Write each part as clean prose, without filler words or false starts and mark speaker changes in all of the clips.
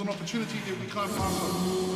Speaker 1: an opportunity that we can't pass on.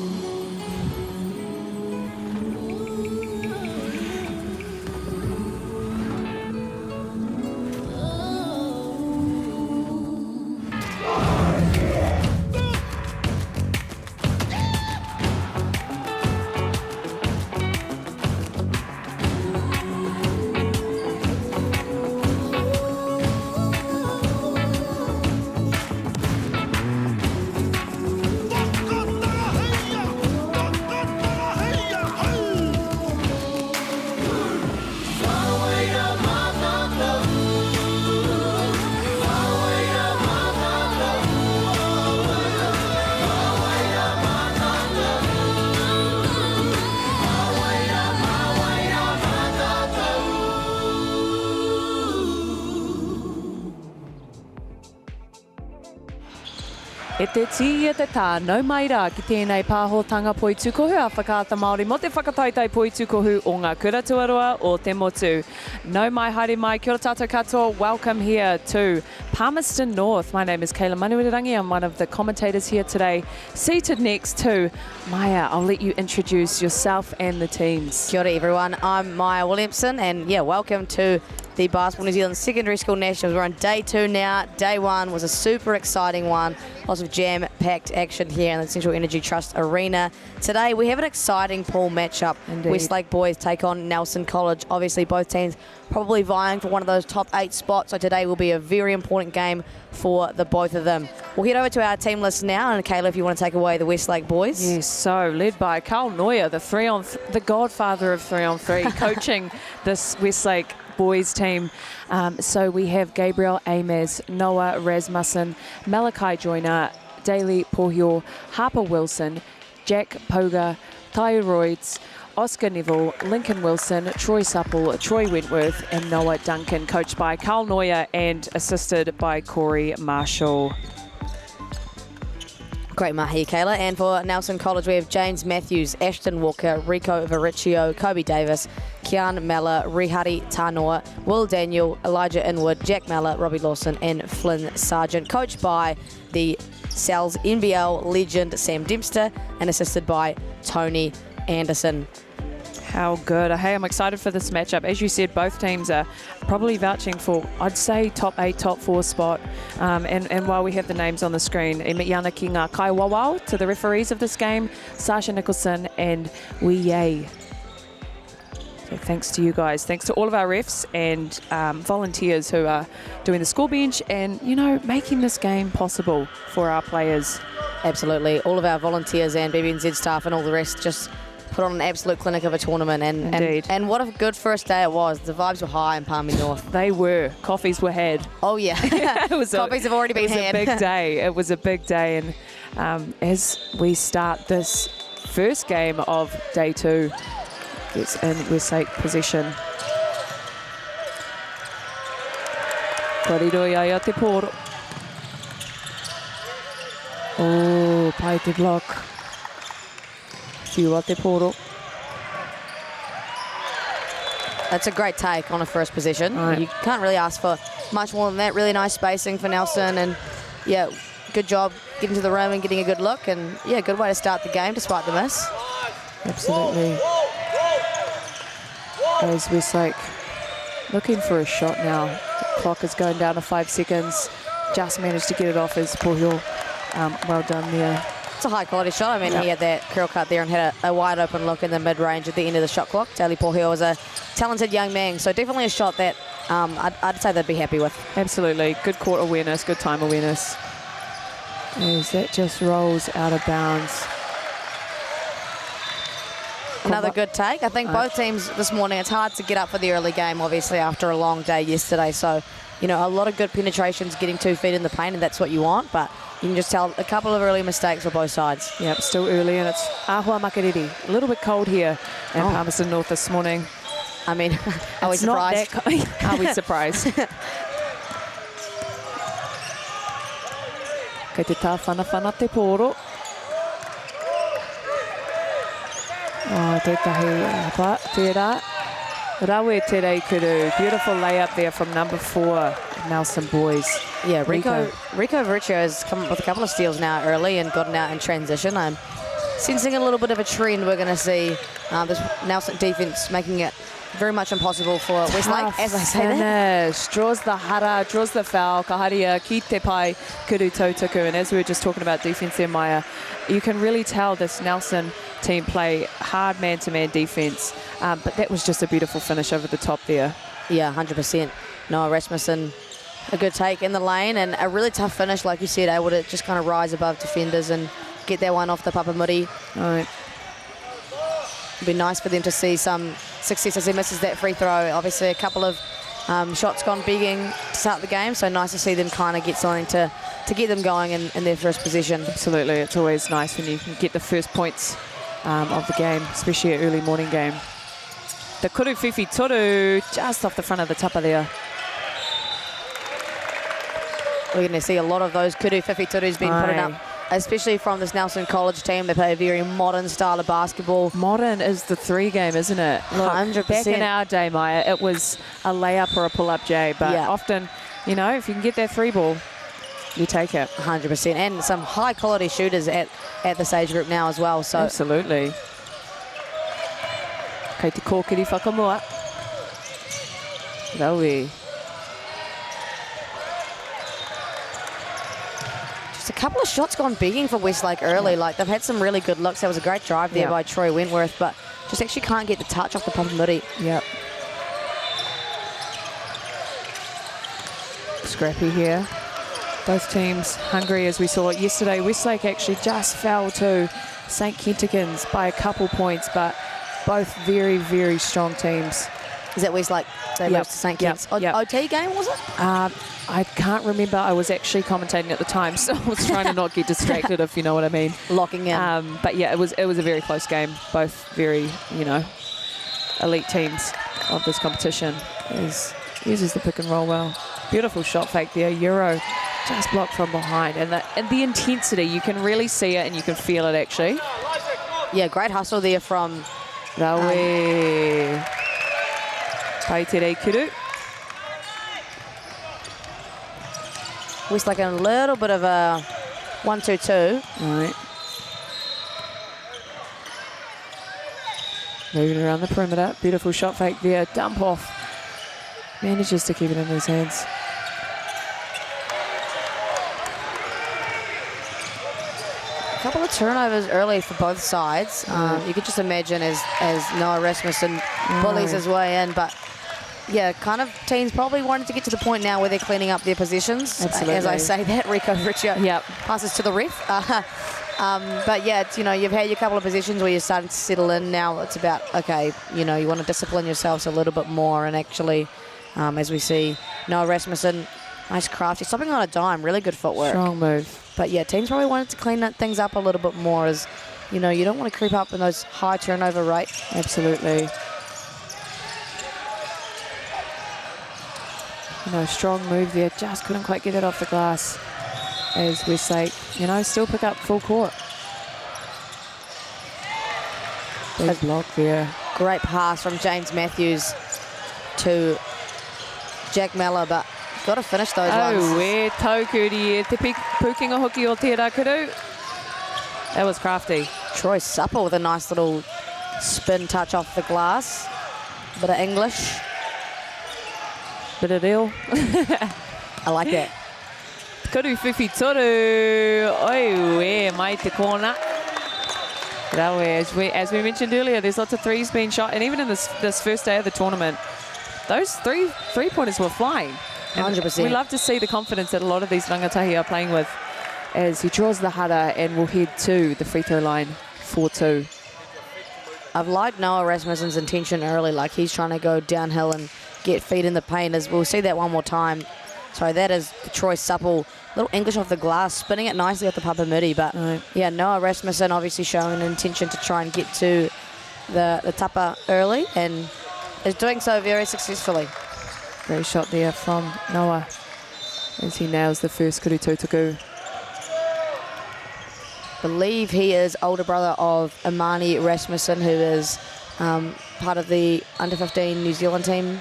Speaker 2: E te ti e te tā, nau mai rā ki tēnei pāhotanga poitukohu a whakaata Māori mo te whakataitai poitukohu o ngā kura tuarua o te motu. Nau mai, haere mai, kia ora tātou katoa. Welcome here to Palmerston North. My name is Kayla Manuirangi. I'm one of the commentators here today. Seated next to Maya, I'll let you introduce yourself and the teams.
Speaker 3: Kia ora everyone, I'm Maya Williamson and welcome to the Basketball New Zealand Secondary School Nationals. We're on day 2 now. Day 1 was a super exciting one. Lots of jam-packed action here in the Central Energy Trust Arena. Today we have an exciting pool matchup.
Speaker 2: Indeed.
Speaker 3: Westlake boys take on Nelson College. Obviously both teams probably vying for one of those top 8 spots, so today will be a very important game for the both of them. We'll head over to our team list now, and Kayla, if you want to take away the Westlake boys.
Speaker 2: Yes, so led by Carl Neuer, the godfather of 3-on-3, coaching this Westlake boys team. So we have Gabriel Amez, Noah Rasmussen, Malachi Joyner, Daly Pohio, Harper Wilson, Jack Poga, Thyroids, Oscar Neville, Lincoln Wilson, Troy Supple, Troy Wentworth and Noah Duncan, coached by Carl Neuer and assisted by Corey Marshall.
Speaker 3: Great mahi, Kayla. And for Nelson College, we have James Matthews, Ashton Walker, Rico Vericchio, Kobe Davis, Kian Mella, Rihari Tanoa, Will Daniel, Elijah Inwood, Jack Mella, Robbie Lawson and Flynn Sargent, coached by the Sal's NBL legend Sam Dempster and assisted by Tony Anderson.
Speaker 2: How good. Hey, I'm excited for this matchup. As you said, both teams are probably vouching for, I'd say, top 8, top 4 spot. And while we have the names on the screen, e miana ki ngā kai wawao to the referees of this game, Sasha Nicholson and Wee Ye. So thanks to you guys. Thanks to all of our refs and volunteers who are doing the score bench and, you know, making this game possible for our players.
Speaker 3: Absolutely. All of our volunteers and BBNZ staff and all the rest just put on an absolute clinic of a tournament, and what a good first day it was. The vibes were high in Palmy North.
Speaker 2: They were. Coffees were had.
Speaker 3: Oh yeah, coffees have already been had.
Speaker 2: It was a big day. It was a big day, and as we start this first game of day 2, it's in Westlake possession. Koriroia ia te poro. Oh, pai te block. Te poro.
Speaker 3: That's a great take on a first possession.
Speaker 2: Right.
Speaker 3: You can't really ask for much more than that. Really nice spacing for Nelson, and yeah, good job getting to the rim and getting a good look, and yeah, good way to start the game despite the miss.
Speaker 2: Absolutely. As Westlake looking for a shot now. The clock is going down to 5 seconds. Just managed to get it off as Pohio. Well done there.
Speaker 3: It's a high quality shot. I mean, He had that curl cut there and had a wide open look in the mid range at the end of the shot clock. Daly Pohio was a talented young man, so definitely a shot that I'd say they'd be happy with.
Speaker 2: Absolutely. Good court awareness, good time awareness. As that just rolls out of bounds.
Speaker 3: Another good take. I think both teams this morning, it's hard to get up for the early game, obviously, after a long day yesterday. So, you know, a lot of good penetrations, getting 2 feet in the paint, and that's what you want. But you can just tell a couple of early mistakes for both sides.
Speaker 2: Yep, still early, and it's Ahua Makariri. A little bit cold here at Palmerston North this morning.
Speaker 3: I mean, are we surprised?
Speaker 2: Are we surprised? Kei te tāwhana te poro. Oh, tētahi apa, tērā. Rawe te reikuru. Beautiful layup there from number 4. Nelson boys.
Speaker 3: Yeah, Rico Vericchio has come up with a couple of steals now early and gotten out in transition. I'm sensing a little bit of a trend we're going to see. This Nelson defence making it very much impossible for Westlake, as I say that.
Speaker 2: Finish. Draws the hara, draws the foul, kaharia, ki te pai, kuru tautaku. And as we were just talking about defence there, Maya, you can really tell this Nelson team play hard man-to-man defence. But that was just a beautiful finish over the top there.
Speaker 3: Yeah, 100%. Noah Rasmussen, a good take in the lane and a really tough finish, like you said, able to just kind of rise above defenders and get that one off the Papamuri.
Speaker 2: All right.
Speaker 3: It'd be nice for them to see some success as he misses that free throw. Obviously, a couple of shots gone begging to start the game, so nice to see them kind of get something to get them going in their first possession.
Speaker 2: Absolutely. It's always nice when you can get the first points of the game, especially an early morning game. The kuru whiwhi toru just off the front of the tapa there.
Speaker 3: We're going to see a lot of those kuru whiwhi torus being put up, especially from this Nelson College team. They play a very modern style of basketball.
Speaker 2: Modern is the 3 game, isn't it? Look,
Speaker 3: 100%.
Speaker 2: Back in our day, Maya, it was a layup or a pull-up J, but often, you know, if you can get that 3 ball, you take it.
Speaker 3: 100%. And some high-quality shooters at this age group now as well. So
Speaker 2: absolutely. Kei te kōkiri whakamua. Raui.
Speaker 3: Just a couple of shots gone begging for Westlake early. Like, they've had some really good looks. There was a great drive there by Troy Wentworth, but just actually can't get the touch off the Papamuri.
Speaker 2: Yep. Scrappy here. Both teams hungry, as we saw it yesterday. Westlake actually just fell to St. Kentigins by a couple points, but both very, very strong teams.
Speaker 3: Is that Westlake? They lost to St. Kitts. OT game, was it?
Speaker 2: I can't remember. I was actually commentating at the time, so I was trying to not get distracted, if you know what I mean.
Speaker 3: Locking in.
Speaker 2: But yeah, it was a very close game. Both very, you know, elite teams of this competition. Uses the pick and roll well. Beautiful shot fake there. Euro just blocked from behind. And the intensity, you can really see it and you can feel it actually.
Speaker 3: Yeah, great hustle there from
Speaker 2: Raui. Paitere Kuru.
Speaker 3: Westlake in a little bit of a 1-2-2.
Speaker 2: All right. Moving around the perimeter. Beautiful shot fake there. Dump off. Manages to keep it in his hands.
Speaker 3: A couple of turnovers early for both sides. You could just imagine as Noah Rasmussen bullies his way in, but yeah, kind of teams probably wanted to get to the point now where they're cleaning up their positions.
Speaker 2: Absolutely.
Speaker 3: As I say that, Rico Vericchio passes to the ref. But yeah, it's, you know, you've had your couple of positions where you're starting to settle in. Now it's about, okay, you know, you want to discipline yourselves a little bit more, and actually, as we see, Noah Rasmussen, nice crafty, stopping on a dime, really good footwork.
Speaker 2: Strong move.
Speaker 3: But yeah, teams probably wanted to clean things up a little bit more, as you know, you don't want to creep up in those high turnover rates.
Speaker 2: Absolutely. You know, strong move there. Just couldn't quite get it off the glass. As Westlake, you know, still pick up full court. Big block there.
Speaker 3: Great pass from James Matthews to Jack Mellor, but got to finish those ones.
Speaker 2: Oh, we taukuri e te pukinga hoki o te rakuru. That was crafty.
Speaker 3: Troy Supple with a nice little spin touch off the glass. Bit of English.
Speaker 2: Bit of deal.
Speaker 3: I like that.
Speaker 2: Kuru whiwhi toru. Oi, we mai te kona. As we mentioned earlier, there's lots of threes being shot, and even in this first day of the tournament, those three-pointers were flying.
Speaker 3: 100%.
Speaker 2: We love to see the confidence that a lot of these rangatahi are playing with as he draws the hara and will head to the free throw line 4-2.
Speaker 3: I've liked Noah Rasmussen's intention early, like he's trying to go downhill and get feet in the paint. As we'll see that one more time. Sorry, that is Troy Supple. Little English off the glass, spinning it nicely off the Papamuri. But yeah, Noah Rasmussen obviously showing an intention to try and get to the tapa early, and is doing so very successfully.
Speaker 2: Great shot there from Noah as he nails the first kuru tautaku.
Speaker 3: Believe he is older brother of Imani Rasmussen, who is part of the under-15 New Zealand team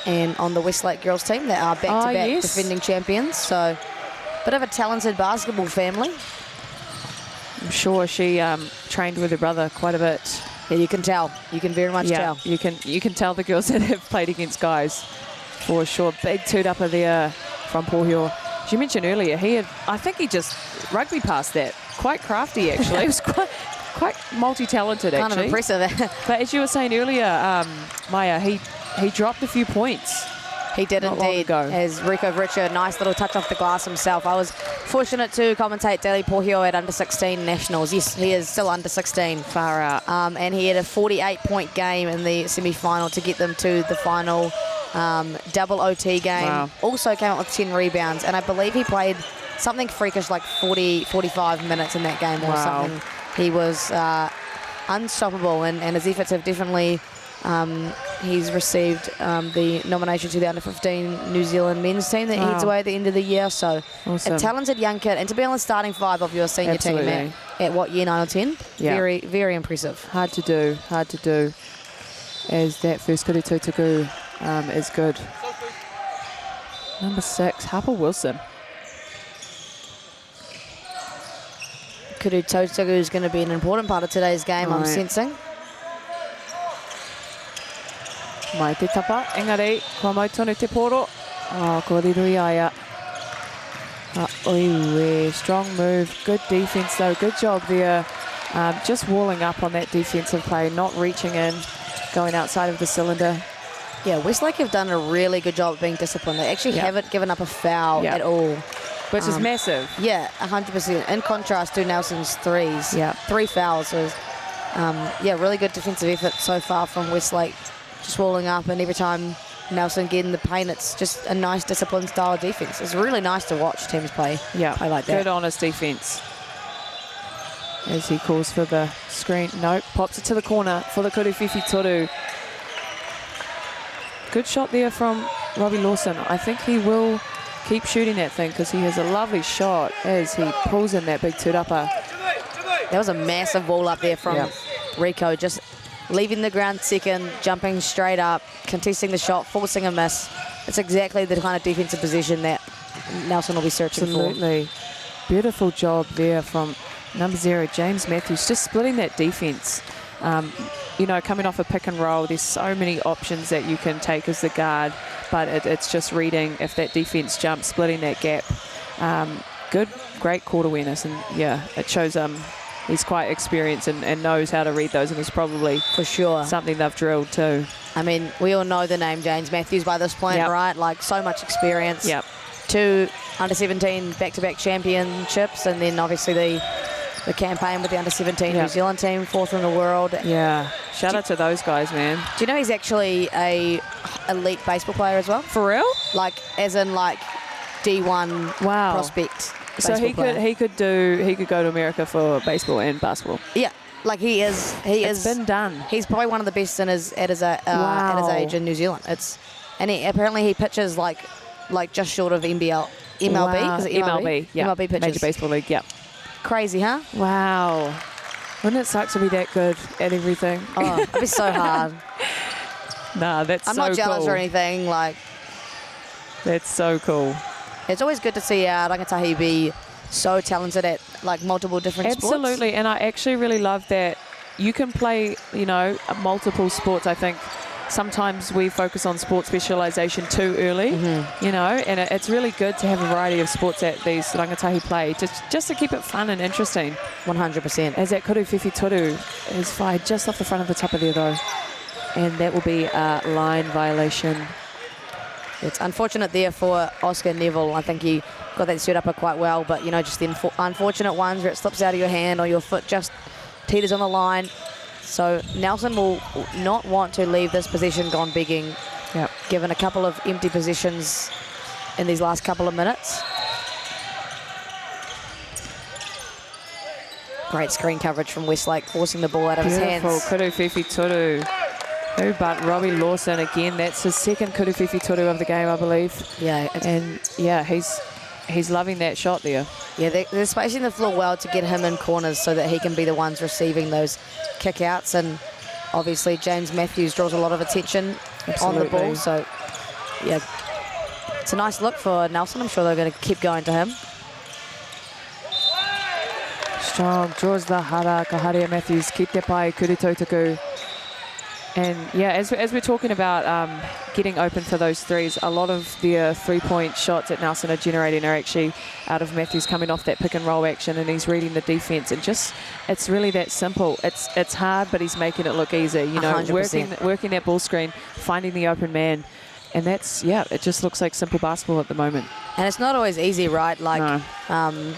Speaker 3: and on the Westlake girls team that are back-to-back
Speaker 2: yes.
Speaker 3: defending champions. So, bit of a talented basketball family.
Speaker 2: I'm sure she trained with her brother quite a bit.
Speaker 3: Yeah, you can tell. You can very much tell.
Speaker 2: You can tell the girls that have played against guys for sure. Big toot-upper there from Pohio. As you mentioned earlier, I think he just rugby passed that. Quite crafty, actually. It was quite multi-talented,
Speaker 3: Kind
Speaker 2: actually.
Speaker 3: of impressive.
Speaker 2: But as you were saying earlier, Maya, he dropped a few points.
Speaker 3: He did
Speaker 2: Not long
Speaker 3: indeed,
Speaker 2: ago.
Speaker 3: as Rico Richard, nice little touch off the glass himself. I was fortunate to commentate Daily Pohio at under-16 nationals. Yes, he is still under-16.
Speaker 2: Far out.
Speaker 3: And he had a 48-point game in the semi-final to get them to the final double OT game.
Speaker 2: Wow.
Speaker 3: Also came up with 10 rebounds, and I believe he played something freakish like 45 minutes in that game or
Speaker 2: Wow.
Speaker 3: something. He was unstoppable, and his efforts have definitely... he's received the nomination to the under-15 New Zealand men's team that heads away at the end of the year. So
Speaker 2: Awesome.
Speaker 3: a talented young kid, and to be on the starting five of your senior
Speaker 2: Absolutely.
Speaker 3: team at what, year 9 or 10?
Speaker 2: Yeah.
Speaker 3: Very, very impressive.
Speaker 2: Hard to do. As that first kuru tutuku is good. Number 6, Harper Wilson.
Speaker 3: Kuru Tautagu is going to be an important part of today's game, I'm
Speaker 2: Right.
Speaker 3: sensing.
Speaker 2: Mai te tapa, engari, kua mai tonu te poro. Ko rirui aia. Oiwe, strong move, good defense though, good job there. Just walling up on that defensive play, not reaching in, going outside of the cylinder.
Speaker 3: Yeah, Westlake have done a really good job of being disciplined. They actually
Speaker 2: Yeah.
Speaker 3: haven't given up a foul
Speaker 2: Yeah.
Speaker 3: at all.
Speaker 2: Which is massive.
Speaker 3: Yeah, 100%. In contrast to Nelson's threes.
Speaker 2: Yeah.
Speaker 3: 3 fouls. So, really good defensive effort so far from Westlake. Just walling up, and every time Nelson get in the paint, it's just a nice disciplined style of defense. It's really nice to watch teams play like that.
Speaker 2: Good honest defense. As he calls for the screen. Nope, pops it to the corner for the Kuruwhiwhi Toru. Good shot there from Robbie Lawson. I think he will keep shooting that thing because he has a lovely shot as he pulls in that big toot-upper.
Speaker 3: That was a massive ball up there from Rico, just leaving the ground second, jumping straight up, contesting the shot, forcing a miss. It's exactly the kind of defensive position that Nelson will be searching
Speaker 2: Absolutely. Beautiful job there from number 0, James Matthews, just splitting that defense. Coming off a pick and roll, there's so many options that you can take as the guard, but it's just reading if that defense jumps, splitting that gap. Great court awareness, and it shows he's quite experienced and knows how to read those, and it's probably
Speaker 3: for sure
Speaker 2: something they've drilled too.
Speaker 3: I mean, we all know the name James Matthews by this point, right? Like, so much experience.
Speaker 2: Yep.
Speaker 3: 2 under-17 back-to-back championships, and then obviously the campaign with the under-17 New Zealand team, 4th in the world.
Speaker 2: Yeah. Shout out to those guys, man.
Speaker 3: Do you know he's actually a elite baseball player as well?
Speaker 2: For real?
Speaker 3: Like, as in like D1 prospect.
Speaker 2: So he could go to America for baseball and basketball.
Speaker 3: Yeah, like it's
Speaker 2: been done.
Speaker 3: He's probably one of the best at his age in New Zealand. Apparently he pitches like just short of MLB.
Speaker 2: Wow.
Speaker 3: Is it
Speaker 2: MLB? Yeah.
Speaker 3: MLB pitches.
Speaker 2: Major Baseball League. Yeah.
Speaker 3: Crazy, huh?
Speaker 2: Wow. Wouldn't it suck to be that good at everything?
Speaker 3: Oh, it'd be so hard.
Speaker 2: Nah, that's
Speaker 3: I'm
Speaker 2: so
Speaker 3: not jealous
Speaker 2: cool.
Speaker 3: or anything. Like,
Speaker 2: that's so cool.
Speaker 3: It's always good to see Rangatahi be so talented at like multiple different sports.
Speaker 2: Absolutely, and I actually really love that you can play, multiple sports. I think sometimes we focus on sport specialisation too early, and it's really good to have a variety of sports that these rangatahi play, just to keep it fun and interesting.
Speaker 3: 100%.
Speaker 2: As that Kuruwhiwhi Toru is fired just off the front of the tupper there, though, and that will be a line violation.
Speaker 3: It's unfortunate there for Oscar Neville. I think he got that set up quite well, but just the unfortunate ones where it slips out of your hand or your foot just teeters on the line. So Nelson will not want to leave this possession gone begging, given a couple of empty positions in these last couple of minutes. Great screen coverage from Westlake, forcing the ball out of his hands.
Speaker 2: Beautiful, Kuruwhiwhi Toru. Who but Robbie Lawson again? That's his second Kuruwhiwhi Toru of the game, I believe.
Speaker 3: Yeah,
Speaker 2: and he's loving that shot there.
Speaker 3: Yeah, they're spacing the floor well to get him in corners so that he can be the ones receiving those kickouts. And obviously James Matthews draws a lot of attention on the ball. So Yeah, it's a nice look for Nelson. I'm sure they're going to keep going to him.
Speaker 2: Strong, draws the hara, Kaharia Matthews, keep te pai, kuri tautaku. And yeah, as we're talking about getting open for those threes, a lot of their three-point shots that Nelson are generating are actually out of Matthews coming off that pick and roll action, and he's reading the defense, and just it's really that simple. It's hard, but he's making it look easy. You know,
Speaker 3: 100%.
Speaker 2: working that ball screen, finding the open man, and that's it just looks like simple basketball at the moment.
Speaker 3: And it's not always easy, right? Like
Speaker 2: No.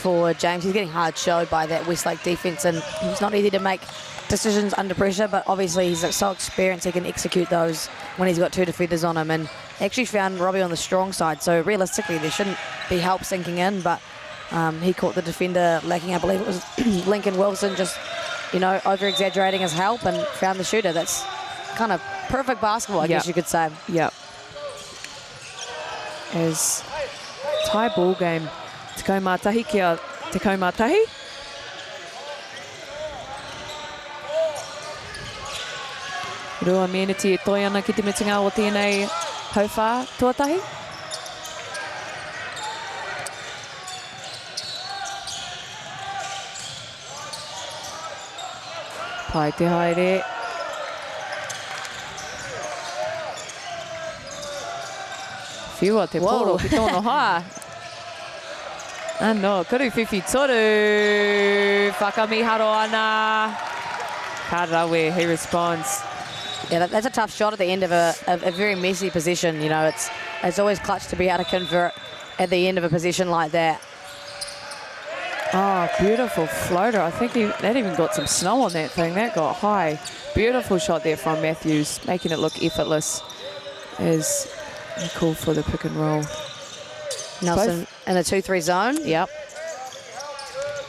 Speaker 3: for James, he's getting hard showed by that Westlake defense, and he's not easy to make decisions under pressure, but obviously he's so experienced he can execute those when he's got two defenders on him, and actually found Robbie on the strong side, so realistically there shouldn't be help sinking in, but he caught the defender lacking. I believe it was Lincoln Wilson just, you know, over-exaggerating his help and found the shooter. That's kind of perfect basketball, I guess you could say.
Speaker 2: Yep. As tie ball game, te kaumātahi kia te kaumātahi. Rua meneti e toi ana ki te mitinga o tēnei hauwha tuatahi. Pai te haere. Whiua te poro ki tono haa. Ano, kuru whiwhi toru. Whakamiharo ana. Karawe, he responds.
Speaker 3: Yeah, that's a tough shot at the end of a very messy position. You know, it's always clutch to be able to convert at the end of a position like that.
Speaker 2: Oh, beautiful floater. I think that even got some snow on that thing. That got high. Beautiful shot there from Matthews, making it look effortless as he called for the pick and roll.
Speaker 3: Nelson in a 2-3 zone.
Speaker 2: Yep.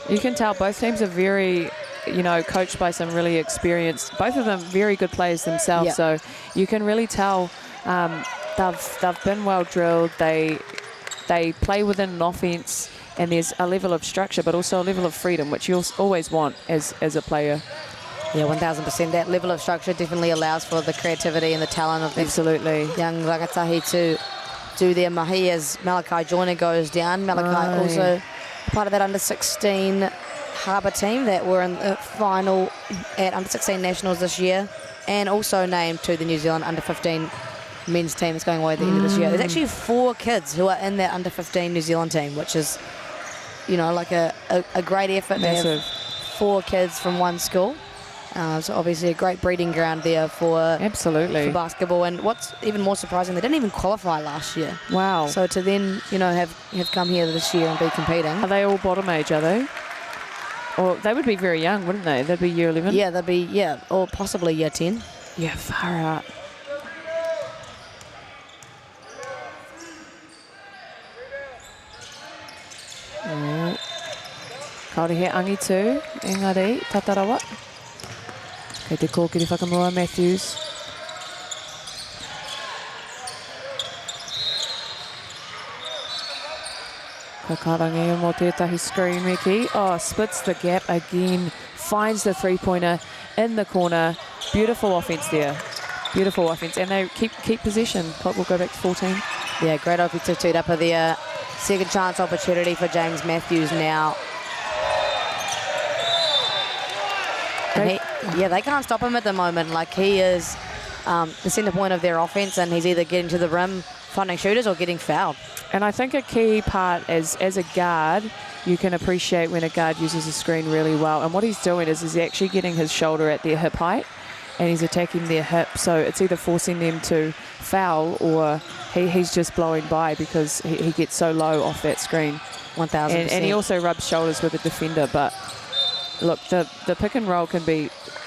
Speaker 2: You can tell both teams are very, you know, coached by some really experienced, both of them very good players themselves.
Speaker 3: Yep.
Speaker 2: So you can really tell they've been well drilled. They play within an offense, and there's a level of structure, but also a level of freedom, which you'll always want as a player.
Speaker 3: Yeah, 1,000%. That level of structure definitely allows for the creativity and the talent of these
Speaker 2: Absolutely.
Speaker 3: young rangatahi to do their mahi as Malachi Joyner goes down. Malachi also part of that under-16 Harbour team that were in the final at under-16 Nationals this year, and also named to the New Zealand under-15 men's team that's going away at the end of this year. There's actually 4 kids who are in that under-15 New Zealand team, which is, you know, like a great effort.
Speaker 2: Massive.
Speaker 3: To have 4 kids from one school. So obviously a great breeding ground there for
Speaker 2: Absolutely.
Speaker 3: for basketball. And what's even more surprising, they didn't even qualify last year.
Speaker 2: Wow.
Speaker 3: So to then, you know, have come here this year and be competing.
Speaker 2: Are they all bottom age, are they? Or they would be very young, wouldn't they? They'd be year 11?
Speaker 3: Yeah, they'd be, or possibly year 10.
Speaker 2: Yeah, far out. Kaore he angi tū, engari, tatarawa. Kei te kōkiri whakamua, Matthews. Ka karangi mo tētahi screen, Ricky. Oh, splits the gap again. Finds the three-pointer in the corner. Beautiful offense there. Beautiful offense. And they keep possession. Clock will go back to 14.
Speaker 3: Yeah, great offensive teed up of the second chance opportunity for James Matthews now. And they can't stop him at the moment. Like, he is the centre point of their offense, and he's either getting to the rim, finding shooters, or getting fouled.
Speaker 2: And I think a key part as a guard, you can appreciate when a guard uses a screen really well. And what he's doing is he's actually getting his shoulder at their hip height, and he's attacking their hip. So it's either forcing them to foul, or he's just blowing by because he gets so low off that screen.
Speaker 3: 1,000%.
Speaker 2: And he also rubs shoulders with the defender. But look, the pick and roll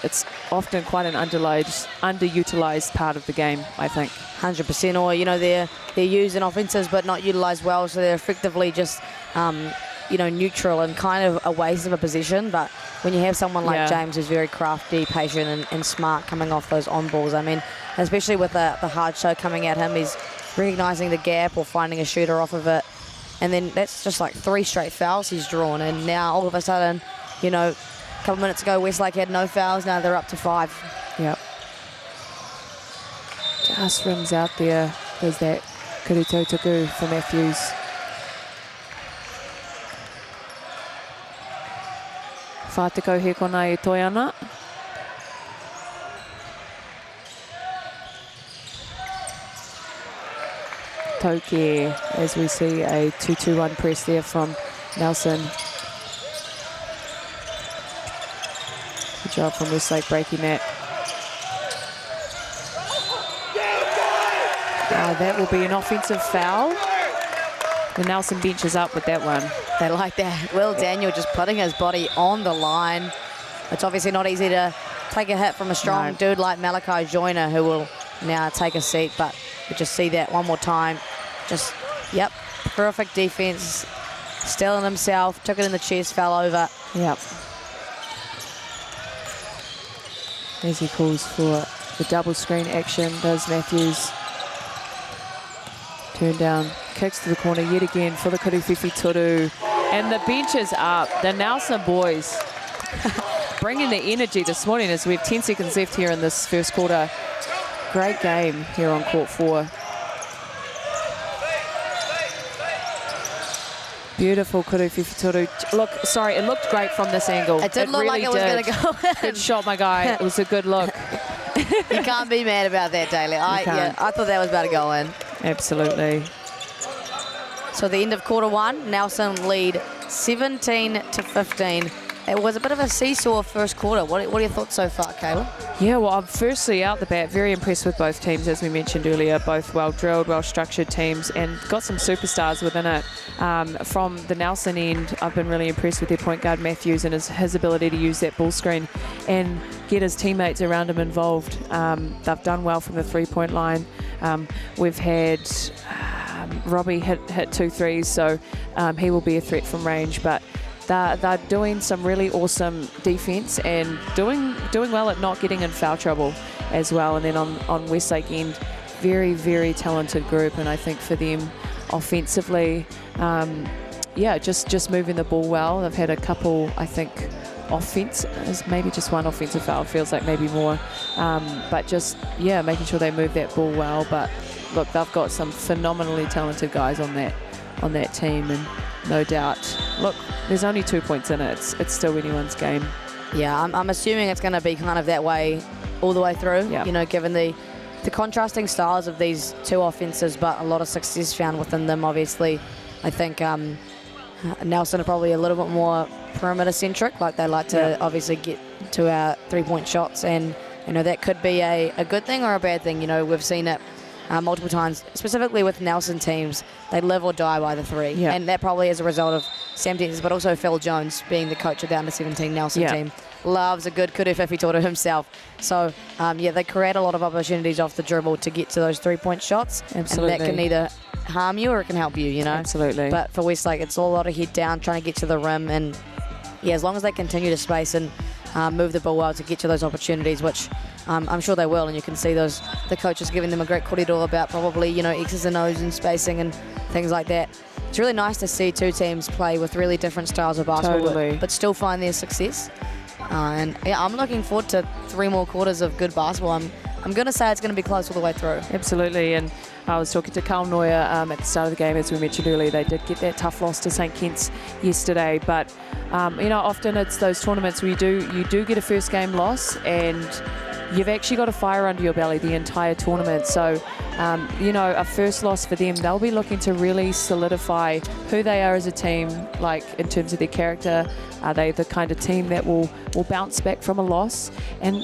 Speaker 2: it's often quite an underutilized part of the game, I think.
Speaker 3: 100%, or, you know, they're used in offenses but not utilised well, so they're effectively just, you know, neutral and kind of a waste of a position. But when you have someone like James who's very crafty, patient and smart coming off those on balls, I mean, especially with the hard show coming at him, he's recognising the gap or finding a shooter off of it. And then that's just like 3 straight fouls he's drawn, and now all of a sudden, you know, a couple minutes ago Westlake had no fouls, now they're up to 5.
Speaker 2: Yep. Just rims out there. There's that Kurito Tuku for Matthews. Whāteko he kona e toi ana. Tauke, as we see a 2-2-1 press there from Nelson. Good job from Westlake breaking that. That will be an offensive foul. The Nelson bench is up with that one.
Speaker 3: They like that. Will Daniel just putting his body on the line. It's obviously not easy to take a hit from a strong dude like Malachi Joyner, who will now take a seat, but we just see that one more time. Just, yep, perfect defense. Still himself, took it in the chest, fell over.
Speaker 2: Yep. As he calls for the double screen action, does Matthews. Turn down, kicks to the corner yet again for the Kuruwhiwhi Toru. And the bench is up. The Nelson boys bringing the energy this morning as we have 10 seconds left here in this first quarter. Great game here on court 4. Beautiful Kuruwhiwhi Toru. Look, sorry, it looked great from this angle.
Speaker 3: It did look like it was going to go in.
Speaker 2: Good shot, my guy. It was a good look.
Speaker 3: You can't be mad about that, Daly. I thought that was about to go in.
Speaker 2: Absolutely.
Speaker 3: So the end of quarter 1, Nelson lead 17-15. It was a bit of a seesaw first quarter. What are your thoughts so far, Caleb?
Speaker 2: Yeah, well, I'm firstly out the bat very impressed with both teams, as we mentioned earlier. Both well-drilled, well-structured teams, and got some superstars within it. From the Nelson end, I've been really impressed with their point guard Matthews and his ability to use that ball screen and get his teammates around him involved. They've done well from the three-point line. We've had Robbie hit 2 threes, so he will be a threat from range, but they're doing some really awesome defense and doing well at not getting in foul trouble as well. And then on Westlake end, very, very talented group. And I think for them offensively, just moving the ball well. They've had a couple, I think, maybe just one offensive foul, feels like maybe more. But just, making sure they move that ball well. But look, they've got some phenomenally talented guys on that team, and no doubt, look, there's only 2 points in it. It's still anyone's game.
Speaker 3: Yeah, I'm assuming it's going to be kind of that way all the way through, given the contrasting styles of these two offenses, but a lot of success found within them, obviously. I think Nelson are probably a little bit more perimeter-centric, like they like to obviously get to our three-point shots, and, that could be a good thing or a bad thing. We've seen it multiple times, specifically with Nelson teams. They live or die by the three. Yeah. And that probably is a result of Sam Denton, but also Phil Jones being the coach of the under-17 Nelson team. Loves a good Kuruwhiwhi Toru himself. So, they create a lot of opportunities off the dribble to get to those three-point shots.
Speaker 2: Absolutely.
Speaker 3: And that can either harm you or it can help you,
Speaker 2: Absolutely.
Speaker 3: But for Westlake, it's all a lot of head down, trying to get to the rim. And, as long as they continue to space and move the ball well to get to those opportunities, which I'm sure they will, and you can see the coaches giving them a great corridor about probably, X's and O's and spacing and things like that. It's really nice to see two teams play with really different styles of basketball, but still find their success. I'm looking forward to 3 more quarters of good basketball. I'm going to say it's going to be close all the way through.
Speaker 2: Absolutely, and I was talking to Carl Neuer at the start of the game, as we mentioned earlier. They did get that tough loss to St Kitts yesterday, but often it's those tournaments where you do get a first game loss, and you've actually got a fire under your belly the entire tournament. So, a first loss for them, they'll be looking to really solidify who they are as a team, like in terms of their character. Are they the kind of team that will bounce back from a loss? And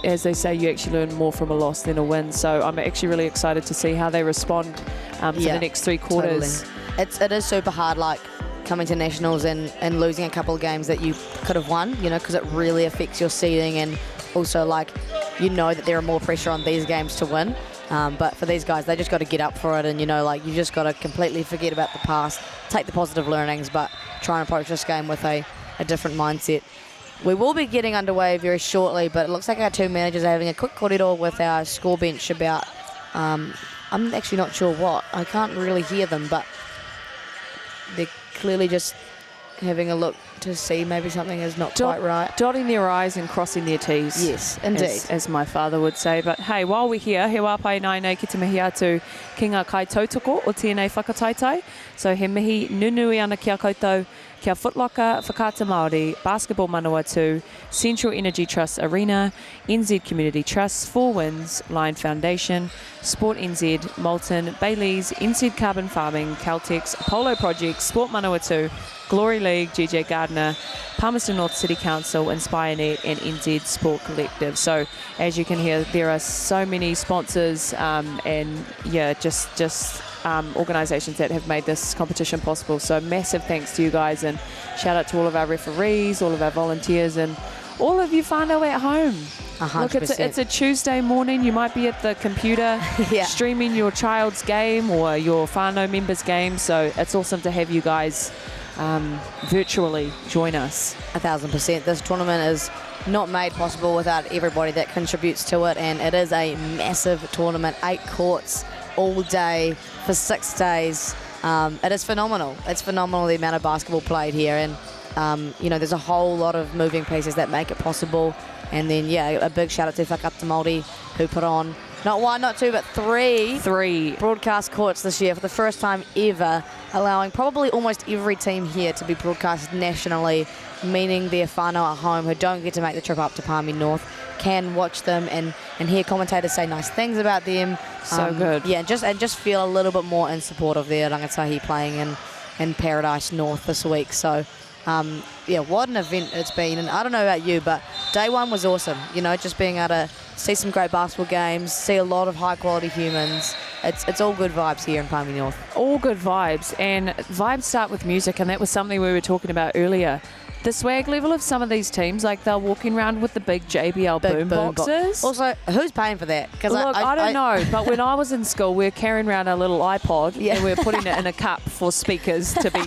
Speaker 2: as they say, you actually learn more from a loss than a win. So I'm actually really excited to see how they respond for the next 3 quarters.
Speaker 3: Totally. It is super hard, like coming to nationals and losing a couple of games that you could have won, because it really affects your seeding, and also that there are more pressure on these games to win. But for these guys, they just got to get up for it, and you just got to completely forget about the past, take the positive learnings, but try and approach this game with a different mindset. We will be getting underway very shortly, but it looks like our two managers are having a quick corridor with our score bench about, I'm actually not sure what. I can't really hear them, but they're clearly just having a look to see maybe something is not quite right.
Speaker 2: Dotting their I's and crossing their T's.
Speaker 3: Yes, indeed.
Speaker 2: As my father would say. But hey, while we're here, he wapai nai nei ki te mihi atu ki ngā kai tautoko o tēnei whakataitai. So he mihi nunui ana kia koutou kia Foot Locker, Whakata Māori, Basketball Manawatu, Central Energy Trust Arena, NZ Community Trust, Four Winds, Lion Foundation, Sport NZ, Moulton, Bailey's, NZ Carbon Farming, Caltex, Apollo Project, Sport Manawatu, Glory League, GJ Gardner, Palmerston North City Council, InspireNet and NZ Sport Collective. So as you can hear, there are so many sponsors and yeah, just organisations that have made this competition possible. So massive thanks to you guys, and shout out to all of our referees, all of our volunteers, and all of you whānau at home.
Speaker 3: 100%.
Speaker 2: Look, it's a Tuesday morning. You might be at the computer streaming your child's game or your whānau member's game. So it's awesome to have you guys virtually join us.
Speaker 3: 1,000%. This tournament is not made possible without everybody that contributes to it, and it is a massive tournament. 8 courts all day for 6 days. It is phenomenal. It's phenomenal the amount of basketball played here, and you know, there's a whole lot of moving pieces that make it possible. And then yeah, a big shout out to Whakata Māori who put on not 1, not 2, but 3 broadcast courts this year for the first time ever, allowing probably almost every team here to be broadcast nationally, meaning their whānau at home who don't get to make the trip up to Palmy North can watch them and hear commentators say nice things about them.
Speaker 2: So good.
Speaker 3: Yeah, and just feel a little bit more in support of their rangatahi playing in Paradise North this week. So yeah, what an event it's been. And I don't know about you, but day one was awesome. You know, just being able to see some great basketball games, see a lot of high quality humans. It's all good vibes here in Palmy North.
Speaker 2: All good vibes, and vibes start with music, and that was something we were talking about earlier. The swag level of some of these teams, like they're walking around with the big JBL boom boxes.
Speaker 3: Also, who's paying for that?
Speaker 2: Look, I don't know, but when I was in school, we were carrying around our little iPod and we were putting it in a cup for speakers to be...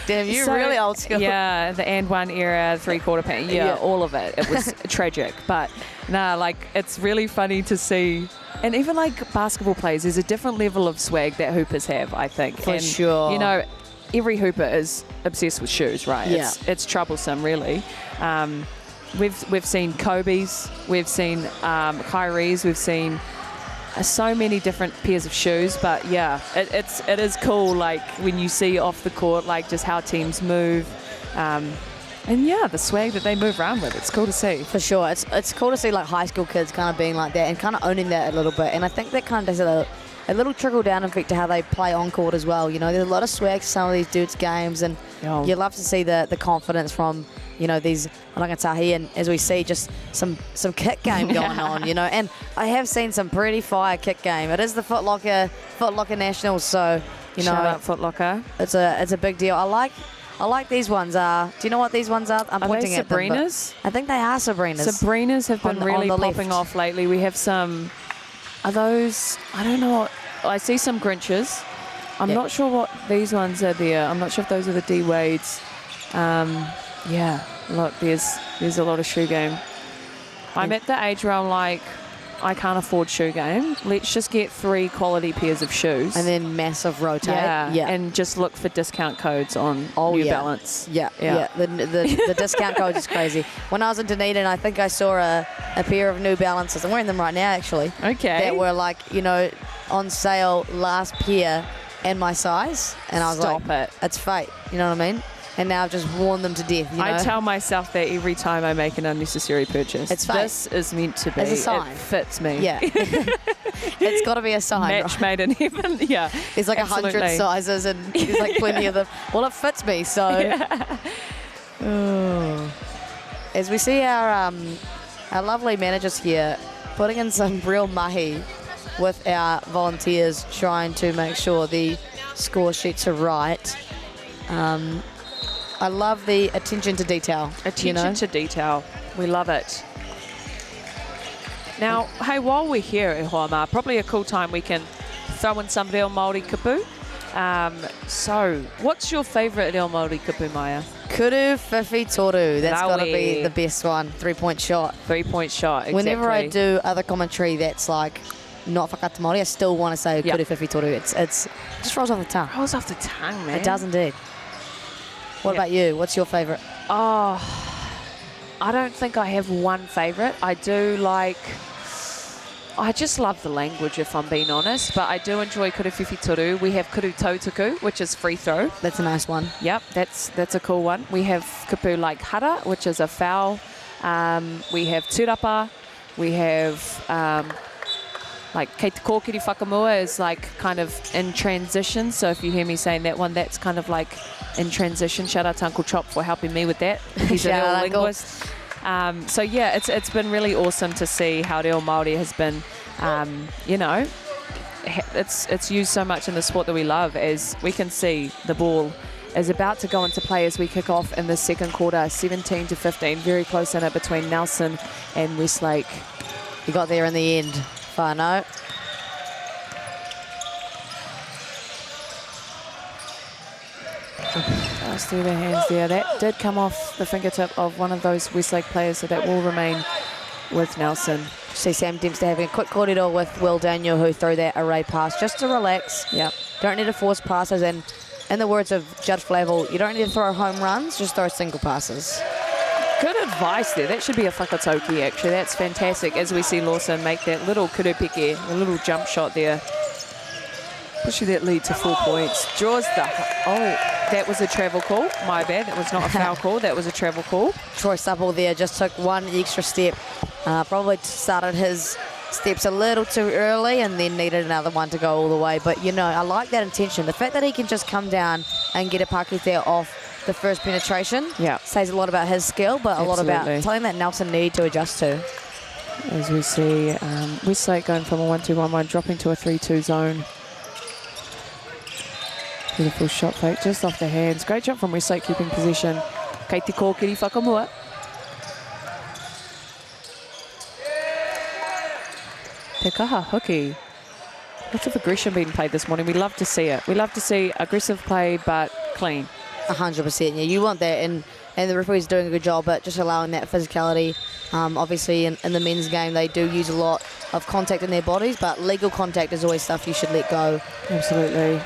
Speaker 3: Damn, you're really old school.
Speaker 2: Yeah, the and one era, 3/4 pant. Yeah, all of it. It was tragic. But nah, like, it's really funny to see. And even like basketball players, there's a different level of swag that hoopers have, I think.
Speaker 3: For
Speaker 2: and,
Speaker 3: sure.
Speaker 2: You know, every hooper is obsessed with shoes, right?
Speaker 3: Yeah.
Speaker 2: It's troublesome, really. We've seen Kobe's, we've seen Kyrie's, we've seen so many different pairs of shoes, but yeah, it is cool, like when you see off the court, like just how teams move, and yeah, the swag that they move around with. It's cool to see.
Speaker 3: For sure, it's cool to see like high school kids kind of being like that and kind of owning that a little bit. And I think that kind of does a little trickle down effect to how they play on court as well. You know, there's a lot of swag to some of these dudes' games, and you love to see the confidence from, you know, these rangatahi, and as we see, just some kick game going on, you know. And I have seen some pretty fire kick game. It is the Foot Locker Nationals, so you know,
Speaker 2: shout out Foot Locker.
Speaker 3: It's a big deal. I like these ones. Do you know what these ones are? I'm pointing at them.
Speaker 2: Sabrina's?
Speaker 3: I think they are Sabrina's.
Speaker 2: Sabrina's have been really popping
Speaker 3: left
Speaker 2: off lately. We have some. Are those? I don't know. I see some Grinches. I'm not sure what these ones are there. I'm not sure if those are the D Wades. Yeah, look, there's a lot of shoe game. I'm at the age where I'm like, I can't afford shoe game. Let's just get 3 quality pairs of shoes.
Speaker 3: And then massive rotate.
Speaker 2: Yeah. And just look for discount codes on New Balance.
Speaker 3: Yeah. The discount code is crazy. When I was in Dunedin, I think I saw a pair of New Balances. I'm wearing them right now, actually.
Speaker 2: Okay.
Speaker 3: That were like, you know, on sale last pair and my size. And I was
Speaker 2: Stop
Speaker 3: like,
Speaker 2: it.
Speaker 3: it's fate. You know what I mean? And now I've just worn them to death, you know?
Speaker 2: I tell myself that every time I make an unnecessary purchase.
Speaker 3: It's fate.
Speaker 2: This is meant to be.
Speaker 3: It's a sign.
Speaker 2: It fits me.
Speaker 3: Yeah. It's got to be a sign.
Speaker 2: Match made in heaven. Yeah.
Speaker 3: There's like 100 sizes and there's like plenty of them. Well, it fits me, so.
Speaker 2: Yeah. Oh.
Speaker 3: As we see our lovely managers here putting in some real mahi with our volunteers, trying to make sure the score sheets are right. I love the attention to detail.
Speaker 2: Attention to detail. We love it. Now, hey, while we're here at Hoama, probably a cool time we can throw in some Reo Māori kapu. So, what's your favourite Reo Māori kapu, Maya?
Speaker 3: Kuru whiwhi toru. That's got to
Speaker 2: Raui.
Speaker 3: be the best one. 3-point shot.
Speaker 2: 3-point shot, exactly.
Speaker 3: Whenever I do other commentary that's like not whakata Māori, I still want to say kuru whiwhi toru. It just rolls off the tongue.
Speaker 2: Rolls off the tongue, man.
Speaker 3: It does indeed. What about you? What's your favourite?
Speaker 2: Oh, I don't think I have one favourite. I just love the language, if I'm being honest, but I do enjoy kuruwhiwhi toru. We have kuru tautaku, which is free throw.
Speaker 3: That's a nice one.
Speaker 2: Yep, that's a cool one. We have kupu like hara, which is a foul. We have tūrapa. We have like kei te kōkiri whakamua is like kind of in transition. So if you hear me saying that one, that's kind of like in transition. Shout out to Uncle Chop for helping me with that. He's a real linguist. So yeah, it's been really awesome to see how Reo Māori has been, you know, it's used so much in the sport that we love. As we can see, the ball is about to go into play as we kick off in the second quarter, 17-15, very close in it between Nelson and Westlake.
Speaker 3: You got there in the end, Whānau.
Speaker 2: Pass through the hands there. That did come off the fingertip of one of those Westlake players, so that will remain with Nelson.
Speaker 3: See Sam Dempster having a quick corridor with Will Daniel, who threw that array pass just to relax.
Speaker 2: Yep.
Speaker 3: Don't need to force passes, and in the words of Judge Flavel, you don't need to throw home runs, just throw single passes.
Speaker 2: Good advice there. That should be a whakatauki, actually. That's fantastic, as we see Lawson make that little kurupeke, a little jump shot there. Pushing that lead to 4 points. Draws the... Oh, that was a travel call. My bad. That was not a foul call. That was a travel call.
Speaker 3: Troy Supple there just took one extra step. Probably started his steps a little too early and then needed another one to go all the way. But, you know, I like that intention. The fact that he can just come down and get a pakete off the first penetration says a lot about his skill, but a lot about something that Nelson need to adjust to.
Speaker 2: As we see Westlake going from a 1-2-1-1, dropping to a 3-2 zone. Beautiful shot fake, just off the hands. Great job from Westlake keeping possession. Kei te kōkiri whakamua. Te kaha hooky. Lots of aggression being played this morning. We love to see it. We love to see aggressive play, but clean.
Speaker 3: 100%. Yeah, you want that, and the referee's doing a good job, but just allowing that physicality. Obviously, in the men's game, they do use a lot of contact in their bodies, but legal contact is always stuff you should let go.
Speaker 2: Absolutely.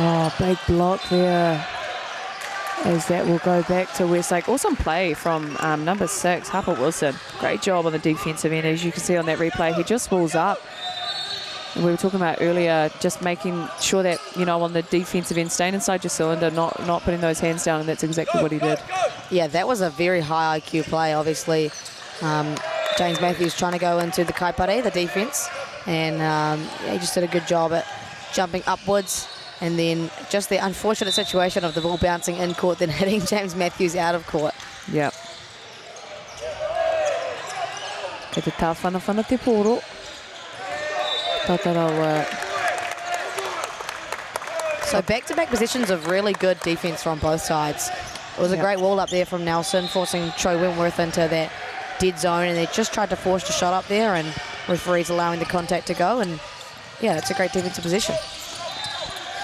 Speaker 2: Oh, big block there. As that will go back to Westlake. Awesome play from number 6, Harper Wilson. Great job on the defensive end. As you can see on that replay, he just walls up. And we were talking about earlier, just making sure that, you know, on the defensive end, staying inside your cylinder, not putting those hands down, and that's exactly what he did. Yeah,
Speaker 3: that was a very high IQ play, obviously. James Matthews trying to go into the kaipare, the defense, and he just did a good job at jumping upwards. And then just the unfortunate situation of the ball bouncing in court, then hitting James Matthews out of court.
Speaker 2: Yep. Kei te tāwhanawhana te pōro. Tatarawa.
Speaker 3: So back-to-back positions of really good defence from both sides. It was a great wall up there from Nelson, forcing Troy Wentworth into that dead zone, and they just tried to force the shot up there, and referees allowing the contact to go. And yeah, it's a great defensive position.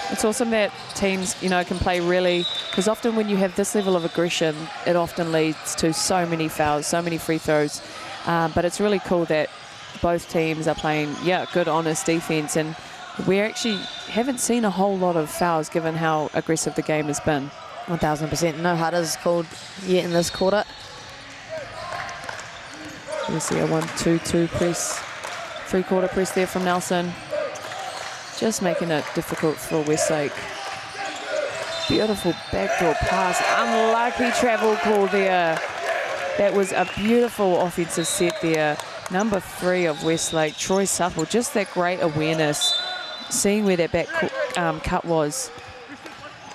Speaker 2: It's awesome that teams, you know, can play really, because often when you have this level of aggression, it often leads to so many fouls, so many free throws. But it's really cool that both teams are playing, good, honest defense. And we actually haven't seen a whole lot of fouls given how aggressive the game has been.
Speaker 3: 1,000%. No hudders called yet in this quarter.
Speaker 2: You see a 1-2-2 press, 3-quarter press there from Nelson. Just making it difficult for Westlake. Beautiful backdoor pass. Unlucky travel call there. That was a beautiful offensive set there. Number 3 of Westlake, Troy Supple. Just that great awareness, seeing where that back cut was.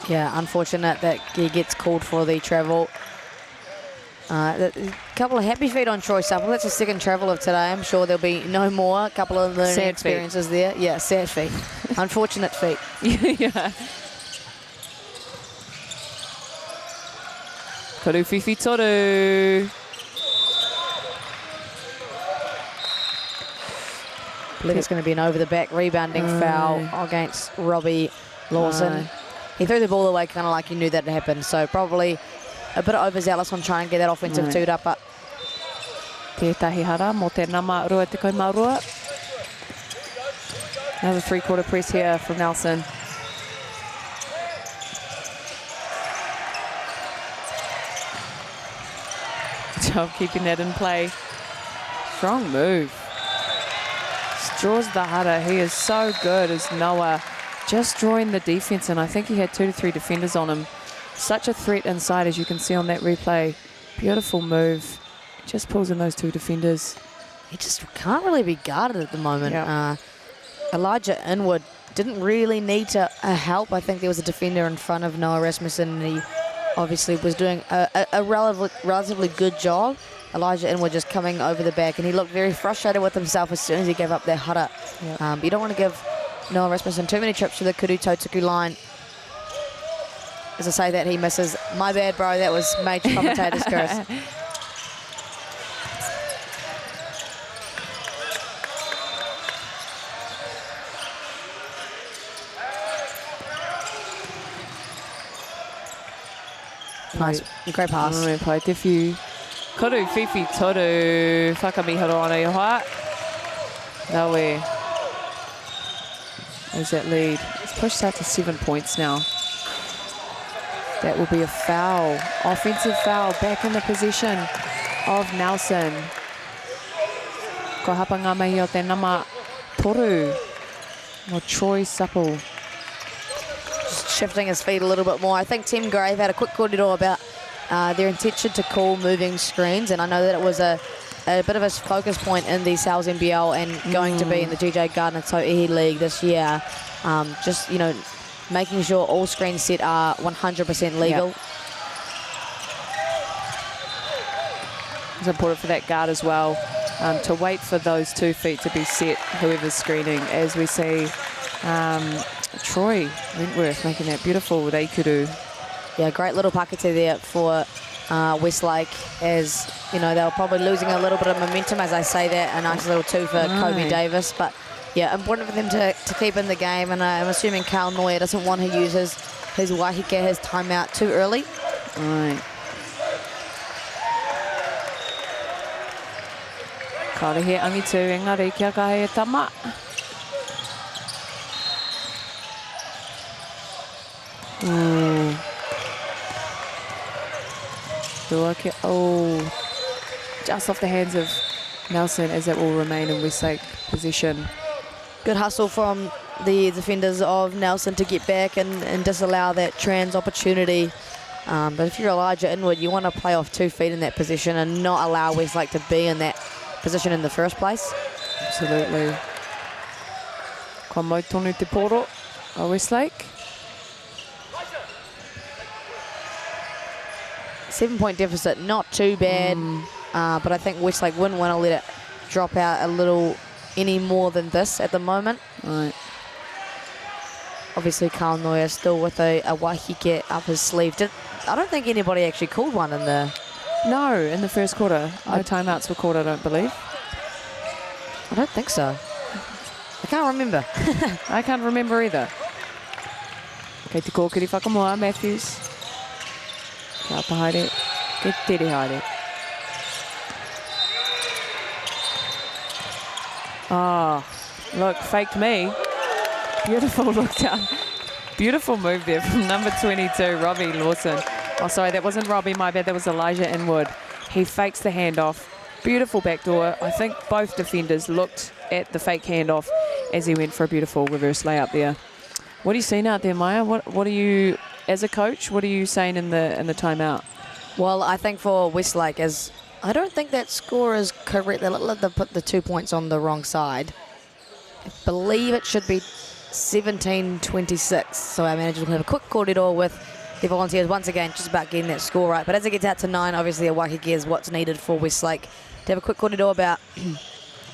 Speaker 3: Yeah, unfortunate that he gets called for the travel. A couple of happy feet on Troy Supple. That's the second travel of today. I'm sure there'll be no more. A couple of learning
Speaker 2: sad
Speaker 3: experiences feet. There. Yeah, sad feet. Unfortunate feet.
Speaker 2: Yeah. Kuruwhiwhi toru.
Speaker 3: I believe it's going to be an over-the-back rebounding foul against Robbie Lawson. He threw the ball away kind of like he knew that had happened. So probably a bit of overzealous on trying to get that offensive tūrapa.
Speaker 2: Tētahi hara mō te nama rua te kaumarua. Another 3-quarter press here from Nelson. job keeping that in play. Strong move. Draws the hara. He is so good as Noah. Just drawing the defense, and I think he had 2 to 3 defenders on him. Such a threat inside, as you can see on that replay. Beautiful move. Just pulls in those 2 defenders.
Speaker 3: He just can't really be guarded at the moment.
Speaker 2: Yeah.
Speaker 3: Elijah Inwood didn't really need to help. I think there was a defender in front of Noah Rasmussen, and he obviously was doing a relatively good job. Elijah Inwood just coming over the back, and he looked very frustrated with himself as soon as he gave up that hara.
Speaker 2: Yep.
Speaker 3: You don't want to give Noah Rasmussen too many trips to the Kuru Tautuku line. As I say that, he misses. My bad, bro. That was major commentator's curse. Nice. Great pass.
Speaker 2: Pai te whiu. Kuru whiwhi toru. Whakamiharo ana i hoa. Nawe. There's that lead. It's pushed out to 7 points now. That will be a foul. Offensive foul. Back in the possession of Nelson. Ko hapa ngā mihi o te nama toru. O Troy Supple.
Speaker 3: Shifting his feet a little bit more. I think Tim Grave had a quick kōrero about their intention to call moving screens, and I know that it was a bit of a focus point in the Sal's NBL and going to be in the GJ Gardner Tauihi League this year. Just, making sure all screens set are 100% legal.
Speaker 2: Yep. It's important for that guard as well, to wait for those 2 feet to be set, whoever's screening, as we see Troy Wentworth making that beautiful reikuru.
Speaker 3: Yeah, great little pakete there for Westlake, as they were probably losing a little bit of momentum as I say that. A nice little 2 for Kobe Davis, but yeah, important for them to keep in the game, and I'm assuming Cal Noya doesn't want to use his wahike, his timeout too early.
Speaker 2: Right. Kare he angitu, engari kia kahe e tama. Oh, just off the hands of Nelson, as it will remain in Westlake possession.
Speaker 3: Good hustle from the defenders of Nelson to get back and disallow that trans opportunity. But if you're Elijah Inwood, you want to play off 2 feet in that position and not allow Westlake to be in that position in the first place.
Speaker 2: Absolutely. Ka mau tonu te poro a Westlake.
Speaker 3: 7-point deficit, not too bad, but I think Westlake wouldn't want to let it drop out a little any more than this at the moment.
Speaker 2: Right.
Speaker 3: Obviously, Carl Noya still with a wahike up his sleeve. I don't think anybody actually called one in the...
Speaker 2: No, in the first quarter. No timeouts were called, I don't believe.
Speaker 3: I don't think so. I can't remember.
Speaker 2: I can't remember either. Kei te kōkiri whakamoa, Matthews. Kia apa haere. Ke tere haere. Oh, look, faked me. Beautiful look down. Beautiful move there from number 22, Robbie Lawson. Oh, sorry, that wasn't Robbie, my bad. That was Elijah Inwood. He fakes the handoff. Beautiful backdoor. I think both defenders looked at the fake handoff as he went for a beautiful reverse layup there. What are you seeing out there, Maya? What are you, as a coach, what are you saying in the timeout?
Speaker 3: Well, I think for Westlake, as I don't think that score is correct. They put the 2 points on the wrong side. I believe it should be 17-26. So our managers will have a quick kōrero with the Volunteers once again, just about getting that score right. But as it gets out to 9, obviously a wahike is what's needed for Westlake to have a quick kōrero about,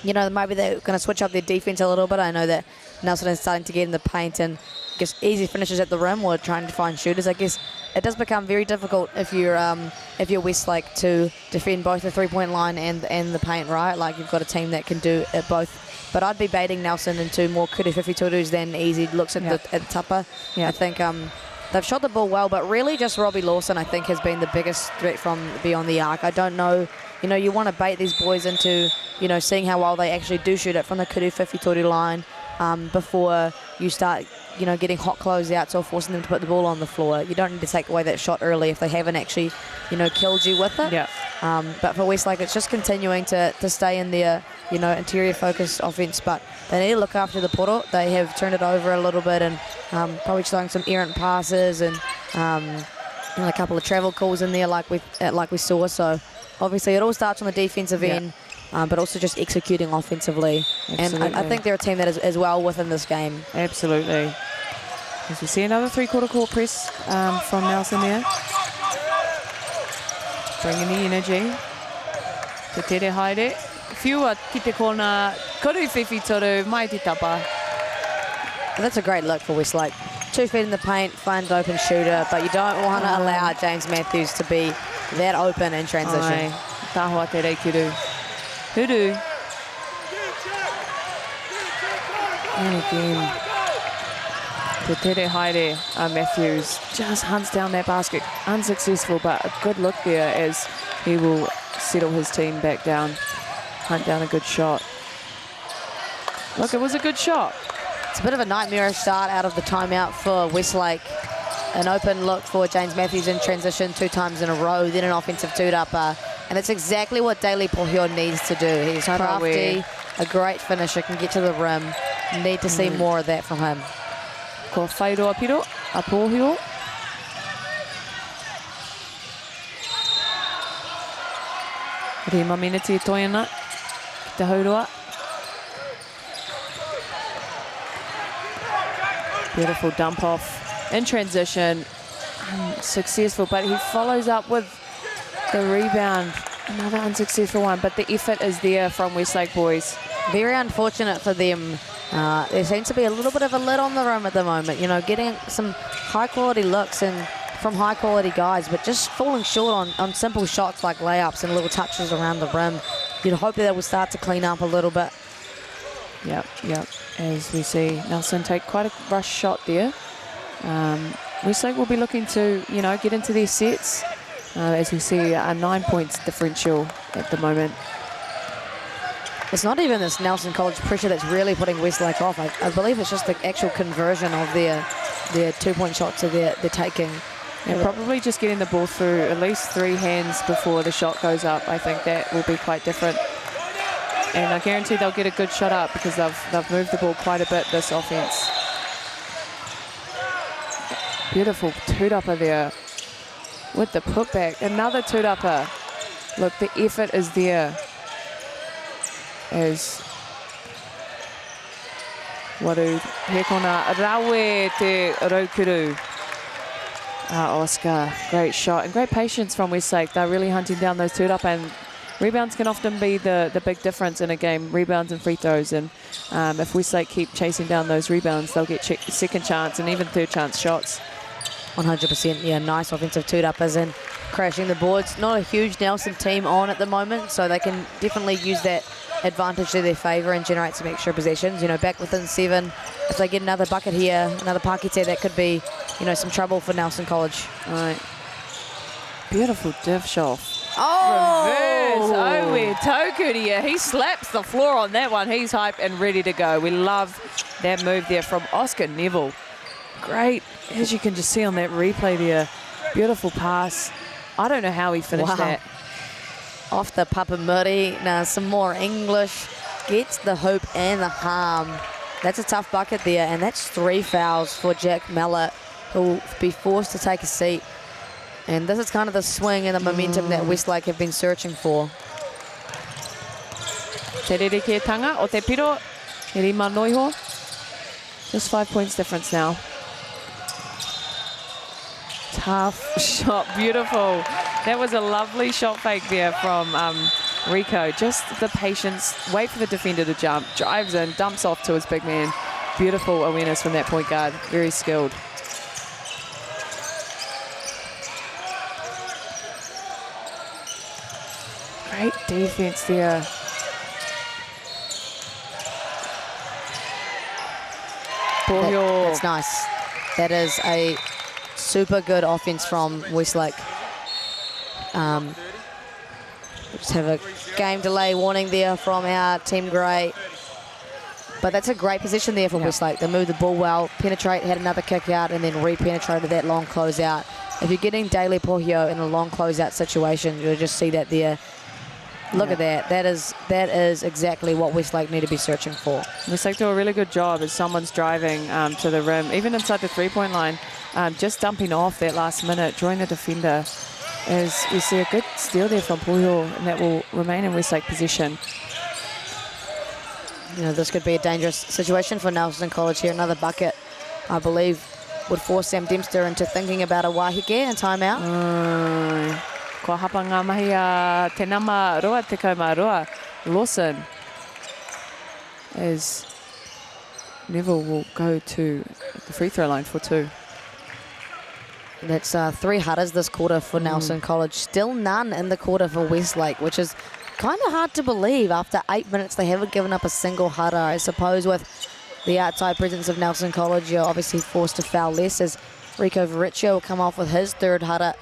Speaker 3: maybe they're going to switch up their defense a little bit. I know that Nelson is starting to get in the paint and just easy finishes at the rim or trying to find shooters. I guess it does become very difficult if you're Westlake to defend both the 3-point line and the paint, right? Like you've got a team that can do it both. But I'd be baiting Nelson into more kuri whiwhi turus than easy looks at the tapa. I think they've shot the ball well, but really just Robbie Lawson I think has been the biggest threat from beyond the arc. I don't know, you want to bait these boys into seeing how well they actually do shoot it from the kuri whiwhi toru line before you start getting hot closeouts or forcing them to put the ball on the floor. You don't need to take away that shot early if they haven't actually, killed you with it.
Speaker 2: Yeah.
Speaker 3: But for Westlake, it's just continuing to stay in their, interior focused offense. But they need to look after the poro. They have turned it over a little bit and probably throwing some errant passes and a couple of travel calls in there like we saw. So obviously it all starts on the defensive end. But also just executing offensively.
Speaker 2: Absolutely.
Speaker 3: And I think they're a team that is well within this game.
Speaker 2: Absolutely. As we see another three-quarter court press from Nelson there. Bringing the energy. Te tere haere. Whiua ki te kona, kuru whiwhi toru, mai te tapa.
Speaker 3: And that's a great look for Westlake. 2 feet in the paint, find an open shooter, but you don't want to allow James Matthews to be that open in transition.
Speaker 2: Ai, tahua te reikuru. Huru. And again, te tere haere, Matthews just hunts down that basket. Unsuccessful, but a good look there as he will settle his team back down. Hunt down a good shot. Look, it was a good shot.
Speaker 3: It's a bit of a nightmarish start out of the timeout for Westlake. An open look for James Matthews in transition 2 times in a row, then an offensive two-upper. And it's exactly what Daly Pohio needs to do. He's crafty, a great finisher, can get to the rim. Need to see more of that from him.
Speaker 2: Ko whairoa piro, a Pohio. Rima miniti e toiana, ki te haurua. Beautiful dump off in transition. Successful, but he follows up with the rebound. Another unsuccessful one, but the effort is there from Westlake boys.
Speaker 3: Very unfortunate for them. There seems to be a little bit of a lid on the rim at the moment. Getting some high-quality looks and from high-quality guys, but just falling short on simple shots like layups and little touches around the rim. You'd hope that it will start to clean up a little bit.
Speaker 2: Yep. As we see Nelson take quite a rush shot there. Westlake will be looking to, get into their sets. As we see a 9 points differential at the moment.
Speaker 3: It's not even this Nelson College pressure that's really putting Westlake off. I believe it's just the actual conversion of their 2-point shots that they're taking.
Speaker 2: And probably just getting the ball through at least 3 hands before the shot goes up. I think that will be quite different. And I guarantee they'll get a good shot up because they've moved the ball quite a bit, this offense. Beautiful two-upper there with the putback. Another two-upper. Look, the effort is there. As Waru, he kona rawe te raukuru. Oscar, great shot and great patience from Westlake. They're really hunting down those two-up, and rebounds can often be the big difference in a game, rebounds and free throws. And if Westlake keep chasing down those rebounds, they'll get second chance and even third chance shots.
Speaker 3: 100%, yeah, nice offensive two-uppers and crashing the boards. Not a huge Nelson team on at the moment, so they can definitely use that advantage to their favour and generate some extra possessions. Back within 7. If they get another bucket here, another pakete, that could be, some trouble for Nelson College.
Speaker 2: All right. Beautiful div shot.
Speaker 3: Oh!
Speaker 2: Reverse. Tokuria. He slaps the floor on that one. He's hyped and ready to go. We love that move there from Oscar Neville. Great, as you can just see on that replay there. Beautiful pass. I don't know how he finished that.
Speaker 3: Off the Papamuri. Now some more English. Gets the hoop and the harm. That's a tough bucket there, and that's 3 fouls for Jack Mallett, who will be forced to take a seat. And this is kind of the swing and the momentum that Westlake have been searching for.
Speaker 2: Te rere tanga o te piro. He rima noiho. Just 5 points difference now. Tough shot, beautiful. That was a lovely shot fake there from Rico. Just the patience, wait for the defender to jump, drives in, dumps off to his big man. Beautiful awareness from that point guard, very skilled. Great defense there.
Speaker 3: That's nice. That is a super good offense from Westlake. Just have a game delay warning there from our team Grey. But that's a great position there for Westlake. They moved the ball well, penetrate, had another kick out, and then re-penetrated that long closeout. If you're getting Daily Pohio in a long closeout situation, you'll just see that there. Look at that. That is exactly what Westlake need to be searching for.
Speaker 2: Westlake do a really good job as someone's driving to the rim, even inside the three-point line, just dumping off that last minute, drawing the defender. As we see a good steal there from Pohio, and that will remain in Westlake possession.
Speaker 3: You know, this could be a dangerous situation for Nelson College here. Another bucket, I believe, would force Sam Dempster into thinking about a wahike and timeout.
Speaker 2: Kua hapa ngā mahi a te nama roa, te kaumaroa. Lawson, as Neville will go to the free throw line for 2.
Speaker 3: That's 3 hutters this quarter for Nelson College. Still none in the quarter for Westlake, which is kind of hard to believe. After 8 minutes, they haven't given up a single hutter. I suppose with the outside presence of Nelson College, you're obviously forced to foul less, as Rico Verricchio will come off with his 3rd hutter.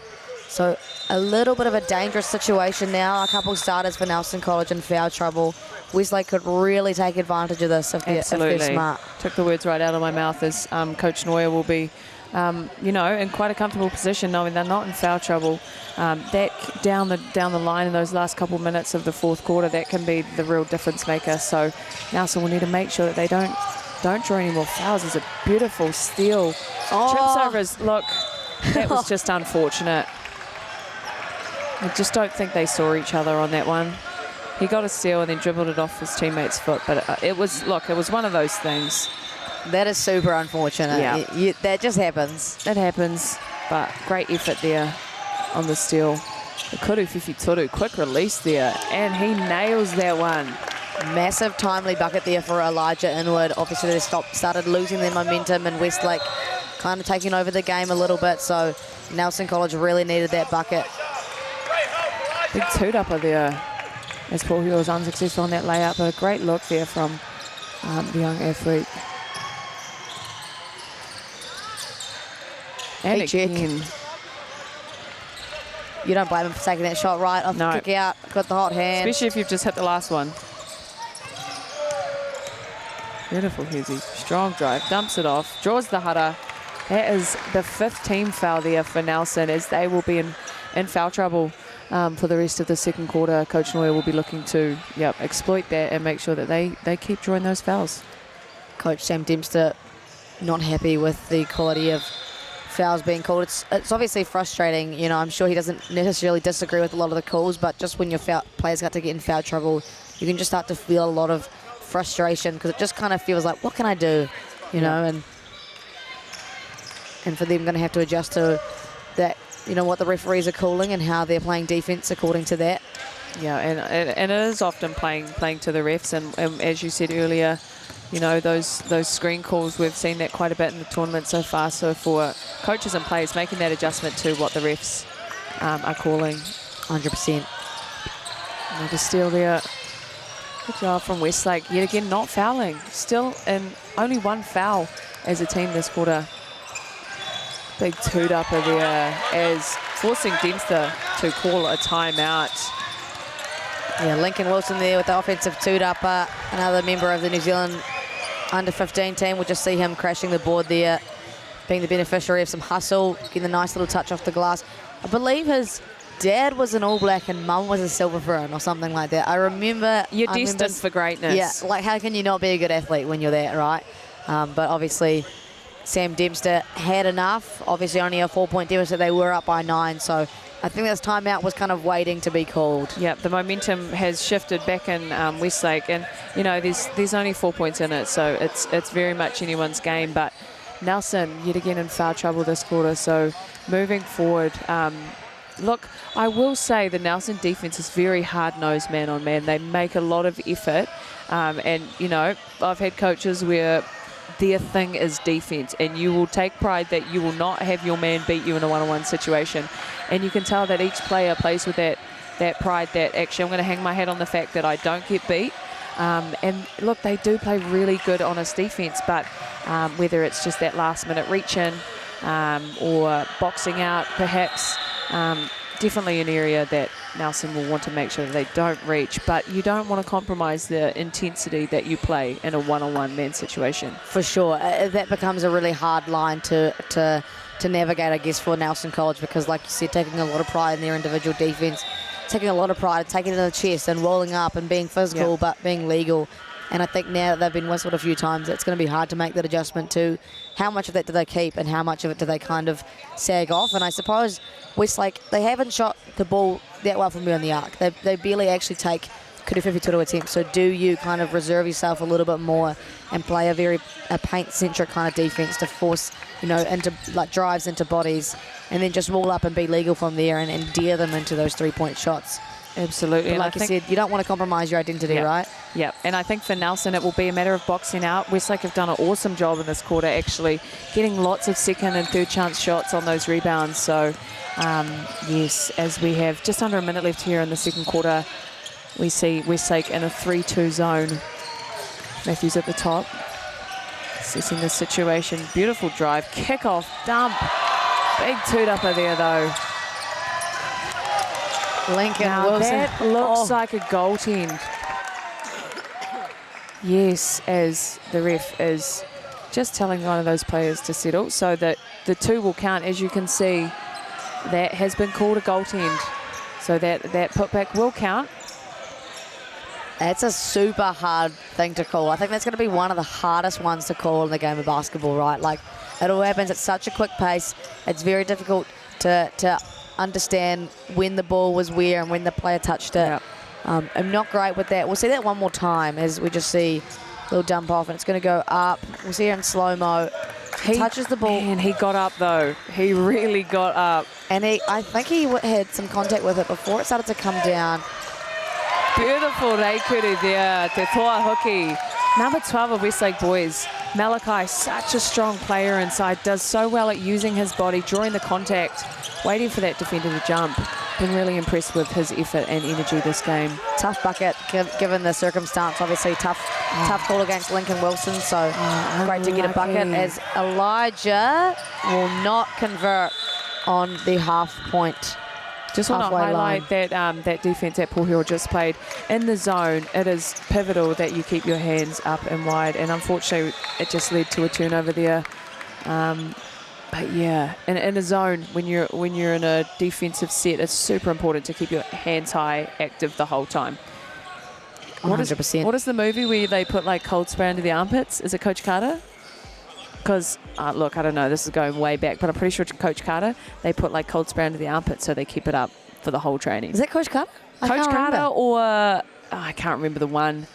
Speaker 3: So a little bit of a dangerous situation now. A couple starters for Nelson College in foul trouble. Westlake could really take advantage of this if they're smart.
Speaker 2: Took the words right out of my mouth, as Coach Neuer will be, you know, in quite a comfortable position, knowing they're not in foul trouble. That down the line in those last couple minutes of the 4th quarter, that can be the real difference maker. So Nelson will need to make sure that they don't draw any more fouls. It's a beautiful steal. Trips over his look. That was just unfortunate. I just don't think they saw each other on that one. He got a steal and then dribbled it off his teammate's foot, but it was one of those things.
Speaker 3: That is super unfortunate.
Speaker 2: Yeah.
Speaker 3: That just happens.
Speaker 2: It happens, but great effort there on the steal. The Kuru Fifi Toru, quick release there, and he nails that one.
Speaker 3: Massive timely bucket there for Elijah Inwood. Obviously they started losing their momentum, and Westlake kind of taking over the game a little bit, so Nelson College really needed that bucket.
Speaker 2: Big toot-upper there, as Pohio was unsuccessful on that layup, but a great look there from the young athlete. And again.
Speaker 3: You don't blame him for taking that shot right off the kick out. Got the hot hand.
Speaker 2: Especially if you've just hit the last one. Beautiful, Hezzy. Strong drive. Dumps it off. Draws the hutter. That is the 5th team foul there for Nelson, as they will be in foul trouble for the rest of the 2nd quarter. Coach Neuer will be looking to exploit that and make sure that they keep drawing those fouls.
Speaker 3: Coach Sam Dempster not happy with the quality of fouls being called. It's obviously frustrating. You know, I'm sure he doesn't necessarily disagree with a lot of the calls, but just when your players got to get in foul trouble, you can just start to feel a lot of frustration, because it just kind of feels like, what can I do? You know, and for them going to have to adjust to that, you know, what the referees are calling and how they're playing defense according to that.
Speaker 2: Yeah, and it is often playing to the refs, and as you said earlier, you know, those screen calls, we've seen that quite a bit in the tournament so far. So for coaches and players, making that adjustment to what the refs are calling.
Speaker 3: 100%.
Speaker 2: Another steal there. Good job from Westlake. Yet again, not fouling. Still in only 1 foul as a team this quarter. Big toot-upper there, as forcing Dempster to call a timeout.
Speaker 3: Yeah, Lincoln Wilson there with the offensive toot-upper. Another member of the New Zealand under-15 team. We'll just see him crashing the board there, being the beneficiary of some hustle, getting a nice little touch off the glass. I believe his dad was an All Black and mum was a Silver Fern or something like that. I remember...
Speaker 2: You're destined for greatness.
Speaker 3: Yeah, like how can you not be a good athlete when you're that, right? But obviously Sam Dempster had enough. Obviously only a 4-point deficit. They were up by 9, so I think this timeout was kind of waiting to be called.
Speaker 2: Yeah, the momentum has shifted back in Westlake, and you know there's only 4 points in it, so it's very much anyone's game. But Nelson yet again in foul trouble this quarter, so moving forward. Look, I will say the Nelson defense is very hard-nosed man on man. They make a lot of effort, and you know I've had coaches where their thing is defense, and you will take pride that you will not have your man beat you in a one-on-one situation. And you can tell that each player plays with that pride that actually I'm going to hang my hat on the fact that I don't get beat. And look, they do play really good honest defense, but whether it's just that last-minute reach-in or boxing out perhaps, definitely an area that Nelson will want to make sure that they don't reach, but you don't want to compromise the intensity that you play in a one-on-one man situation.
Speaker 3: For sure. That becomes a really hard line to navigate, I guess, for Nelson College, because like you said, taking a lot of pride in their individual defence, taking a lot of pride, taking it to the chest and rolling up and being physical but being legal. And I think now that they've been whistled a few times, it's going to be hard to make that adjustment to how much of that do they keep and how much of it do they kind of sag off. And I suppose Westlake, they haven't shot the ball that well from beyond the arc. They barely actually take Kudu 52 attempts. So do you kind of reserve yourself a little bit more and play a paint-centric kind of defence to force, into like drives into bodies, and then just roll up and be legal from there and deer them into those three-point shots?
Speaker 2: Absolutely.
Speaker 3: But like I said, you don't want to compromise your identity, right?
Speaker 2: Yeah, and I think for Nelson it will be a matter of boxing out. Westlake have done an awesome job in this quarter, actually getting lots of second and third chance shots on those rebounds. So, yes, as we have just under a minute left here in the second quarter, we see Westlake in a 3-2 zone. Matthews at the top, assessing the situation. Beautiful drive, kick-off, dump. Big toot-upper there, though.
Speaker 3: Lincoln
Speaker 2: now
Speaker 3: Wilson.
Speaker 2: That looks like a goaltend. Yes, as the ref is just telling one of those players to settle so that the two will count. As you can see, that has been called a goaltend. So that putback will count.
Speaker 3: That's a super hard thing to call. I think that's going to be one of the hardest ones to call in the game of basketball, right? Like, it all happens at such a quick pace. It's very difficult to understand when the ball was where and when the player touched it. Yep. I'm not great with that. We'll see that one more time as we just see a little dump off, and it's going to go up. We'll see it in slow-mo. He touches the ball.
Speaker 2: And he got up, though. He really got up.
Speaker 3: And I think he had some contact with it before it started to come down.
Speaker 2: Beautiful reikuri there, Te Toa Hoki. Number 12 of Westlake boys, Malachi, such a strong player inside, does so well at using his body, drawing the contact, waiting for that defender to jump. Been really impressed with his effort and energy this game.
Speaker 3: Tough bucket, given the circumstance. Obviously, tough call against Lincoln Wilson, so great to get a bucket as Elijah will not convert on the half point.
Speaker 2: Just want to highlight that defense that Paul Hill just played in the zone. It is pivotal that you keep your hands up and wide, and unfortunately it just led to a turnover there. But yeah, in a zone, when you're in a defensive set, it's super important to keep your hands high, active the whole time.
Speaker 3: 100%.
Speaker 2: What is the movie where they put like cold spray under the armpits? Is it Coach Carter? Because, look, I don't know, this is going way back, but I'm pretty sure it's Coach Carter. They put like cold spray under the armpit so they keep it up for the whole training.
Speaker 3: Is that Coach Carter?
Speaker 2: Coach Carter or, I can't remember the one,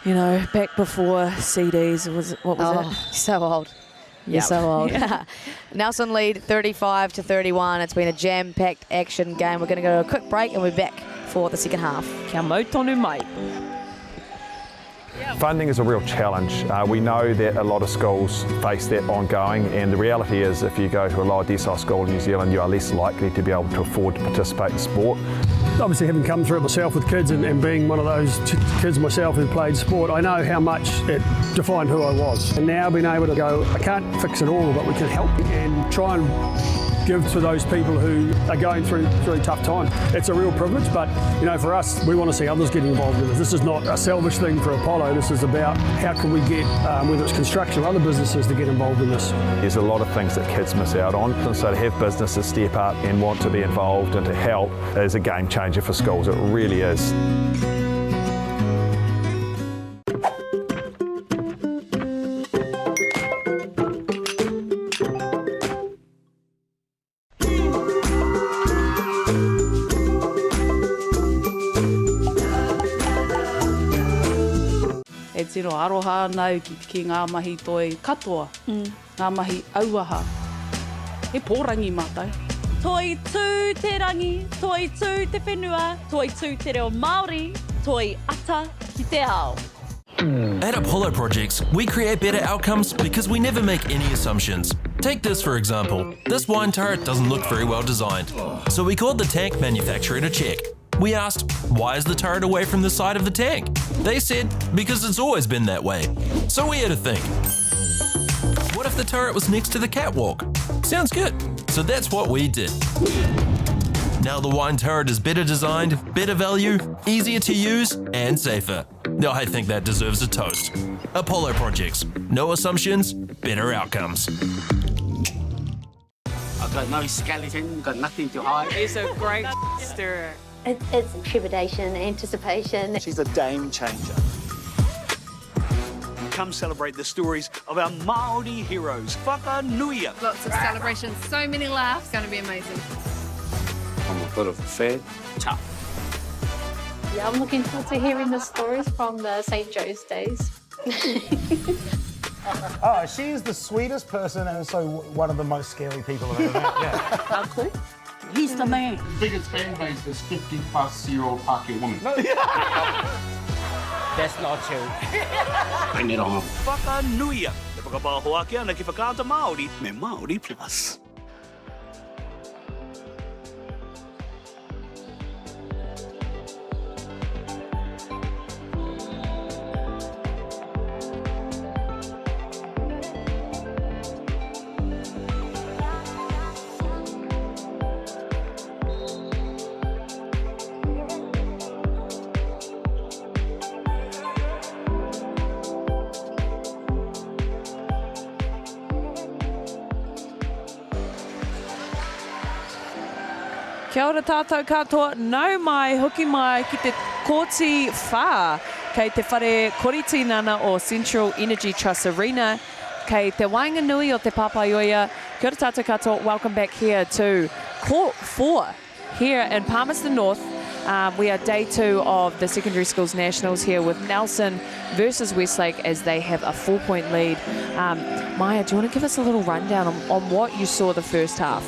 Speaker 2: back before CDs. What was it?
Speaker 3: So old. You're so old. Yeah. Nelson lead 35-31. It's been a jam-packed action game. We're going to go to a quick break and we're back for the second half.
Speaker 2: Kia mau tonu mai.
Speaker 4: Funding is a real challenge. We know that a lot of schools face that ongoing, and the reality is if you go to a lower decile school in New Zealand, you are less likely to be able to afford to participate in sport.
Speaker 5: Obviously, having come through it myself with kids and being one of those kids myself who played sport, I know how much it defined who I was. And now being able to go, I can't fix it all, but we can help and try and give to those people who are going through tough times. It's a real privilege, but for us, we want to see others get involved in this. This is not a selfish thing for Apollo. This is about how can we get, whether it's construction or other businesses, to get involved in this.
Speaker 4: There's a lot of things that kids miss out on, and so to have businesses step up and want to be involved and to help is a game changer for schools. It really is.
Speaker 6: E tino aroha nau ki ngā mahi toi katoa, ngā mahi auaha. He pōrangi mātou.
Speaker 7: Toi tū te rangi, toi tū te whenua, toi tū te reo Māori, toi ata ki te ao.
Speaker 8: At Apollo Projects, we create better outcomes because we never make any assumptions. Take this for example. This wine turret doesn't look very well designed. So we called the tank manufacturer to check. We asked, why is the turret away from the side of the tank? They said, because it's always been that way. So we had to think. What if the turret was next to the catwalk? Sounds good. So that's what we did. Now the wine turret is better designed, better value, easier to use, and safer. Now I think that deserves a toast. Apollo Projects. No assumptions, better outcomes.
Speaker 9: I've got no skeleton, got nothing to hide.
Speaker 2: He's a great stirrer.
Speaker 10: It's trepidation, anticipation.
Speaker 11: She's a game changer. Come celebrate the stories of our Māori heroes. Whakanui.
Speaker 12: Lots of celebrations, so many laughs, going to be amazing.
Speaker 9: I'm a bit of a fan. Tough.
Speaker 10: Yeah, I'm looking forward to hearing the stories from the St. Joe's days.
Speaker 13: Oh, she is the sweetest person and also one of the most scary people I've ever met. Yeah.
Speaker 6: Uncle, he's the man.
Speaker 1: The biggest fan base is 50-plus-year-old Pākehā woman.
Speaker 9: That's not true. Bring it on.
Speaker 11: Whakanui. Te whakapahoakea na ki whakaata Māori me Māori Plus.
Speaker 2: Kia ora tātou katoa, nau mai, hoki mai ki te kōti whā, kei te whare koriti nana o Central Energy Trust Arena, kei te Wainganui o te Papaioia. Kia ora tātou katoa, welcome back here to Court 4 here in Palmerston North. We are day 2 of the Secondary Schools Nationals here with Nelson versus Westlake as they have a 4-point lead. Maya, do you want to give us a little rundown on what you saw the first half?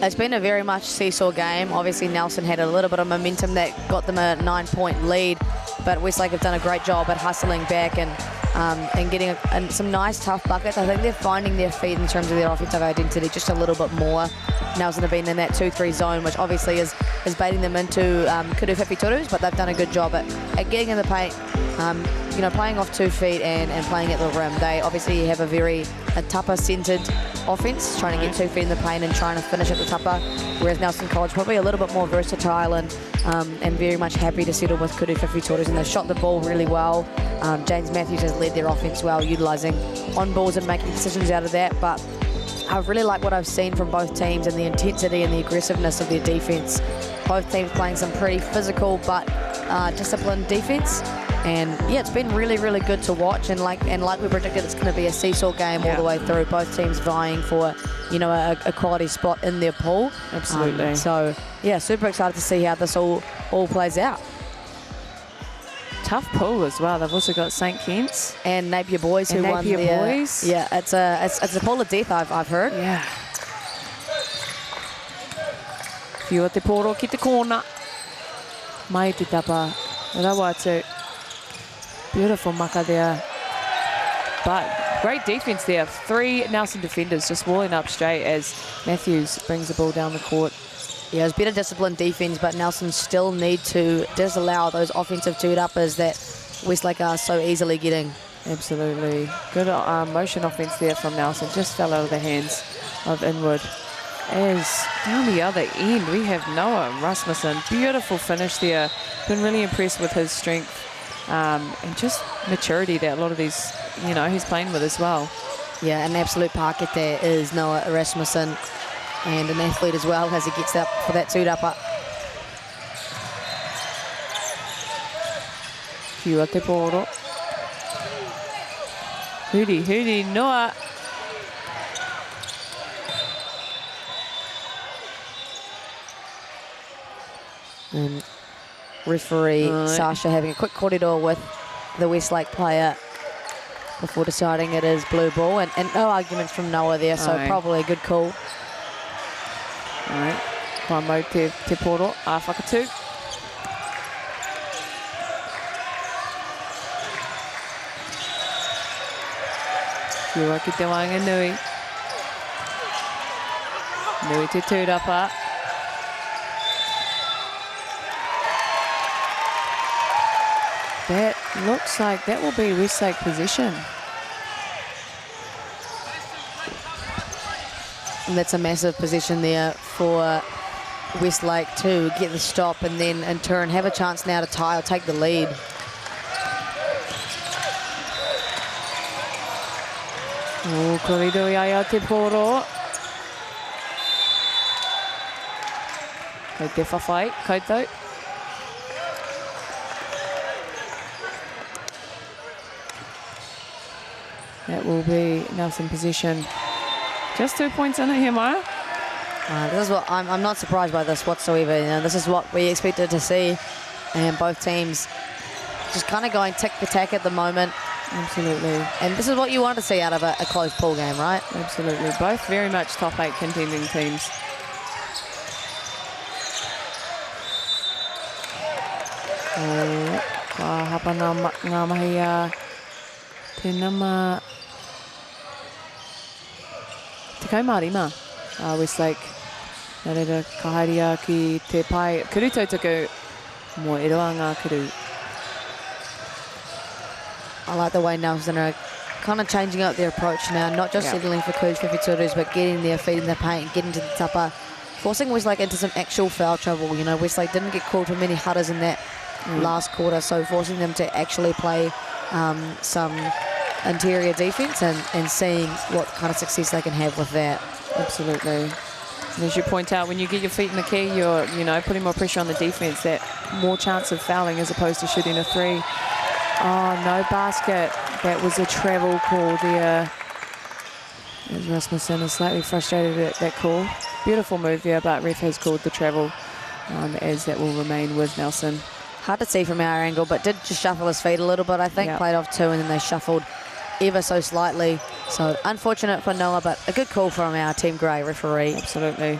Speaker 3: It's been a very much seesaw game. Obviously, Nelson had a little bit of momentum that got them a 9-point lead, but Westlake have done a great job at hustling back and getting some nice tough buckets. I think they're finding their feet in terms of their offensive identity just a little bit more. Nelson have been in that 2-3 zone, which obviously is baiting them into kudu whiwhi turus, but they've done a good job at getting in the paint, playing off 2 feet and playing at the rim. They obviously have a tapa-centred offense, trying to get 2 feet in the paint and trying to finish at the tapa, whereas Nelson College probably a little bit more versatile and very much happy to settle with kudu whiwhi turus, and they've shot the ball really well. James Matthews has led their offense well, utilising on balls and making decisions out of that, but I really like what I've seen from both teams and the intensity and the aggressiveness of their defence. Both teams playing some pretty physical but disciplined defence. And yeah, it's been really, really good to watch. And like we predicted, it's going to be a seesaw game all the way through. Both teams vying for, a quality spot in their pool.
Speaker 2: Absolutely.
Speaker 3: So yeah, super excited to see how this all plays out.
Speaker 2: Tough pool as well. They've also got St. Kitts
Speaker 3: and Napier Boys who won
Speaker 2: Napier Boys.
Speaker 3: Yeah, it's a pool of death. I've heard.
Speaker 2: Yeah. Whiu te poro ki te kōna. Mai te tapa. Rawa atu. Beautiful maka there. But great defense there. 3 Nelson defenders just walling up straight as Matthews brings the ball down the court.
Speaker 3: Yeah, it's better disciplined defense, but Nelson still need to disallow those offensive two-uppers that Westlake are so easily getting.
Speaker 2: Absolutely. Good motion offense there from Nelson. Just fell out of the hands of Inwood. As down the other end, we have Noah Rasmussen. Beautiful finish there. Been really impressed with his strength and just maturity that a lot of these, he's playing with as well.
Speaker 3: Yeah, an absolute parket there is Noah Rasmussen, and an athlete as well as he gets up for that two-upper.
Speaker 2: Kia te poro. Huri, Noah.
Speaker 3: And referee Sasha having a quick corridor with the Westlake player before deciding it is blue ball, and no arguments from Noah there, so probably a good call.
Speaker 2: All right, Kwamo te poro, whakatū. Kia ki te Wainganui. Nui te tūrapa. That looks like that will be Westlake possession.
Speaker 3: And that's a massive possession there for Westlake to get the stop and then in turn have a chance now to tie or take the lead.
Speaker 2: Koridoi ai a te poro. Ko te whawhai, koutou. That will be Nelson possession. Just 2 points in it here, Maya.
Speaker 3: This is what I'm not surprised by this whatsoever. You know, this is what we expected to see, and both teams just kind of going tick for tack at the moment.
Speaker 2: Absolutely.
Speaker 3: And this is what you want to see out of a close pool game, right?
Speaker 2: Absolutely. Both very much top 8 contending teams. Ka hapa ngā mahi a te nama te kaumārima Westlake. Nā reira ka haeria ki te pai kuru tautaku mo e roa ngā kuru.
Speaker 3: I like the way Nelson are kind of changing up their approach now, not just settling for Kuj 52s, but getting their feet in the paint, getting to the tapa, forcing Westlake into some actual foul trouble. You know, Westlake didn't get called for many hudders in that last quarter, so forcing them to actually play some interior defense and seeing what kind of success they can have with that.
Speaker 2: Absolutely. And as you point out, when you get your feet in the key, you're, you know, putting more pressure on the defense, that more chance of fouling as opposed to shooting a three. Oh, no basket. That was a travel call there. As Rasmussen is slightly frustrated at that call. Beautiful move there, but ref has called the travel, as that will remain with Nelson.
Speaker 3: Hard to see from our angle, but did just shuffle his feet a little bit, I think. Played off 2 and then they shuffled ever so slightly. So unfortunate for Noah, but a good call from our Team Grey referee.
Speaker 2: Absolutely.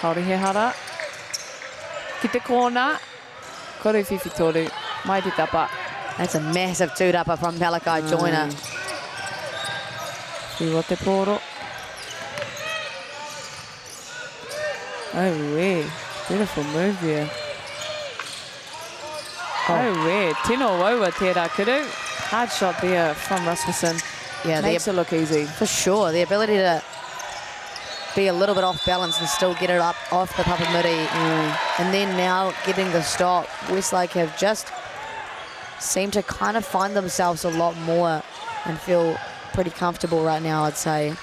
Speaker 2: Haere he hara. Ki te kōna. Koru whiwhi toru. Mai te tapa.
Speaker 3: That's a massive two-dapper from Malachi Joyner.
Speaker 2: Whiwa te poro. Oh, wee. Beautiful move there. Oh, wee. Tino waua tērā kuru. Hard shot there from Rasmussen.
Speaker 3: Yeah,
Speaker 2: makes it look easy.
Speaker 3: For sure. The ability to be a little bit off balance and still get it up off the papamuri. And then now getting the stop. Westlake have just seemed to kind of find themselves a lot more and feel pretty comfortable right now, I'd say.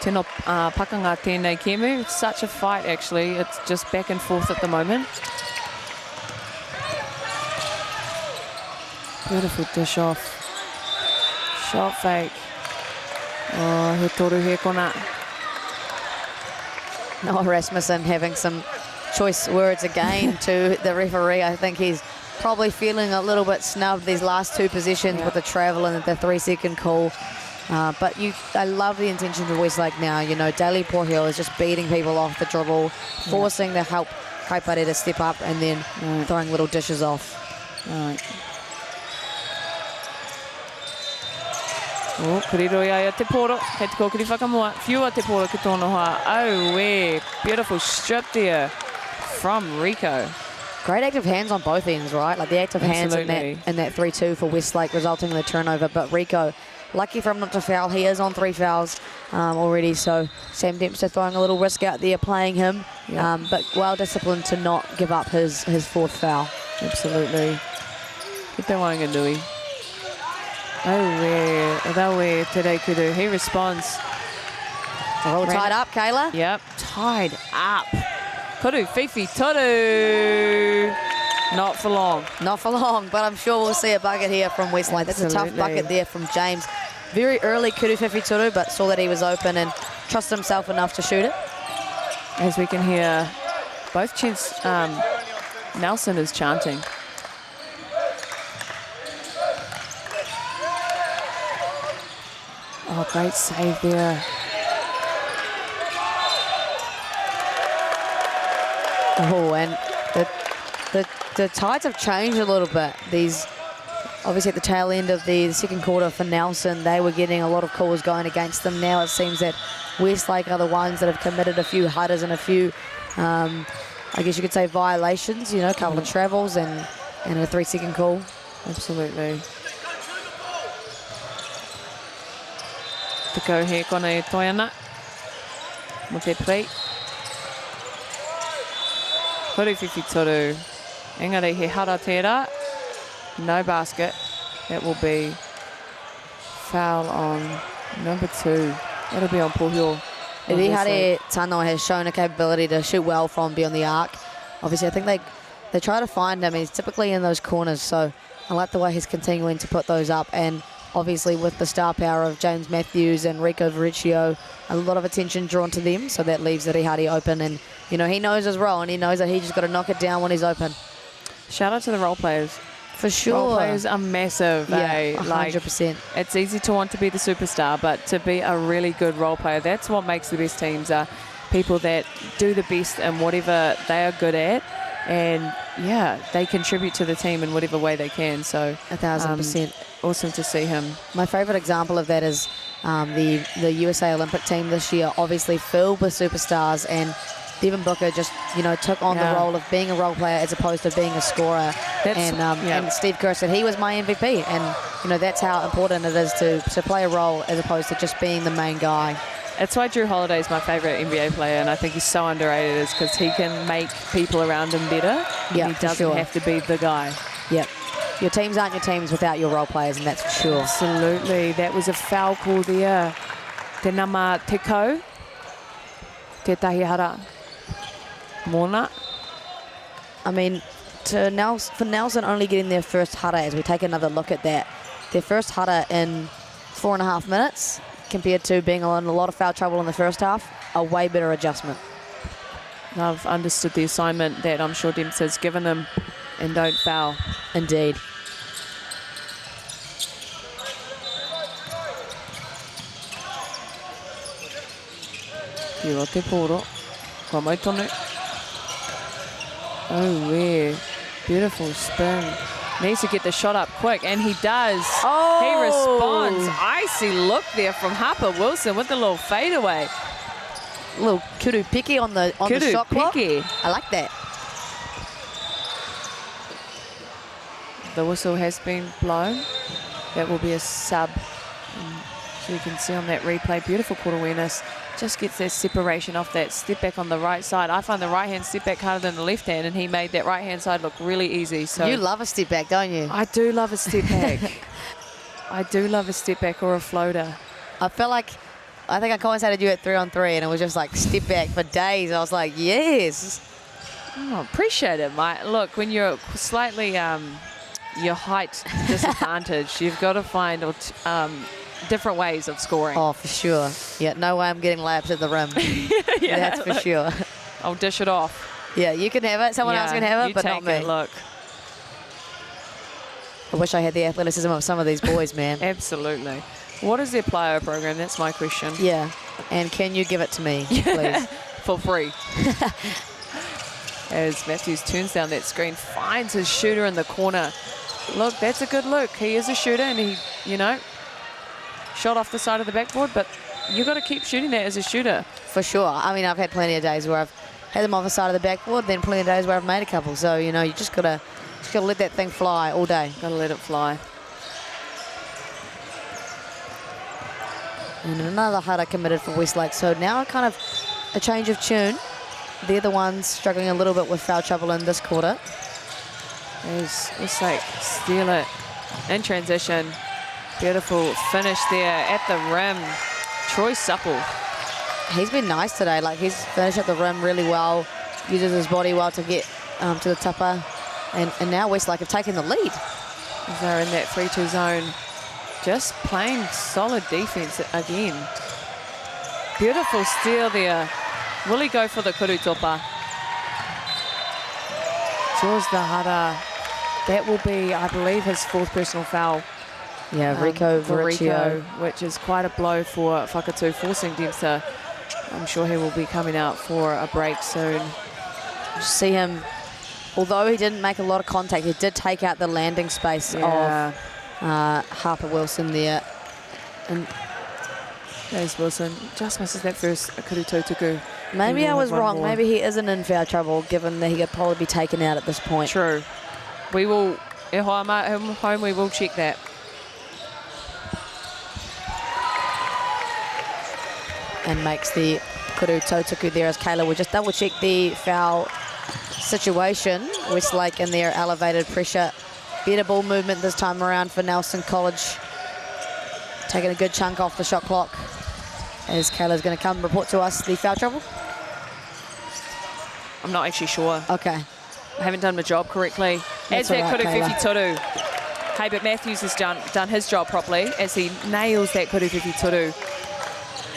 Speaker 2: Tino pakanga tēnei Kemu. Such a fight, actually. It's just back and forth at the moment. Beautiful dish off. Shot fake. Oh, he toru he kona.
Speaker 3: Noah Rasmussen having some choice words again to the referee. I think he's probably feeling a little bit snubbed these last 2 possessions with the travel and the 3-second call. But I love the intentions of Westlake now. You know, Daly Porhill is just beating people off the dribble, forcing the help Kaipare to step up and then throwing little dishes off.
Speaker 2: Oh, kuriroi ai a te poro. Kei te kōkiri whakamoa. Whiua te poro ki tōna hoa. Oh, wee. Beautiful strip there from Rico.
Speaker 3: Great active hands on both ends, right? Like the active hands in that 3-2 for Westlake, resulting in the turnover. But Rico, lucky for him not to foul. He is on 3 fouls already. So Sam Dempster throwing a little risk out there, playing him. But well disciplined to not give up his 4th foul.
Speaker 2: Absolutely. Ki te Wanganui. Oh, Rawe Te Kuru. He responds.
Speaker 3: They're all tied up, Kayla.
Speaker 2: Yep, tied up. Kuru, Fifi, Toru. Not for long.
Speaker 3: Not for long, but I'm sure we'll see a bucket here from Westlake. That's a tough bucket there from James. Very early Kuru Fifi Toru, but saw that he was open and trusted himself enough to shoot it.
Speaker 2: As we can hear, both chants, Nelson is chanting. Oh, great save there.
Speaker 3: Oh, and the tides have changed a little bit. These, obviously at the tail end of the second quarter for Nelson, they were getting a lot of calls going against them. Now it seems that Westlake are the ones that have committed a few hudders and a few, I guess you could say, violations, you know, a couple of travels and a 3-second call.
Speaker 2: Absolutely. Te kau he kona e toiana. Mo te plate. Huru whiwhi toru. Engari he hara tērā. No basket. That will be foul on number 2. That'll be on Pohio.
Speaker 3: Rihare Tanoa has shown a capability to shoot well from beyond the arc. Obviously, I think they try to find him. He's typically in those corners, so I like the way he's continuing to put those up. And obviously, with the star power of James Matthews and Rico Vericchio, a lot of attention drawn to them, so that leaves Rihare open. And, you know, he knows his role, and he knows that he's just got to knock it down when he's open.
Speaker 2: Shout out to the role players.
Speaker 3: For sure.
Speaker 2: Role players are massive.
Speaker 3: Yeah, 100%.
Speaker 2: Like, it's easy to want to be the superstar, but to be a really good role player, that's what makes the best teams. People that do the best in whatever they are good at, and yeah, they contribute to the team in whatever way they can. So
Speaker 3: 1,000%.
Speaker 2: Awesome to see him.
Speaker 3: My favourite example of that is the USA Olympic team this year, obviously filled with superstars, and Devin Booker just, you know, took on the role of being a role player as opposed to being a scorer. And Steve Kerr said he was my MVP, and you know that's how important it is to play a role as opposed to just being the main guy.
Speaker 2: That's why Drew Holiday is my favourite NBA player, and I think he's so underrated, is because he can make people around him better.
Speaker 3: Yeah,
Speaker 2: he doesn't have to be the guy.
Speaker 3: Yep. Your teams aren't your teams without your role players, and that's for sure.
Speaker 2: Absolutely. That was a foul call there. Te nama te kau. Te tahi hara. Mona.
Speaker 3: I mean, for Nelson only getting their first hara, as we take another look at that, their first hara in 4.5 minutes compared to being in a lot of foul trouble in the first half, a way better adjustment.
Speaker 2: I've understood the assignment that I'm sure Dempster's given them, and don't foul.
Speaker 3: Indeed.
Speaker 2: Kia te poro. Kua mai tonu. Oh, yeah. Beautiful spin. Needs to get the shot up quick, and he does.
Speaker 3: Oh!
Speaker 2: He responds. Icy look there from Harper Wilson with the little fadeaway.
Speaker 3: A little kudu piki on the shot clock. I like that.
Speaker 2: The whistle has been blown. That will be a sub. So you can see on that replay, beautiful court awareness. Just gets that separation off that step back on the right side. I find the right hand step back harder than the left hand, and he made that right hand side look really easy. So
Speaker 3: you love a step back, don't you?
Speaker 2: I do love a step back. I do love a step back or a floater.
Speaker 3: I think I coincided you at 3-on-3, and it was just like step back for days. I was like, yes.
Speaker 2: Oh, appreciate it, mate. Look, when you're slightly your height disadvantaged, you've got to find different ways of scoring.
Speaker 3: Oh, for sure. Yeah, no way I'm getting laps at the rim.
Speaker 2: Yeah,
Speaker 3: that's for sure.
Speaker 2: I'll dish it off.
Speaker 3: Yeah, you can have it. Someone else can have it, but not me.
Speaker 2: Look.
Speaker 3: I wish I had the athleticism of some of these boys, man.
Speaker 2: Absolutely. What is their player program? That's my question.
Speaker 3: Yeah, and can you give it to me, please?
Speaker 2: For free. As Matthews turns down that screen, finds his shooter in the corner. Look, that's a good look. He is a shooter, and he, you know, shot off the side of the backboard, but you got to keep shooting that as a shooter.
Speaker 3: For sure. I mean, I've had plenty of days where I've had them off the side of the backboard, then plenty of days where I've made a couple. So, you know, you just got to let that thing fly all day.
Speaker 2: Got to let it fly.
Speaker 3: And another hara committed for Westlake. So now kind of a change of tune. They're the ones struggling a little bit with foul trouble in this quarter.
Speaker 2: As Westlake steal it in transition. Beautiful finish there at the rim. Troy Supple.
Speaker 3: He's been nice today. Like, he's finished at the rim really well. Uses his body well to get to the tupper. And now Westlake have taken the lead.
Speaker 2: As they're in that 3-2 zone. Just playing solid defense again. Beautiful steal there. Will he go for the kurutopa? Draws the hara. That will be, I believe, his 4th personal foul.
Speaker 3: Yeah, Rico Vericchio.
Speaker 2: Which is quite a blow for Whakatu, forcing Dempster. I'm sure he will be coming out for a break soon.
Speaker 3: See him, although he didn't make a lot of contact, he did take out the landing space of Harper Wilson there. And
Speaker 2: there's Wilson. Just misses that first kurutotuku.
Speaker 3: Maybe I was wrong. Maybe he isn't in foul trouble, given that he could probably be taken out at this point.
Speaker 2: True. We will, at home, we will check that.
Speaker 3: and makes the kuru tautaku there as Kayla will just double check the foul situation. Westlake in their elevated pressure. Better ball movement this time around for Nelson College. Taking a good chunk off the shot clock. As Kayla's going to come report to us the foul trouble.
Speaker 2: I'm not actually sure.
Speaker 3: Okay.
Speaker 2: I haven't done my job correctly.
Speaker 3: That's
Speaker 2: As that
Speaker 3: all right,
Speaker 2: kuru
Speaker 3: Kayla.
Speaker 2: whiwhi toru. Hey, but Matthews has done his job properly as he nails that kuru whiwhi toru.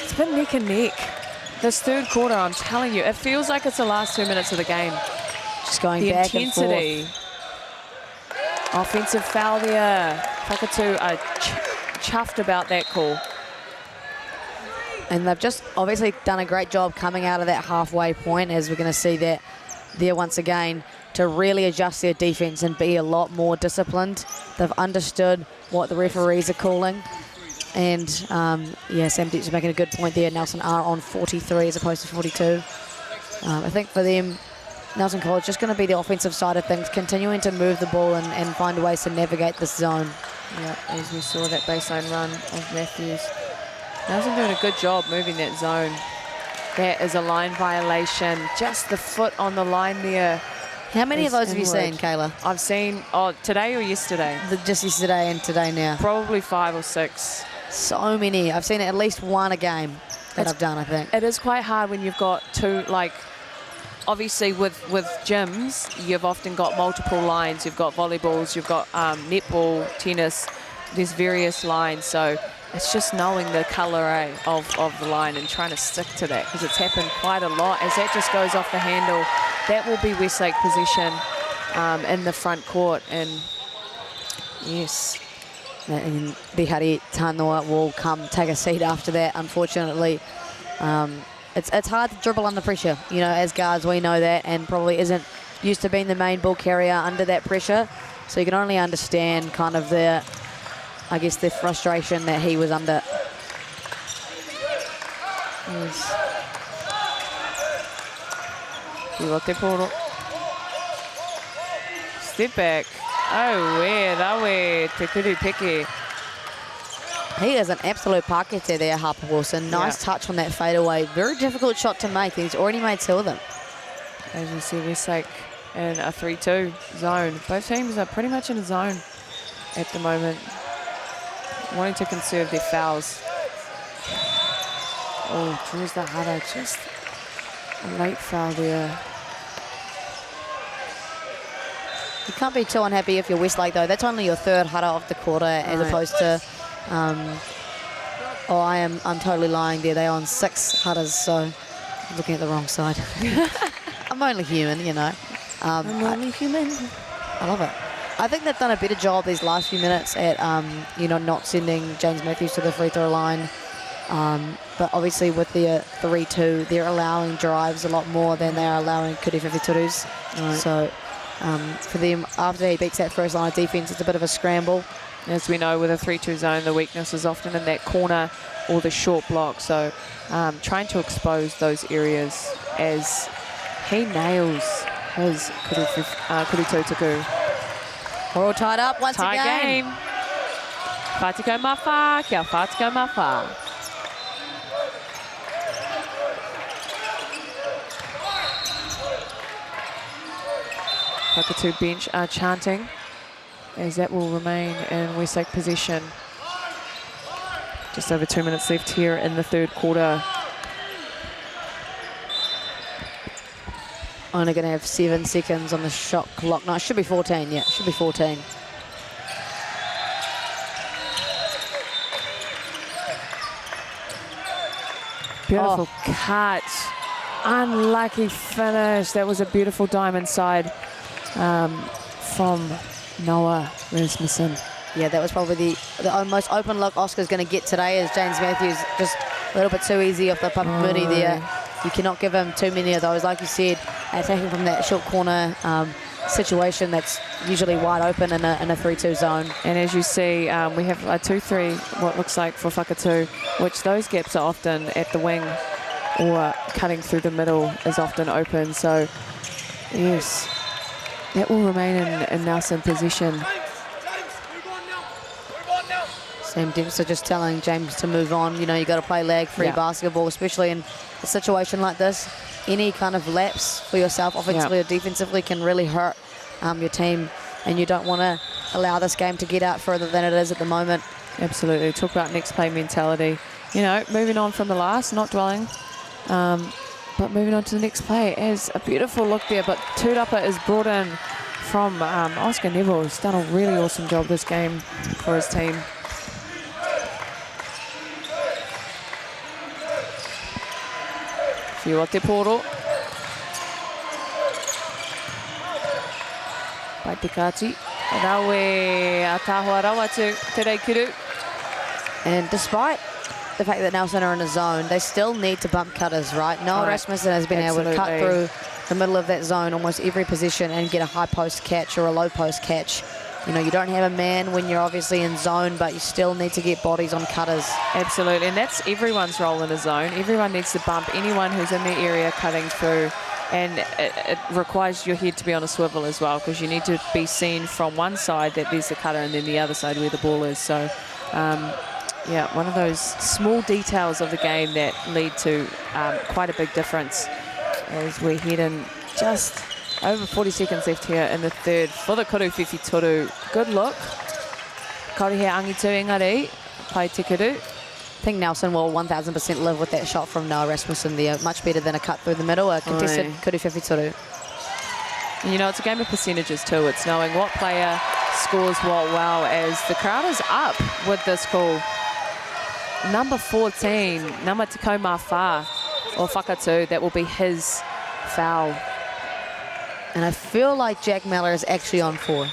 Speaker 2: It's been neck and neck. This third quarter, I'm telling you, it feels like it's the last 2 minutes of the game.
Speaker 3: Just going
Speaker 2: the
Speaker 3: back
Speaker 2: intensity.
Speaker 3: and forth.
Speaker 2: Offensive foul there. Whakatū are chuffed about that call.
Speaker 3: And they've just obviously done a great job coming out of that halfway point, as we're going to see that there once again, to really adjust their defense and be a lot more disciplined. They've understood what the referees are calling. And yeah, Sam Deep's making a good point there. Nelson are on 43 as opposed to 42. I think for them, Nelson College just going to be the offensive side of things, continuing to move the ball and find ways to navigate this zone.
Speaker 2: Yeah, as we saw that baseline run of Matthews. Nelson doing a good job moving that zone. That is a line violation. Just the foot on the line there.
Speaker 3: How many of those have you seen, Kayla?
Speaker 2: I've seen, today or yesterday?
Speaker 3: Just yesterday and today now.
Speaker 2: Probably 5 or 6.
Speaker 3: So many. I've seen at least one a game that I've done, I think.
Speaker 2: It is quite hard when you've got two, like, obviously with gyms, you've often got multiple lines. You've got volleyballs, you've got netball, tennis. There's various lines, so it's just knowing the colour of the line and trying to stick to that, because it's happened quite a lot. As that just goes off the handle, that will be Westlake possession in the front court. And yes,
Speaker 3: and Bihari Tanoa will come take a seat after that. Unfortunately, it's hard to dribble under pressure. You know, as guards, we know that, and probably isn't used to being the main ball carrier under that pressure. So you can only understand kind of the frustration that he was under.
Speaker 2: Yes. Step back. Oh, where that way te kuru peke.
Speaker 3: He is an absolute pakete there, Harper Wilson. Nice touch on that fadeaway. Very difficult shot to make. He's already made 2 of them.
Speaker 2: As you see, Westlake in a 3-2 zone. Both teams are pretty much in a zone at the moment, wanting to conserve their fouls. Oh, draws the hara. Just a late foul there.
Speaker 3: You can't be too unhappy if you're Westlake, though. That's only your 3rd hara of the quarter, as opposed to... I'm totally lying there. They're on 6 haras, so I'm looking at the wrong side. I'm only human, you know.
Speaker 2: I'm only human.
Speaker 3: I love it. I think they've done a better job these last few minutes at, not sending James Matthews to the free throw line. But obviously with their 3-2, they're allowing drives a lot more than they're allowing kuru whiwhi torus. So for them, after he beats that first line of defense, it's a bit of a scramble.
Speaker 2: As we know, with a 3-2 zone, the weakness is often in that corner or the short block. So trying to expose those areas as he nails his kuru tautaku.
Speaker 3: We're all tied up once again.
Speaker 2: Tie game. Whātiko mawha, kia whātiko mawha. Whakatū bench are chanting, as that will remain in Westlake possession. Just over 2 minutes left here in the third quarter.
Speaker 3: Only going to have 7 seconds on the shot clock. No, it should be 14. Yeah, it should be 14.
Speaker 2: Beautiful cut. Unlucky finish. That was a beautiful diamond side from Noah Rasmussen.
Speaker 3: Yeah, that was probably the most open look Oscar's going to get today, is James Matthews. Just a little bit too easy off the Papamuni there. You cannot give him too many of those. Like you said, attacking from that short corner situation that's usually wide open in a 3-2 zone.
Speaker 2: And as you see, we have a 2-3, what looks like for Whakatū, which those gaps are often at the wing or cutting through the middle is often open. So, yes, that will remain in Nelson possession.
Speaker 3: Sam Dempster just telling James to move on. You know, you got to play lag-free basketball, especially in a situation like this. Any kind of lapse for yourself, offensively or defensively, can really hurt your team, and you don't want to allow this game to get out further than it is at the moment.
Speaker 2: Absolutely. Talk about next play mentality. You know, moving on from the last, not dwelling, but moving on to the next play. As a beautiful look there, but Tūrapa is brought in from Oscar Neville. He's done a really awesome job this game for his team. Whiua te poro. Pai te kāti. Rawe a tāhua rawa te reikuru.
Speaker 3: And despite the fact that Nelson are in a zone, they still need to bump cutters, right? Noah Rasmussen has been able to cut through the middle of that zone almost every position and get a high post catch or a low post catch. You know, you don't have a man when you're obviously in zone, but you still need to get bodies on cutters.
Speaker 2: Absolutely, and that's everyone's role in a zone. Everyone needs to bump anyone who's in the area cutting through, and it requires your head to be on a swivel as well, because you need to be seen from one side that there's the cutter and then the other side where the ball is. So, yeah, one of those small details of the game that lead to quite a big difference as we head in just over 40 seconds left here in the third for the kuru whiwhi toru. Good look. Kauri he angitu engari, pai te kuru.
Speaker 3: I think Nelson will 1000% live with that shot from Noah Rasmussen there. Much better than a cut through the middle, a contested kuru whiwhi toru.
Speaker 2: You know, it's a game of percentages too. It's knowing what player scores what well, as the crowd is up with this call. Number 14, Nama Tekau Mawha, or Whakatū, that will be his foul.
Speaker 3: And I feel like Jack Miller is actually on 4.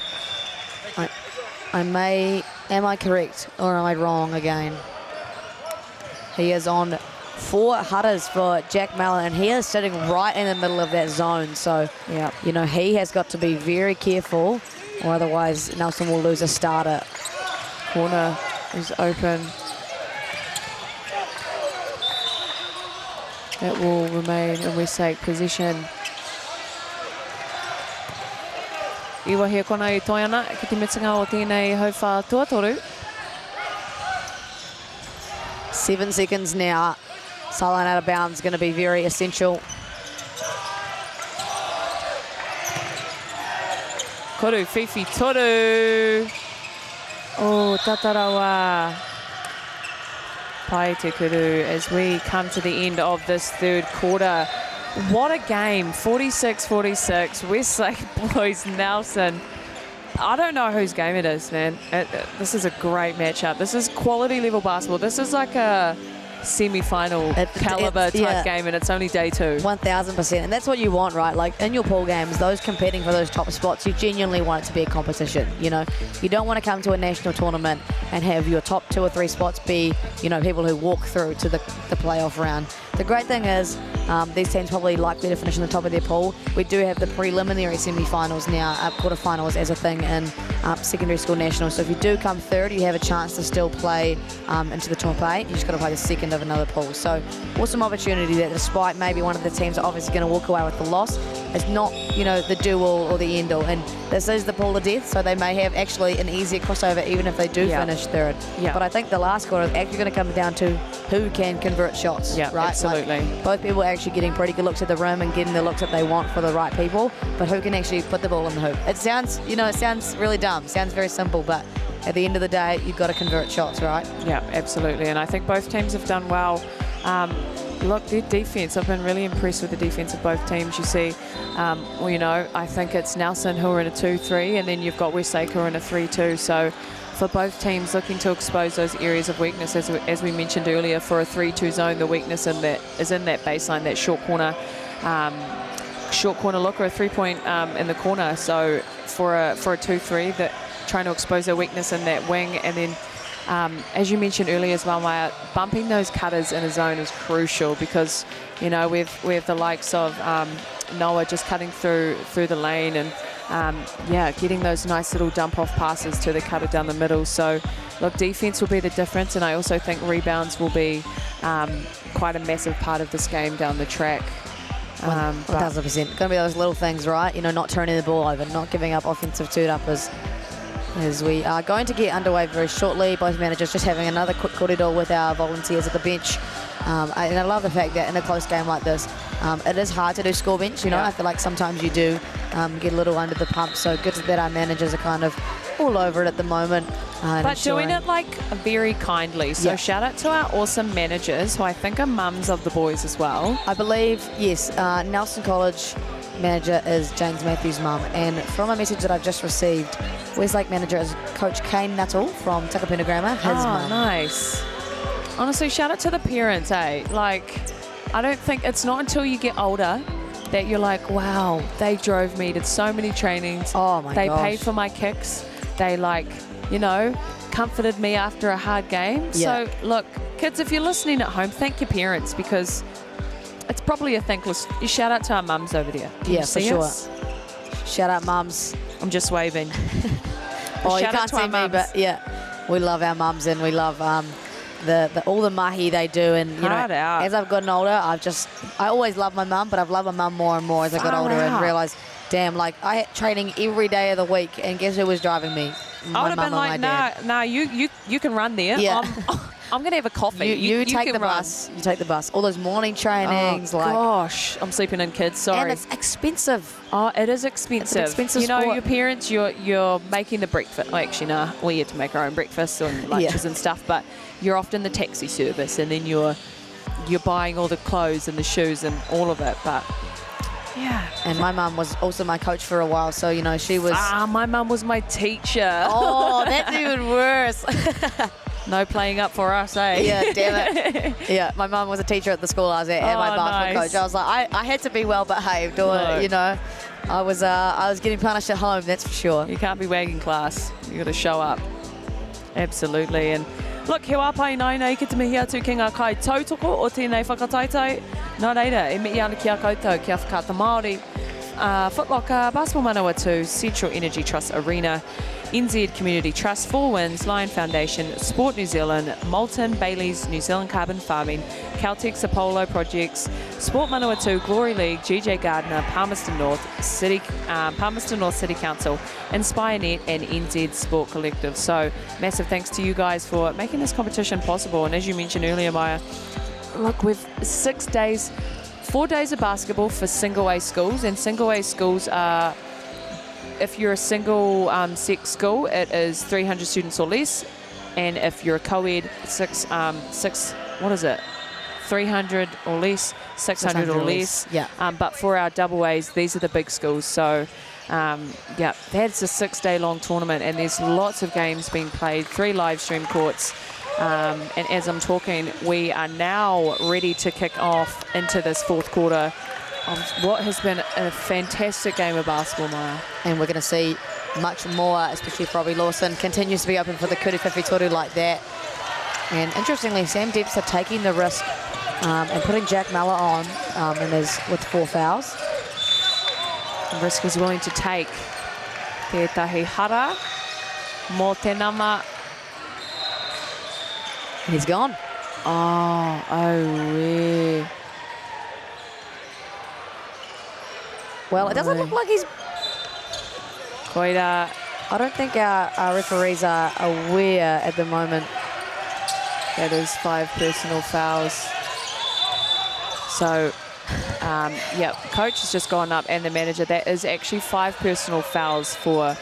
Speaker 3: Am I correct or am I wrong again? He is on 4 hutters for Jack Miller, and he is sitting right in the middle of that zone. So, you know, he has got to be very careful, or otherwise Nelson will lose a starter.
Speaker 2: Corner is open. It will remain in Westlake possession. Iwa hea kona I toi ana, ki te mitinga o tēnei hauwha tuatoru.
Speaker 3: 7 seconds now. Sideline out of bounds is going to be very essential.
Speaker 2: Kuru whiwhi toru. Oh, tatarawa. Pai te kuru as we come to the end of this third quarter. What a game, 46-46, Westlake boys, Nelson. I don't know whose game it is, man. This is a great matchup. This is quality level basketball. This is like a semi-final caliber type game, and it's only day 2.
Speaker 3: 1000%, and that's what you want, right? Like in your pool games, those competing for those top spots, you genuinely want it to be a competition. You know, you don't want to come to a national tournament and have your top 2 or 3 spots be, you know, people who walk through to the playoff round. The great thing is these teams probably likely to finish in the top of their pool. We do have the preliminary semi-finals now, quarterfinals as a thing in secondary school nationals. So if you do come third, you have a chance to still play into the top 8. You just got to play the second of another pool. So awesome opportunity that, despite maybe one of the teams are obviously going to walk away with the loss, it's not, you know, the do-all or the end-all. And this is the pool of death, so they may have actually an easier crossover even if they do finish third. But I think the last quarter is actually going to come down to who can convert shots, right?
Speaker 2: Absolutely.
Speaker 3: Like, both people are actually getting pretty good looks at the rim and getting the looks that they want for the right people, but who can actually put the ball in the hoop? It sounds, you know, it sounds really dumb, sounds very simple, but at the end of the day, you've got to convert shots, right?
Speaker 2: Yeah, absolutely. And I think both teams have done well. Look, their defense, I've been really impressed with the defense of both teams. You see, well, you know, I think it's Nelson who are in a 2-3, and then you've got Westlake who are in a 3-2. So for both teams looking to expose those areas of weakness, as we mentioned earlier, for a 3-2 zone, the weakness in that is in that baseline, that short corner look, or a 3-point in the corner. So for a 2-3, that trying to expose their weakness in that wing, and then as you mentioned earlier as well, Maya, bumping those cutters in a zone is crucial, because, you know, we have the likes of Noah just cutting through the lane, and getting those nice little dump off passes to the cutter down the middle. So look, defense will be the difference, and I also think rebounds will be quite a massive part of this game down the track.
Speaker 3: 1000%. Going to be those little things, right? You know, not turning the ball over, not giving up offensive two-uppers. As we are going to get underway very shortly, both managers just having another quick corridor with our volunteers at the bench. And I love the fact that in a close game like this, it is hard to do score bench, you know. I feel like sometimes you do get a little under the pump, so good that our managers are kind of all over it at the moment.
Speaker 2: But doing it like very kindly. So shout out to our awesome managers, who I think are mums of the boys as well.
Speaker 3: I believe, yes, Nelson College manager is James Matthews' mum, and from a message that I've just received, Westlake manager is Coach Kane Nuttall from Takapuna Grammar, his mum.
Speaker 2: Nice. Honestly, shout out to the parents, eh? Like, I don't think it's not until you get older that you're like, wow, they drove me to so many trainings.
Speaker 3: Oh my
Speaker 2: They
Speaker 3: gosh.
Speaker 2: paid for my kicks. They, like, you know, comforted me after a hard game.
Speaker 3: Yeah.
Speaker 2: So, look, kids, if you're listening at home, thank your parents, because it's probably a thankless. You shout out to our mums over there. Can
Speaker 3: Yeah,
Speaker 2: you
Speaker 3: for
Speaker 2: see
Speaker 3: sure.
Speaker 2: us?
Speaker 3: Shout out mums.
Speaker 2: I'm just waving.
Speaker 3: Oh, you
Speaker 2: Shout out
Speaker 3: can't
Speaker 2: to
Speaker 3: see
Speaker 2: our
Speaker 3: me,
Speaker 2: mums.
Speaker 3: but yeah, we love our mums, and we love all the mahi they do. And you
Speaker 2: Hard
Speaker 3: know,
Speaker 2: out.
Speaker 3: as I've gotten older, I always loved my mum, but I've loved my mum more and more as I got
Speaker 2: Far
Speaker 3: older and
Speaker 2: out.
Speaker 3: realised, damn, like I had training every day of the week, and guess who was driving me?
Speaker 2: I
Speaker 3: My
Speaker 2: would have
Speaker 3: mum
Speaker 2: been
Speaker 3: and my
Speaker 2: like,
Speaker 3: dad.
Speaker 2: nah, you can run there.
Speaker 3: Yeah.
Speaker 2: I'm going to have a coffee.
Speaker 3: You take
Speaker 2: can
Speaker 3: the
Speaker 2: run.
Speaker 3: bus. You take the bus. All those morning trainings,
Speaker 2: Oh,
Speaker 3: like,
Speaker 2: gosh, I'm sleeping in, kids. Sorry.
Speaker 3: and it's expensive.
Speaker 2: Oh, it is expensive.
Speaker 3: It's an expensive
Speaker 2: You know,
Speaker 3: sport.
Speaker 2: your parents, you're making the breakfast. Well, actually, no, we had to make our own breakfast and lunches and stuff. But you're often the taxi service, and then you're buying all the clothes and the shoes and all of it. But yeah.
Speaker 3: And my mum was also my coach for a while, so you know she was.
Speaker 2: My mum was my teacher.
Speaker 3: Oh, that's even worse.
Speaker 2: No playing up for us, eh?
Speaker 3: Yeah, damn it. Yeah, my mum was a teacher at the school I was at, and my
Speaker 2: Oh,
Speaker 3: basketball
Speaker 2: nice.
Speaker 3: coach. I was like, I had to be well behaved, or
Speaker 2: Look.
Speaker 3: you know, I was getting punished at home. That's for sure.
Speaker 2: You can't be wagging class. You got to show up. Absolutely. And look, he wapai nai nei ki te mihi atu ki ngā kai tautoko o tēnei whakatautau. Nā reira, e mihi ana ki a koutou ki a whakata Māori. Footlocker, Basketball Manawatu, Central Energy Trust Arena, NZ Community Trust, Four Winds, Lion Foundation, Sport New Zealand, Moulton, Bailey's, New Zealand Carbon Farming, Caltex Apollo Projects, Sport Manawatu, Glory League, GJ Gardner, Palmerston North City Council, InspireNet and NZ Sport Collective. So massive thanks to you guys for making this competition possible. And as you mentioned earlier, Maya, look, we've 6 days, 4 days of basketball for single A schools, and single A schools are, if you're a single sex school, it is 300 students or less, and if you're a co-ed, 300 or less, 600 or less.
Speaker 3: Yeah.
Speaker 2: But for our double A's, these are the big schools. So yeah, that's a 6 day long tournament, and there's lots of games being played, 3 live stream courts. And as I'm talking, we are now ready to kick off into this fourth quarter of what has been a fantastic game of basketball, Maya.
Speaker 3: And we're going to see much more, especially if Robbie Lawson continues to be open for the Kuriwhiwhi toru like that. And interestingly, Sam Depps are taking the risk and putting Jack Miller on with 4 fouls.
Speaker 2: The risk he's willing to take. Tētahi hara, mō te nama.
Speaker 3: He's gone.
Speaker 2: Oh, yeah.
Speaker 3: Well, it doesn't look like he's...
Speaker 2: Koira.
Speaker 3: I don't think our referees are aware at the moment.
Speaker 2: That is 5 personal fouls. So, yeah, coach has just gone up, and the manager. That is actually 5 personal fouls for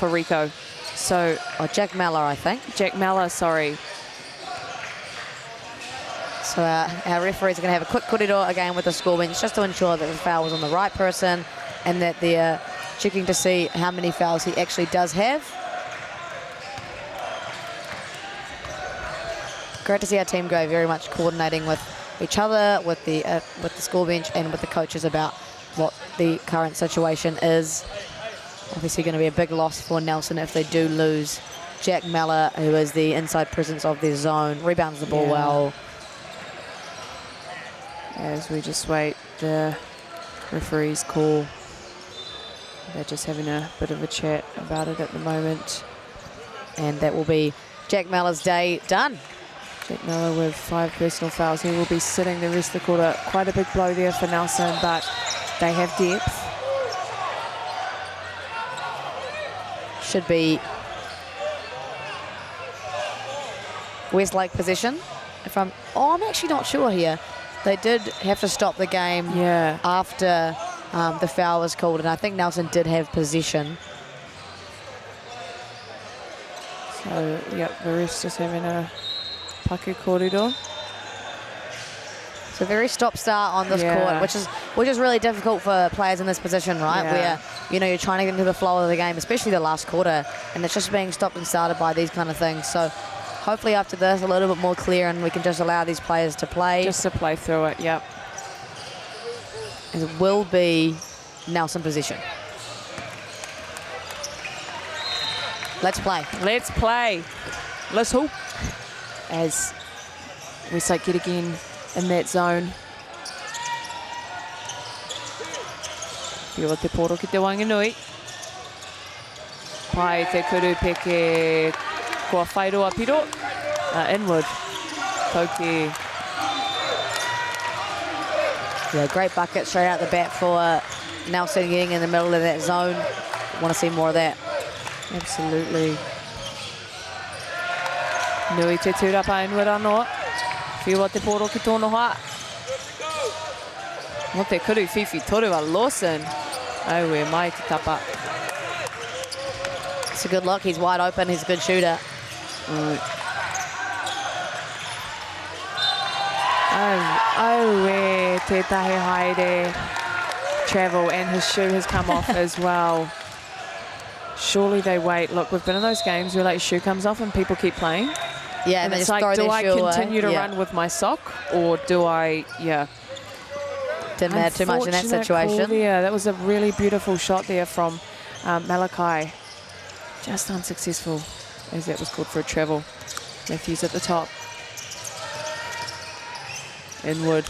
Speaker 2: Rico. So,
Speaker 3: Jack Miller, I think.
Speaker 2: Jack Miller, sorry.
Speaker 3: So our referees are going to have a quick korero again with the score bench just to ensure that the foul was on the right person, and that they're checking to see how many fouls he actually does have. Great to see our team go, very much coordinating with each other, with the score bench and with the coaches about what the current situation is. Obviously going to be a big loss for Nelson if they do lose Jack Miller, who is the inside presence of their zone, rebounds the ball well.
Speaker 2: As we just wait the referee's call. They're just having a bit of a chat about it at the moment.
Speaker 3: And that will be Jack Miller's day done.
Speaker 2: Jack Miller with 5 personal fouls. He will be sitting the rest of the quarter. Quite a big blow there for Nelson, but they have depth.
Speaker 3: should be Westlake possession. I'm actually not sure here. They did have to stop the game after the foul was called, and I think Nelson did have possession.
Speaker 2: So, yep, the ref's just having a paku kōrero.
Speaker 3: So very stop-start on this court, which is really difficult for players in this position, right? Where, you know, you're trying to get into the flow of the game, especially the last quarter, and it's just being stopped and started by these kind of things. So hopefully after this, a little bit more clear, and we can just allow these players to play.
Speaker 2: Just to play through it, yep.
Speaker 3: It will be Nelson possession. Let's play.
Speaker 2: Let's play. Let's hoop. As Westlake get again in that zone. Pio te poro ki te Wanganui. Pai te kuru peke kua whairoa piro. Inward. Koki.
Speaker 3: Yeah, great bucket straight out the bat for Nelson getting in the middle of that zone. Want to see more of that.
Speaker 2: Absolutely. Nui te tūrapa inward anō. Whiwa te poro ki tōna hoa. Mo te kuru whiwhi toru a Lawson. Au e mai te tapa.
Speaker 3: It's a good look. He's wide open. He's a good shooter.
Speaker 2: Oh, e tētahi haere. Travel, and his shoe has come off as well. Surely they wait. Look, we've been in those games where like shoe comes off and people keep playing.
Speaker 3: Yeah,
Speaker 2: and
Speaker 3: they
Speaker 2: it's
Speaker 3: just
Speaker 2: like,
Speaker 3: throw
Speaker 2: do
Speaker 3: their
Speaker 2: I
Speaker 3: shoe
Speaker 2: continue
Speaker 3: away?
Speaker 2: to run with my sock, or do I,
Speaker 3: Didn't matter too much in that
Speaker 2: Unfortunate
Speaker 3: situation.
Speaker 2: call there. That was a really beautiful shot there from Malachi. Just unsuccessful, as that was called for a travel. Matthews at the top. Inward.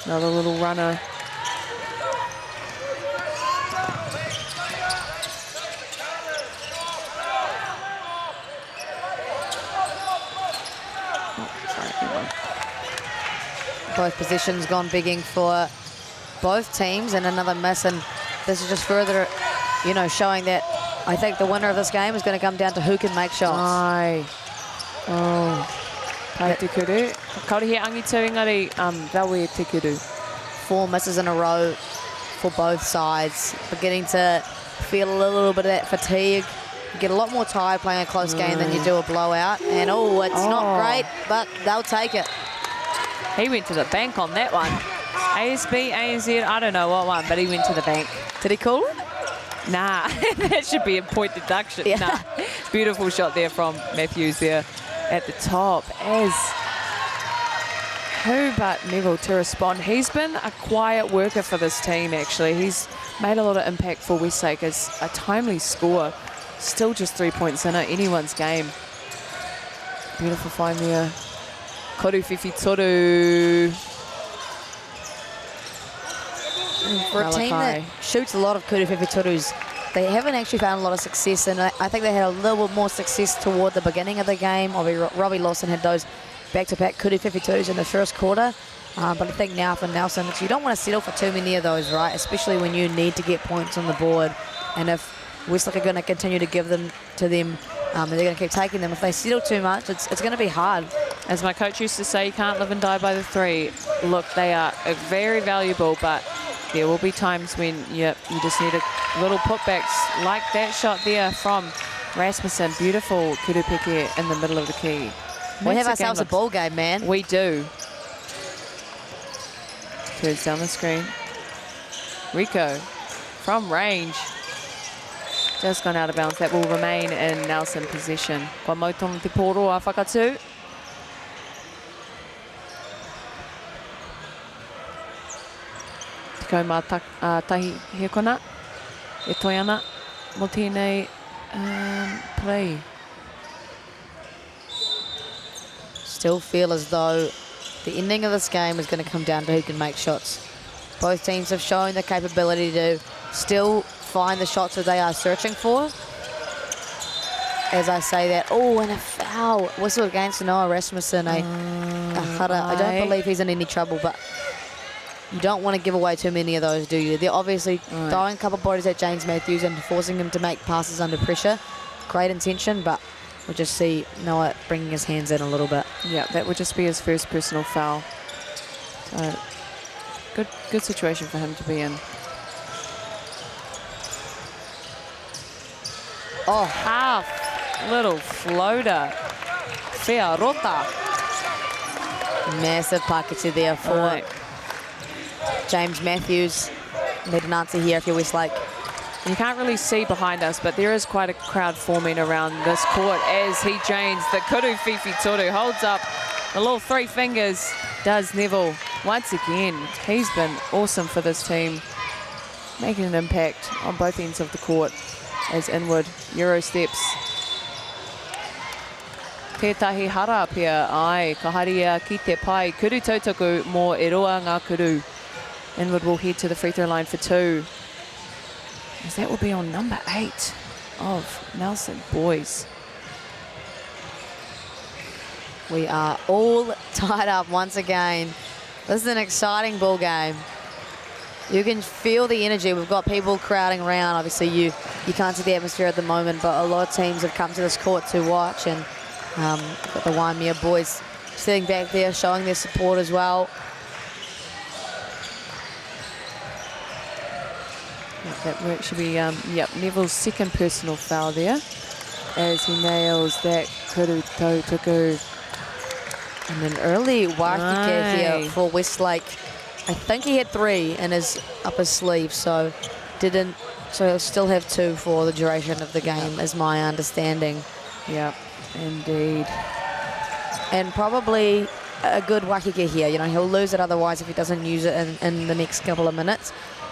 Speaker 2: Another little runner.
Speaker 3: Both positions gone bigging for both teams, and another miss, and this is just further, you know, showing that I think the winner of this game is going to come down to who can make shots.
Speaker 2: Ai. Oh. Pai te kuru. Kauri he angitu engari, rawe te kuru.
Speaker 3: 4 misses in a row for both sides. Beginning to feel a little bit of that fatigue. You get a lot more tired playing a close game than you do a blowout. And it's not great, but they'll take it.
Speaker 2: He went to the bank on that one. ASB, ANZ, I don't know what one, but he went to the bank.
Speaker 3: Did he call it?
Speaker 2: Nah, that should be a point deduction.
Speaker 3: Yeah.
Speaker 2: Nah. Beautiful shot there from Matthews there at the top. As who but Neville to respond. He's been a quiet worker for this team, actually. He's made a lot of impact for Westlake as a timely scorer. Still just 3 points in anyone's game. Beautiful find there. Koru Whiwhi toru.
Speaker 3: For a team that shoots a lot of kuru whiwhi torus, they haven't actually found a lot of success, and I think they had a little bit more success toward the beginning of the game. Robbie Lawson had those back-to-back kuru whiwhi torus in the first quarter, but I think now for Nelson, you don't want to settle for too many of those, right? Especially when you need to get points on the board, and if Westlake are going to continue to give them to them, and they're going to keep taking them. If they settle too much, it's going to be hard.
Speaker 2: As my coach used to say, you can't live and die by the three. Look, they are very valuable, but there will be times when you just need a little putbacks like that shot there from Rasmussen. Beautiful kurupeke in the middle of the key.
Speaker 3: We have ourselves a ball game, man.
Speaker 2: We do. Turns down the screen. Rico from range. Just gone out of bounds. That will remain in Nelson possession. Kwa mautong te poro a whakatū. Ko mā tahi he kona, e toi ana, mo tēnei play.
Speaker 3: Still feel as though the ending of this game is going to come down to who can make shots. Both teams have shown the capability to still find the shots that they are searching for. As I say that, and a foul. Whistle against Noah Rasmussen, a hara. I don't believe he's in any trouble, but You don't want to give away too many of those, do you? They're obviously throwing a couple of bodies at James Matthews and forcing him to make passes under pressure. Great intention, but we'll just see Noah bringing his hands in a little bit.
Speaker 2: Yeah, that would just be his first personal foul. So good situation for him to be in.
Speaker 3: Oh,
Speaker 2: half little floater. Fea rota.
Speaker 3: Massive pakete there for James Matthews. Need an answer here if you're Westlake.
Speaker 2: You can't really see behind us, but there is quite a crowd forming around this court as he drains the kuru fifi toru, holds up the little three fingers, does Neville once again. He's been awesome for this team, making an impact on both ends of the court as inward Euro steps. Pētahi hara pia ai, ka haria ki te pai, kuru tautaku mō e roa ngā kuru. Inward will head to the free throw line for 2. As that will be on number 8 of Nelson boys.
Speaker 3: We are all tied up once again. This is an exciting ball game. You can feel the energy. We've got people crowding around. Obviously, you can't see the atmosphere at the moment, but a lot of teams have come to this court to watch, and got the Waimea boys sitting back there showing their support as well.
Speaker 2: That work should be, Neville's second personal foul there as he nails that kuru tautaku.
Speaker 3: And an early Waikike here for Westlake. I think he had 3 in his upper sleeve, so he'll still have 2 for the duration of the game, is my understanding.
Speaker 2: Yep, indeed.
Speaker 3: And probably a good Waikike here. You know, he'll lose it otherwise if he doesn't use it in the next couple of minutes.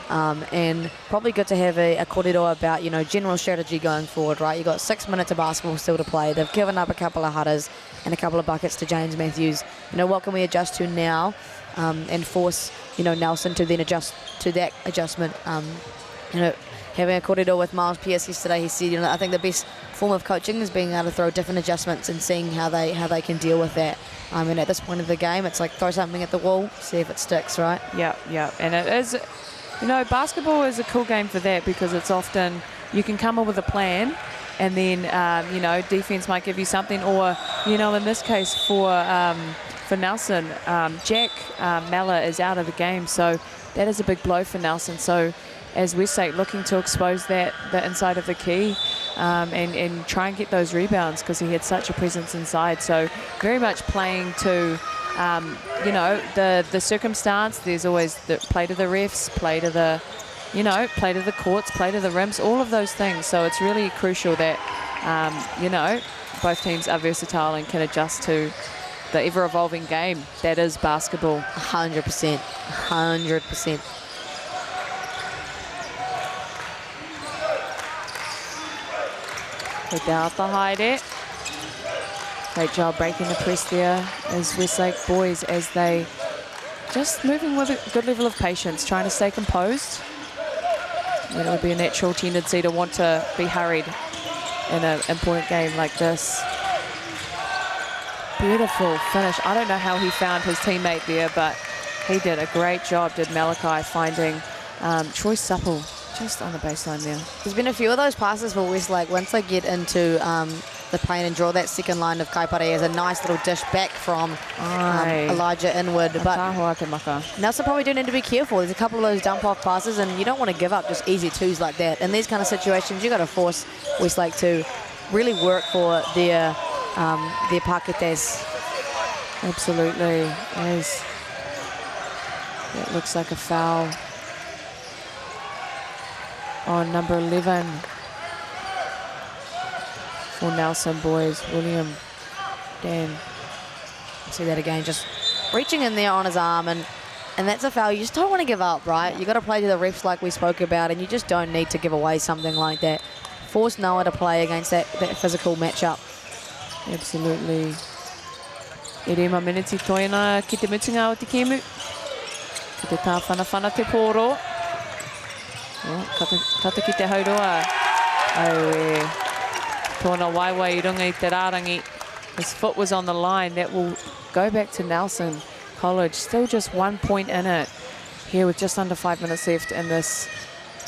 Speaker 3: And probably good to have a kōrero about, you know, general strategy going forward, right? You've got 6 minutes of basketball still to play. They've given up a couple of hutters and a couple of buckets to James Matthews. You know, what can we adjust to now and force, you know, Nelson to then adjust to that adjustment? You know, having a kōrero with Miles Pierce yesterday, he said, you know, I think the best form of coaching is being able to throw different adjustments and seeing how they can deal with that. And at this point of the game, it's like throw something at the wall, see if it sticks, right?
Speaker 2: Yeah. And it is, you know, basketball is a cool game for that because it's often you can come up with a plan and then, you know, defense might give you something, or, you know, in this case for Nelson, Jack Malla is out of the game, so that is a big blow for Nelson. So as Westlake looking to expose the inside of the key and try and get those rebounds because he had such a presence inside. So very much playing to, you know, the circumstance. There's always the play to the refs, play to the, you know, play to the courts, play to the rims, all of those things. So it's really crucial that, you know, both teams are versatile and can adjust to the ever-evolving game that is basketball.
Speaker 3: 100%. 100%.
Speaker 2: Without the Haere. Great job breaking the press there as Westlake boys, as they just moving with a good level of patience, trying to stay composed. And it would be a natural tendency to want to be hurried in an important game like this. Beautiful finish. I don't know how he found his teammate there, but he did a great job, did Malachi, finding Troy Supple just on the baseline there.
Speaker 3: There's been a few of those passes for Westlake. Once they get into the paint and draw that second line of Kaipare as a nice little dish back from Elijah Inwood. But Nelson probably do need to be careful. There's a couple of those dump-off passes, and you don't want to give up just easy twos like that. In these kind of situations, you've got to force Westlake to really work for their paketes.
Speaker 2: Absolutely. As that looks like a foul on number 11 for Nelson boys, William Dan.
Speaker 3: See that again, just reaching in there on his arm, and that's a foul. You just don't want to give up, right? You got to play to the refs like we spoke about, and you just don't need to give away something like that. Force Noah to play against that physical matchup.
Speaker 2: Absolutely. E re ma miniti toina ki te mutunga o te kemu. Ki te tāwhanawhana te pōro. Kata ki te hauroa. Au e. Tōna waiwai I runga I te rārangi. His foot was on the line. That will go back to Nelson College. Still just 1 point in it. here with just under 5 minutes left in this.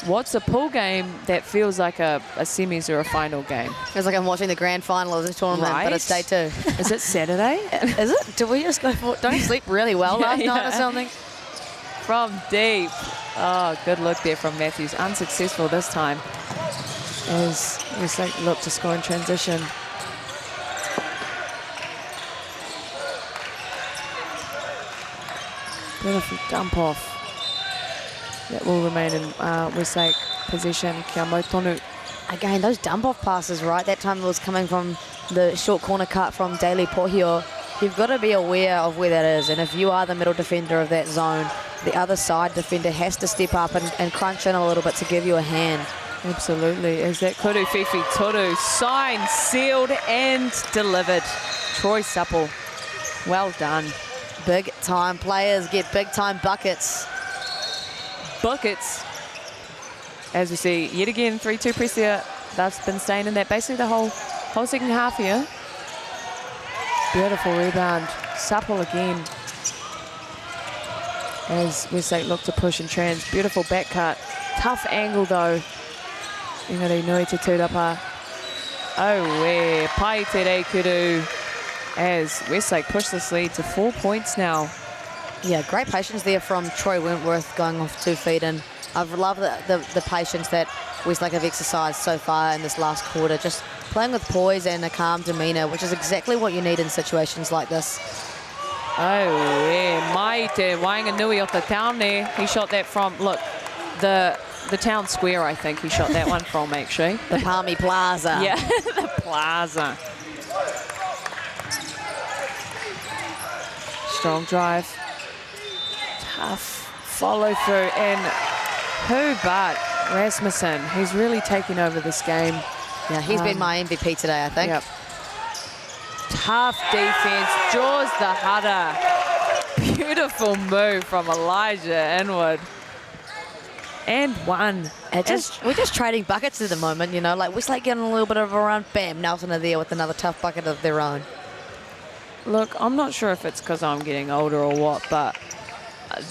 Speaker 2: What's a pool game that feels like a semis or a final game?
Speaker 3: Feels like I'm watching the grand final of this tournament, but it's day 2.
Speaker 2: Is it Saturday?
Speaker 3: Is it? Did we just go for... Don't you sleep really well last night or something?
Speaker 2: From deep. Oh, good look there from Matthews. Unsuccessful this time as Westlake look to score in transition. Beautiful dump off. That will remain in Westlake possession. Kia mau tonu.
Speaker 3: Again, those dump-off passes, right? That time it was coming from the short corner cut from Daly Pohio. You've got to be aware of where that is. And if you are the middle defender of that zone, the other side defender has to step up and crunch in a little bit to give you a hand.
Speaker 2: Absolutely. Is that Kuru Fifi Toru signed, sealed and delivered. Troy Supple. Well done.
Speaker 3: Big time players get big time buckets.
Speaker 2: Buckets. As we see, yet again, 3-2 press there. That's been staying in that basically the whole second half here. Beautiful rebound. Supple again. As Westlake look to push and trans. Beautiful back cut. Tough angle though. Ingari nui te tūrapa. Oh, where pai te rei kuru. As Westlake push this lead to 4 points now.
Speaker 3: Yeah, great patience there from Troy Wentworth going off 2 feet. And I've loved the patience that Westlake have exercised so far in this last quarter. Just playing with poise and a calm demeanour, which is exactly what you need in situations like this.
Speaker 2: Oh, yeah. Mai te Wainganui off the town there. He shot that from, look, the town square, I think he shot that one from, actually.
Speaker 3: The Palmy Plaza.
Speaker 2: Yeah, the plaza. Strong drive. Tough follow through. And who but Rasmussen? He's really taking over this game.
Speaker 3: Yeah, he's been my MVP today, I think.
Speaker 2: Yep. Tough defense. Jaws the Hudder. Beautiful move from Elijah Inwood. And one.
Speaker 3: We're just trading buckets at the moment, you know, like Westlake getting a little bit of a run. Bam, Nelson are there with another tough bucket of their own.
Speaker 2: Look, I'm not sure if it's because I'm getting older or what, but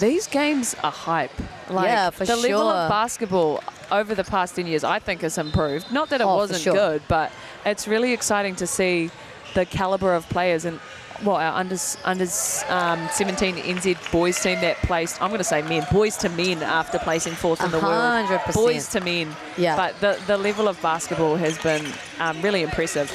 Speaker 2: these games are hype. Like,
Speaker 3: yeah, for
Speaker 2: the
Speaker 3: sure.
Speaker 2: level of basketball over the past 10 years, I think, has improved. Not that it wasn't good, but it's really exciting to see the caliber of players. And well, our under 17 NZ boys team that placed, I'm going to say men, boys to men after placing 4th in the world.
Speaker 3: 100%.
Speaker 2: Boys to men.
Speaker 3: Yeah.
Speaker 2: But the level of basketball has been really impressive.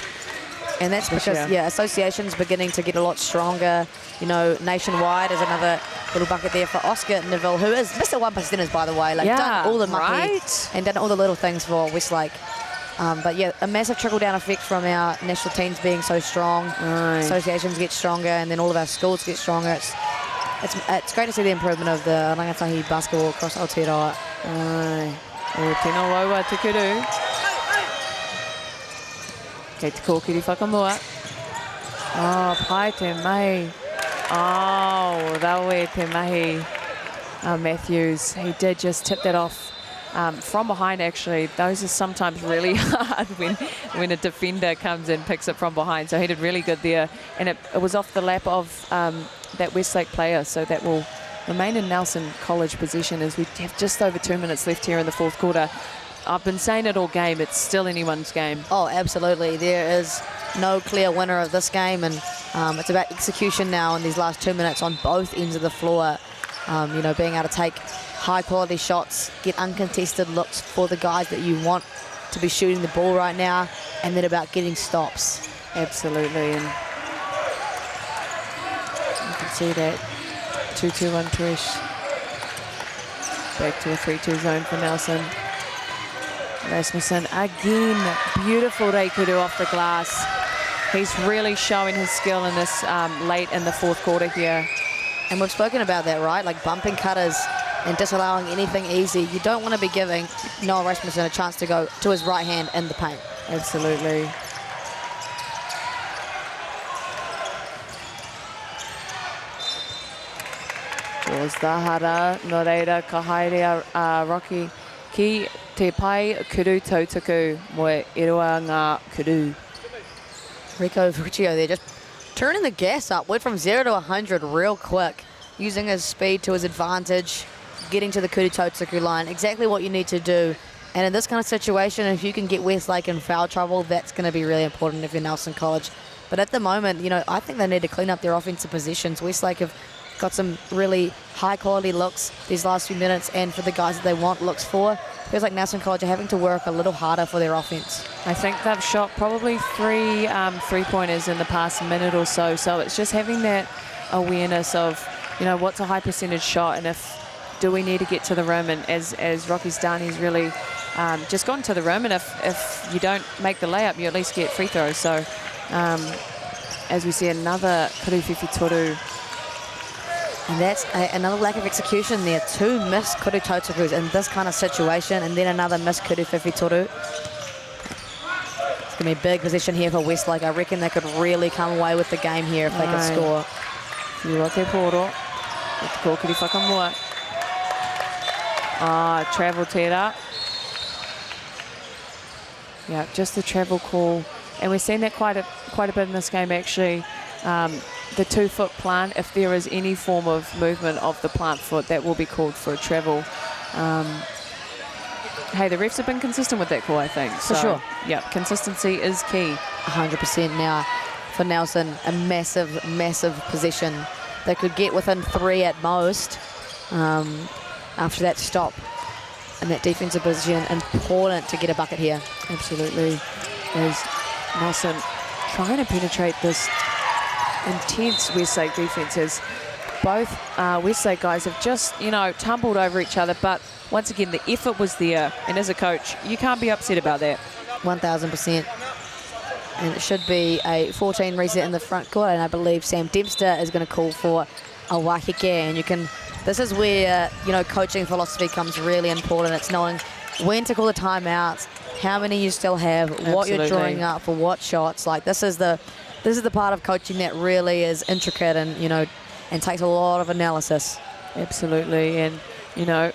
Speaker 3: And that's because, association's beginning to get a lot stronger. You know, nationwide is another little bucket there for Oscar Neville, who is Mr. 1%ers, by the way. Like, done all the mucky and done all the little things for Westlake. But yeah, a massive trickle-down effect from our national teams being so strong. Associations get stronger, and then all of our schools get stronger. It's great to see the improvement of the rangatahi basketball across Aotearoa.
Speaker 2: O tēnā waua te kuru. Kei te kōkiri whakamua. Oh, pai te mahi. Oh, rawe te mahi. Matthews, he did just tip that off from behind, actually. Those are sometimes really hard when a defender comes in, picks it from behind. So he did really good there. And it was off the lap of that Westlake player. So that will remain in Nelson College possession as we have just over 2 minutes left here in the 4th quarter. I've been saying it all game, it's still anyone's game.
Speaker 3: Oh, absolutely. There is no clear winner of this game, and it's about execution now in these last 2 minutes on both ends of the floor. You know, being able to take high-quality shots, get uncontested looks for the guys that you want to be shooting the ball right now, and then about getting stops.
Speaker 2: Absolutely, and you can see that 2-2-1 Trish. Back to a 3-2 zone for Nelson. Rasmussen again, beautiful reikuru off the glass. He's really showing his skill in this late in the 4th quarter here.
Speaker 3: And we've spoken about that, right? Like bumping cutters and disallowing anything easy. You don't want to be giving Noah Rasmussen a chance to go to his right hand in the paint.
Speaker 2: Absolutely. Jaws the hara, no reira ka haere Rocky. Ki te pai kuru tautaku mo e roa ngā kuru.
Speaker 3: Rico Vecchio there just turning the gas up. Went from 0 to 100 real quick, using his speed to his advantage. getting to the Kuru Tautsuku line, exactly what you need to do. And in this kind of situation, if you can get Westlake in foul trouble, that's going to be really important if you're Nelson College. But at the moment, you know, I think they need to clean up their offensive positions. Westlake have got some really high-quality looks these last few minutes, and for the guys that they want looks for, feels like Nelson College are having to work a little harder for their offense.
Speaker 2: I think they've shot probably three three-pointers in the past minute or so, so it's just having that awareness of, you know, what's a high percentage shot, and do we need to get to the rim, and as Rocky's done, he's really just gone to the rim, and if you don't make the layup, you at least get free throws. So as we see, another Kuruwhiwhi Toru.
Speaker 3: And that's another lack of execution there. 2 missed Kuru Tautsukus in this kind of situation, and then another missed Kuruwhiwhi Toru. It's going to be a big position here for Westlake. I reckon they could really come away with the game here if they could score.
Speaker 2: Travel tera. Yeah, just the travel call. And we've seen that quite a bit in this game, actually. The 2-foot plant, if there is any form of movement of the plant foot, that will be called for a travel. Hey, the refs have been consistent with that call, I think.
Speaker 3: For sure.
Speaker 2: Yeah, consistency is key.
Speaker 3: 100% now for Nelson. A massive, massive possession. They could get within 3 at most after that stop. And that defensive position, important to get a bucket here.
Speaker 2: Absolutely. As Nelson trying to penetrate this intense Westlake defense, as both Westlake guys have just, you know, tumbled over each other, but once again the effort was there, and as a coach you can't be upset about that.
Speaker 3: 1000%. And it should be a 14 reset in the front court, and I believe Sam Dempster is going to call for a wahike, and this is where, you know, coaching philosophy comes really important. It's knowing when to call the timeouts, how many you still have, what you're drawing up for what shots. Like, this is the part of coaching that really is intricate and, you know, and takes a lot of analysis.
Speaker 2: Absolutely. And, you know,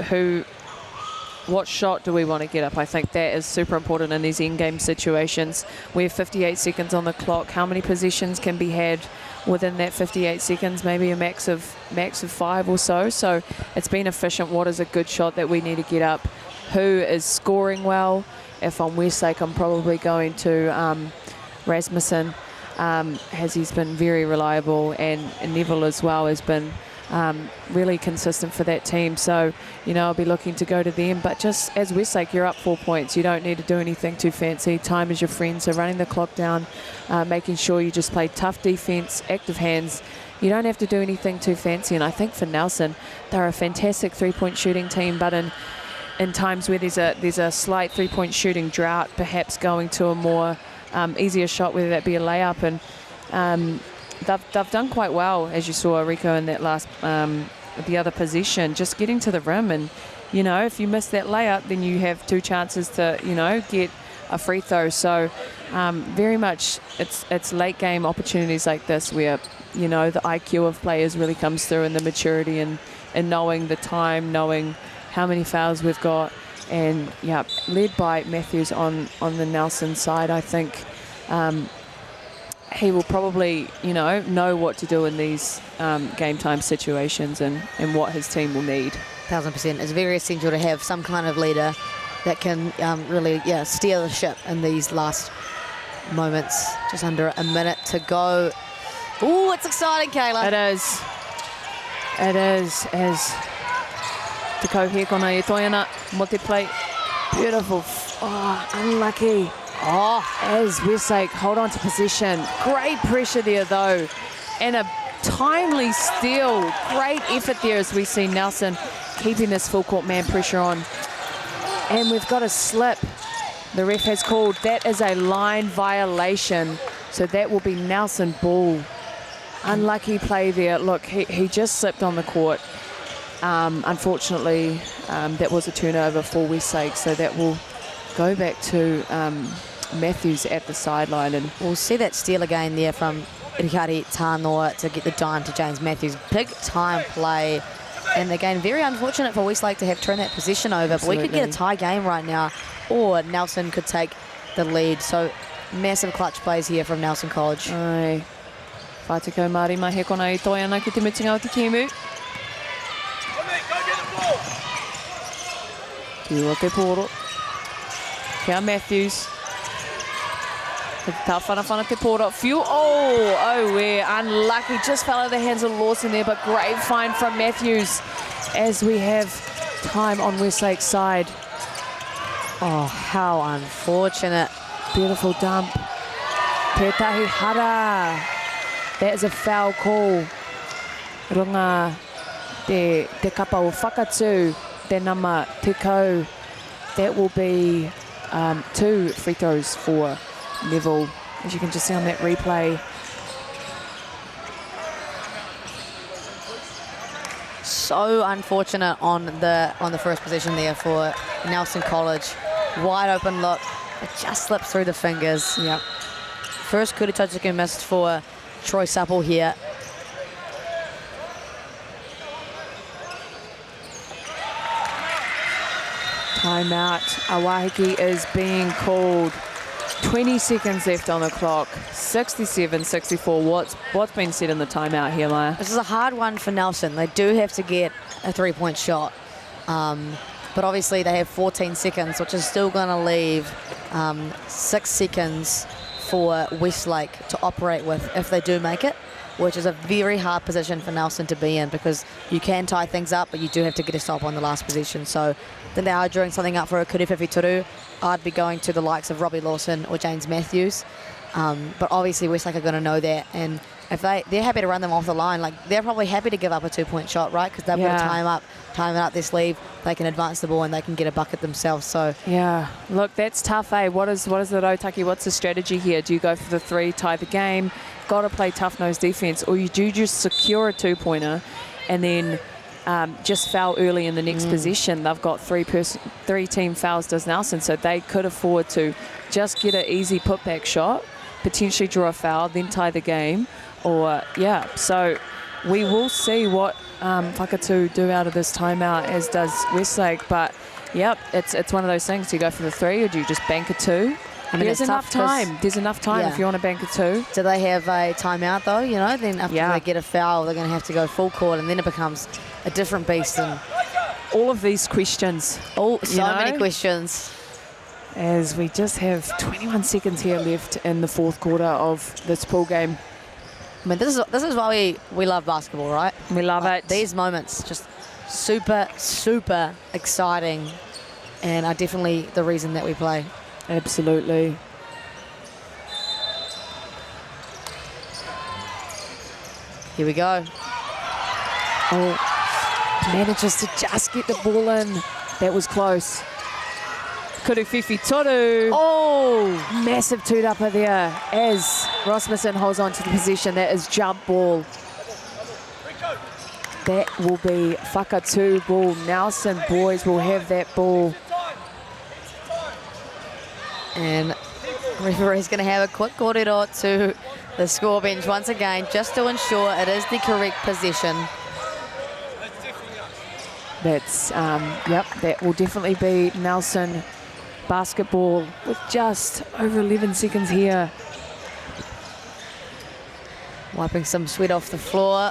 Speaker 2: what shot do we want to get up? I think that is super important in these in-game situations. We have 58 seconds on the clock. How many possessions can be had within that 58 seconds? Maybe a max of 5 or so. So it's been efficient. What is a good shot that we need to get up? Who is scoring well? If I'm Westlake, I'm probably going to Rasmussen. He's been very reliable, and Neville as well has been really consistent for that team. So, you know, I'll be looking to go to them. But just as Westlake, you're up 4 points. You don't need to do anything too fancy. Time is your friend. So running the clock down, making sure you just play tough defense, active hands. You don't have to do anything too fancy. And I think for Nelson, they're a fantastic three-point shooting team, but in times where there's a slight three-point shooting drought, perhaps going to a more easier shot, whether that be a layup, and they've done quite well, as you saw Rico in that last the other possession, just getting to the rim. And, you know, if you miss that layup, then you have 2 chances to, you know, get a free throw. So very much it's late game opportunities like this where, you know, the IQ of players really comes through, and the maturity and knowing the time, knowing how many fouls we've got. And yeah, led by Matthews on the Nelson side, I think he will probably, you know what to do in these game time situations, and what his team will need.
Speaker 3: 1000%. It's very essential to have some kind of leader that can really, steer the ship in these last moments. Just under a minute to go. Ooh, it's exciting, Kayla.
Speaker 2: It is. As Te kauhia kona e toiana, mo te plate. Beautiful. Oh, unlucky. Oh, as Westlake hold on to possession. Great pressure there, though. And a timely steal. Great effort there as we see Nelson keeping this full court man pressure on. And we've got a slip. The ref has called. That is a line violation. So that will be Nelson ball. Unlucky play there. Look, he just slipped on the court. Unfortunately, that was a turnover for Westlake, so that will go back to Matthews at the sideline. And
Speaker 3: we'll see that steal again there from Rihari Tānoa to get the dime to James Matthews. Big time play. And again, very unfortunate for Westlake to have turned that possession over.
Speaker 2: Absolutely.
Speaker 3: But we could get a tie game right now, or Nelson could take the lead. So massive clutch plays here from Nelson College.
Speaker 2: Ai. Whātekau Māori mai he kona i toi ana ki te mutinga o te Kemu.
Speaker 11: Go get the ball.
Speaker 2: Ua te poro. Kia Matthews. Tā whana te poro. Few. Oh, we're unlucky. Just fell out of the hands of Lawson there, but great find from Matthews as we have time on Westlake's side.
Speaker 3: Oh, how unfortunate.
Speaker 2: Beautiful dump. Pētahi hara. That is a foul call. Runga te kapa o whakatū, te nama te kau. That will be 2 free throws for Neville, as you can just see on that replay.
Speaker 3: So unfortunate on the first possession there for Nelson College. Wide open look. It just slipped through the fingers.
Speaker 2: Yep.
Speaker 3: First Kuritotuku missed for Troy Supple here.
Speaker 2: Timeout. Awahiki is being called. 20 seconds left on the clock. 67-64. What's been said in the timeout here, Maya?
Speaker 3: This is a hard one for Nelson. They do have to get a 3-point shot. But obviously they have 14 seconds, which is still going to leave 6 seconds for Westlake to operate with if they do make it, which is a very hard position for Nelson to be in because you can tie things up, but you do have to get a stop on the last possession. So then they are drawing something up for a Kuriwhiwhi Turu. I'd be going to the likes of Robbie Lawson or James Matthews. But obviously Westlake are going to know that, and if they're happy to run them off the line, like they're probably happy to give up a 2-point shot, right? Because they've got to time it up their sleeve. They can advance the ball and they can get a bucket themselves. So
Speaker 2: yeah, look, that's tough, eh? What is the Rotaki? What's the strategy here? Do you go for the 3, tie the game? Got to play tough-nosed defense, or you do just secure a 2-pointer and then just foul early in the next possession. They've got 3 team fouls, does Nelson, so they could afford to just get an easy putback shot, potentially draw a foul, then tie the game. Or so we will see what Whakatū do out of this timeout, as does Westlake. But yep, it's one of those things. Do you go for the 3 or do you just bank a 2? I mean, there's enough time. There's enough time if you want to bank a 2.
Speaker 3: Do they have a timeout though? You know, then after they get a foul, they're going to have to go full court, and then it becomes a different beast. And
Speaker 2: all of these questions.
Speaker 3: So many questions.
Speaker 2: As we just have 21 seconds here left in the fourth quarter of this pool game.
Speaker 3: I mean, this is why we love basketball, right?
Speaker 2: We love it.
Speaker 3: These moments just super, super exciting, and are definitely the reason that we play.
Speaker 2: Absolutely.
Speaker 3: Here we go.
Speaker 2: Oh, manages to just get the ball in. That was close. Kuriwhiwhi Toru. Oh, massive toot-upper there as Rasmussen holds on to the possession. That is jump ball. That will be Whakatū ball. Nelson boys will have that ball.
Speaker 3: And referee's going to have a quick kōrero to the score bench once again, just to ensure it is the correct possession.
Speaker 2: That's, that will definitely be Nelson basketball with just over 11 seconds here.
Speaker 3: Wiping some sweat off the floor.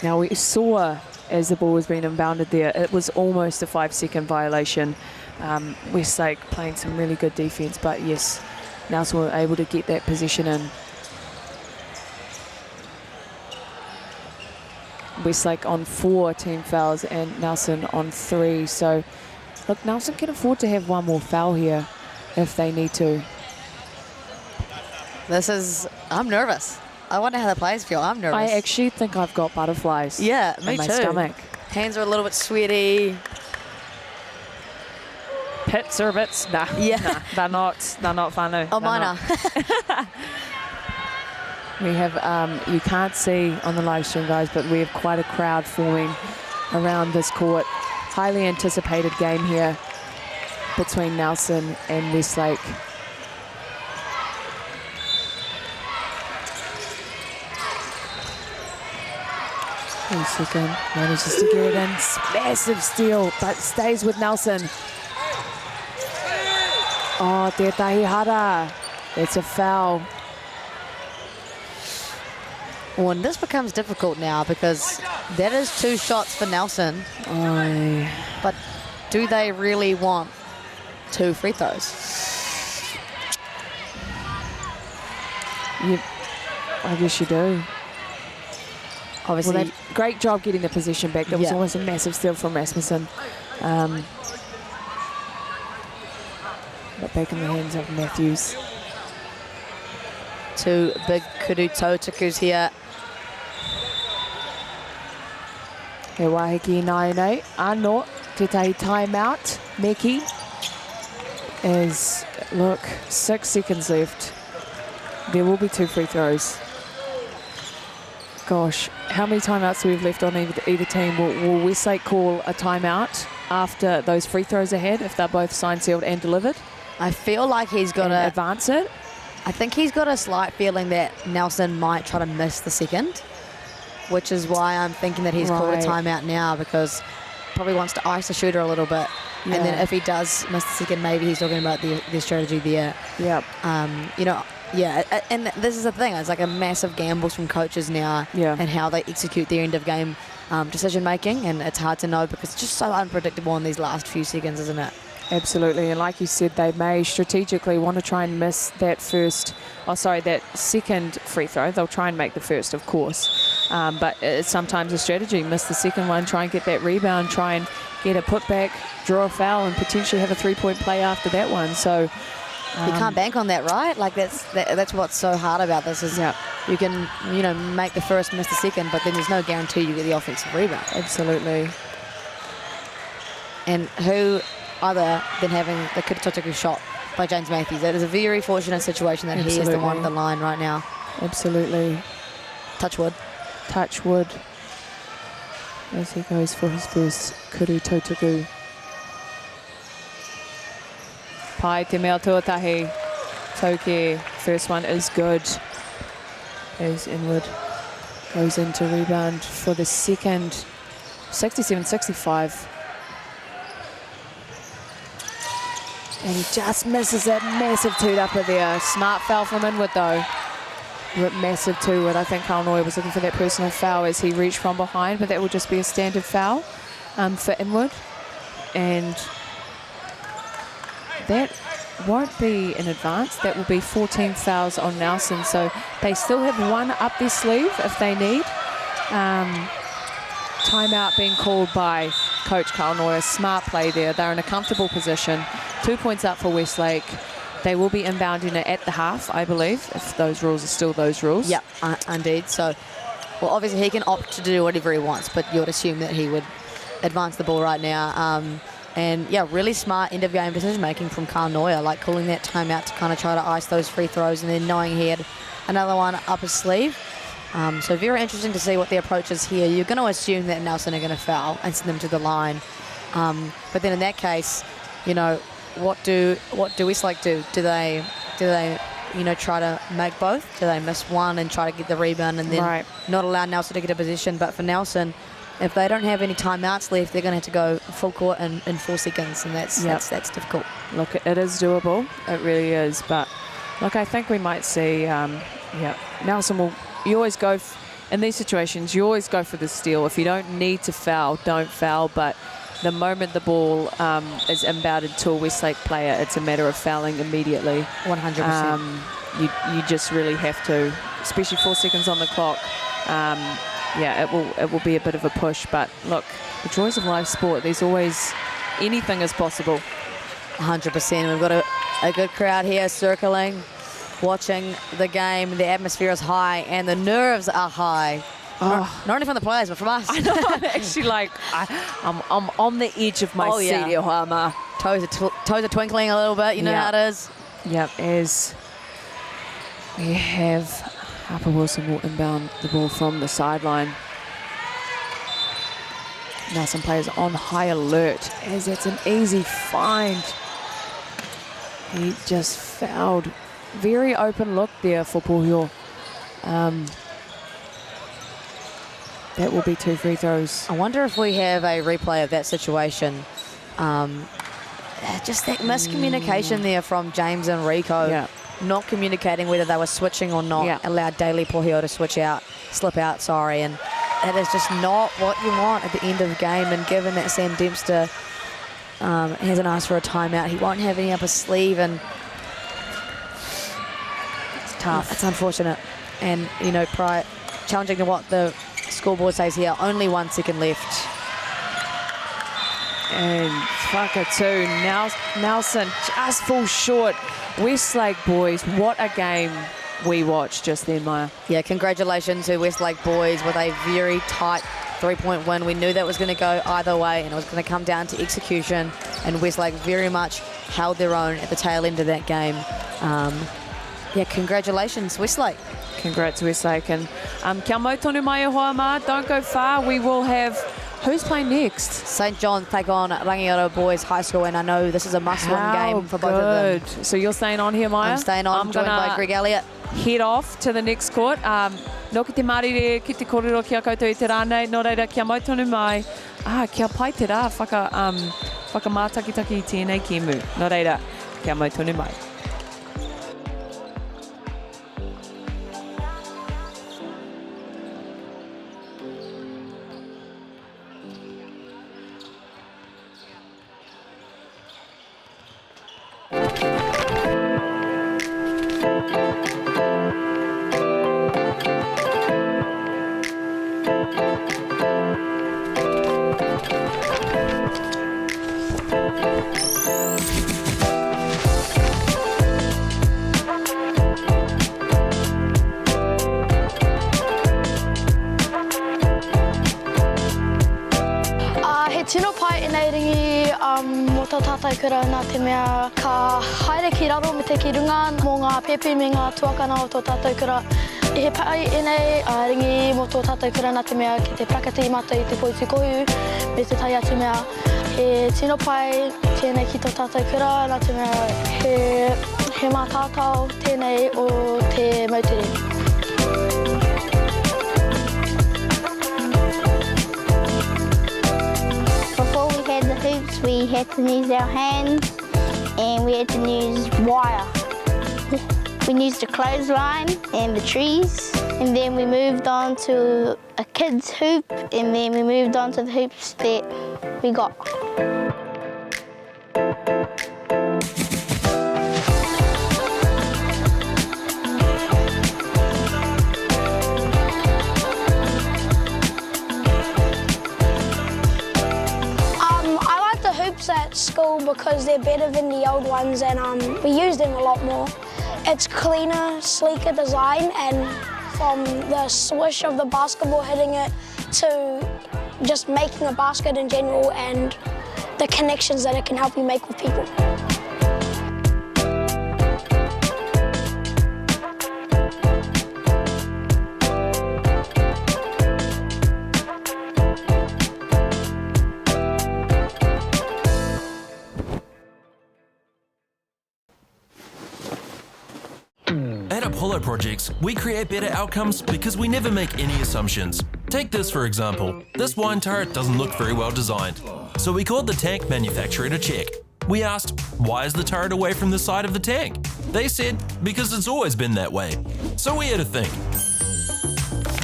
Speaker 2: Now we saw as the ball was being inbounded there, it was almost a 5-second violation. Westlake playing some really good defense, but yes, Nelson were able to get that position in. Westlake on 4 team fouls and Nelson on 3. So, look, Nelson can afford to have one more foul here if they need to.
Speaker 3: I'm nervous. I wonder how the players feel. I'm nervous.
Speaker 2: I actually think I've got butterflies.
Speaker 3: Yeah, me
Speaker 2: in my
Speaker 3: too.
Speaker 2: stomach.
Speaker 3: Hands are a little bit sweaty.
Speaker 2: Pits or bits? Nah.
Speaker 3: Yeah.
Speaker 2: Nah, they're not funny.
Speaker 3: Oh, mine are.
Speaker 2: We have, you can't see on the live stream, guys, but we have quite a crowd forming around this court. Highly anticipated game here between Nelson and Westlake. Second, manages to get it in. Massive steal, but stays with Nelson. Oh, Tētahi hara. It's a foul.
Speaker 3: Well, and this becomes difficult now because that is 2 shots for Nelson. But do they really want 2 free throws?
Speaker 2: I guess you do.
Speaker 3: Obviously,
Speaker 2: well, great job getting the possession back. That was almost a massive steal from Rasmussen. But back in the hands of Matthews.
Speaker 3: 2 big kudu tautukus here.
Speaker 2: He wahiki naenei. Anō, te tahi timeout. Meki is, look, 6 seconds left. There will be 2 free throws. Gosh, how many timeouts do we have left on either team? Will Westlake call a timeout after those free throws ahead if they're both signed, sealed and delivered?
Speaker 3: I feel like he's got to
Speaker 2: advance it.
Speaker 3: I think he's got a slight feeling that Nelson might try to miss the second, which is why I'm thinking that he's called a timeout now, because probably wants to ice the shooter a little bit. And then if he does miss the second, maybe he's talking about the strategy there.
Speaker 2: Yep.
Speaker 3: You know, and this is the thing. It's like a massive gambles from coaches now and how they execute their end-of-game decision making, and it's hard to know because it's just so unpredictable in these last few seconds, isn't it?
Speaker 2: Absolutely, and like you said, they may strategically want to try and miss that that second free throw. They'll try and make the first, of course, but it's sometimes a strategy. Miss the second one, try and get that rebound, try and get a putback, draw a foul, and potentially have a 3-point play after that one. So
Speaker 3: you can't bank on that, right? Like that's what's so hard about this is you can make the first, miss the second, but then there's no guarantee you get the offensive rebound.
Speaker 2: Absolutely.
Speaker 3: And who other than having the Kutatotuku shot by James Matthews? It is a very fortunate situation that he is the one at the line right now.
Speaker 2: Absolutely.
Speaker 3: Touch wood.
Speaker 2: Touch wood. As he goes for his first Kutatotuku. Pai te mea tuatahi. Toke. First one is good. As Inwood goes into rebound for the second. 67-65. And he just misses that massive toot-upper there. Smart foul from Inwood, though. Massive two-wood. I think Kaunoe was looking for that personal foul as he reached from behind, but that will just be a standard foul for Inwood. And that won't be in advance. That will be 14 fouls on Nelson. So they still have one up their sleeve if they need. Timeout being called by Coach Kaunoe. Smart play there. They're in a comfortable position. 2 points up for Westlake. They will be inbounding it at the half, I believe, if those rules are still those rules.
Speaker 3: Yep, indeed. So, well, obviously he can opt to do whatever he wants, but you would assume that he would advance the ball right now. And yeah, really smart end-of-game decision-making from Kaunoe, like calling that timeout to kind of try to ice those free throws and then knowing he had another one up his sleeve. So very interesting to see what the approach is here. You're going to assume that Nelson are going to foul and send them to the line. But then in that case, what do Westlake do? Do they try to make both? Do they miss one and try to get the rebound and then not allow Nelson to get a position? But for Nelson, if they don't have any timeouts left, they're going to have to go full court in 4 seconds, and that's difficult.
Speaker 2: Look, it is doable. It really is. But look, I think we might see. Nelson will. You always go in these situations. You always go for the steal. If you don't need to foul, don't foul. But the moment the ball is inbounded to a Westlake player, it's a matter of fouling immediately.
Speaker 3: 100%.
Speaker 2: You just really have to, especially 4 seconds on the clock. It will be a bit of a push. But look, the joys of live sport. There's always anything is possible.
Speaker 3: 100%. We've got a good crowd here circling, watching the game. The atmosphere is high and the nerves are high. Not only from the players, but from us.
Speaker 2: I know. I'm actually I'm on the edge of my seat, Yohama.
Speaker 3: Toes are twinkling a little bit. You know how it is.
Speaker 2: Yep. As we have Harper Wilson will inbound the ball from the sideline. Now some players on high alert as it's an easy find. He just fouled. Very open look there for Pohio. That will be 2 free throws.
Speaker 3: I wonder if we have a replay of that situation. Just that miscommunication there from James and Rico. Not communicating whether they were switching or not. Allowed Daly Pohio to switch out. slip out, sorry, and that is just not what you want at the end of the game. And given that Sam Dempster hasn't asked for a timeout, he won't have any up his sleeve, and it's tough. It's unfortunate. And, you know, challenging to what the scoreboard says here, only 1 second left.
Speaker 2: And Whakatū, Nelson just falls short. Westlake boys, what a game we watched just then, Maya.
Speaker 3: Yeah, congratulations to Westlake boys with a very tight 3-point win. We knew that was going to go either way, and it was going to come down to execution, and Westlake very much held their own at the tail end of that game. Yeah, congratulations, Westlake.
Speaker 2: Congrats, Westlake. And kia mau tonu mai e hoa ma, don't go far. We will have, who's playing next?
Speaker 3: St. John's take on Rangiora Boys High School, and I know this is a must-win game for both of them.
Speaker 2: So you're staying on here, Maya?
Speaker 3: I'm staying on, joined by Greg Elliott.
Speaker 2: Head off to the next court. No ki te marire, ki te korero ki a koutou i te rānei, no reira kia mau tonu mai. Kia pai te rā, whakamātakitaki i tēnei kēmu. No reira, kia mau tonu mai.
Speaker 14: Tino pai e nei ringi mo tau tātai kura nā te mea ka haere ki raro me te ki runga mō ngā pepe me ngā tuakana o tō tātai kura. I he pai e nei ringi mo tō tātai kura nā te mea ki te prakati i mata i te poiti kohu me te tai atu mea. He tino pai tēnei ki tō tātai kura nā te mea he mā tātau tēnei o te mautiri.
Speaker 15: The hoops, we had to use our hands and we had to use wire. We used a clothesline and the trees, and then we moved on to a kid's hoop, and then we moved on to the hoops that we got.
Speaker 14: At school because they're better than the old ones, and we use them a lot more. It's cleaner, sleeker design, and from the swish of the basketball hitting it to just making a basket in general and the connections that it can help you make with people.
Speaker 8: At Apollo Projects, we create better outcomes because we never make any assumptions. Take this for example. This wine turret doesn't look very well designed. So we called the tank manufacturer to check. We asked, why is the turret away from the side of the tank? They said, because it's always been that way. So we had to think.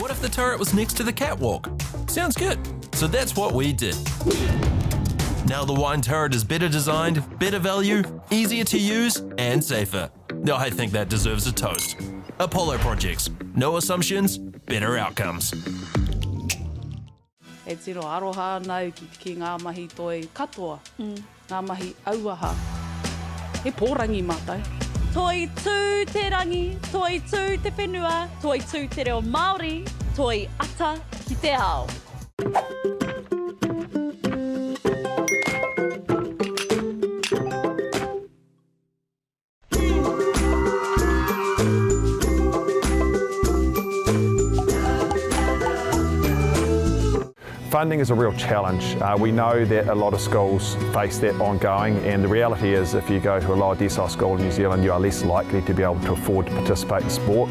Speaker 8: What if the turret was next to the catwalk? Sounds good. So that's what we did. Now the wine turret is better designed, better value, easier to use, and safer. I think that deserves a toast. Apollo Projects. No assumptions, better outcomes.
Speaker 6: E tiro aroha nau ki ngā mahi toi katoa, ngā mahi auaha. He pōrangi mātai.
Speaker 7: Toi tū te rangi, toi tū te whenua, toi tū te reo Māori, toi ata ki te ao.
Speaker 4: Funding is a real challenge. We know that a lot of schools face that ongoing, and the reality is if you go to a lower decile school in New Zealand, you are less likely to be able to afford to participate in sport.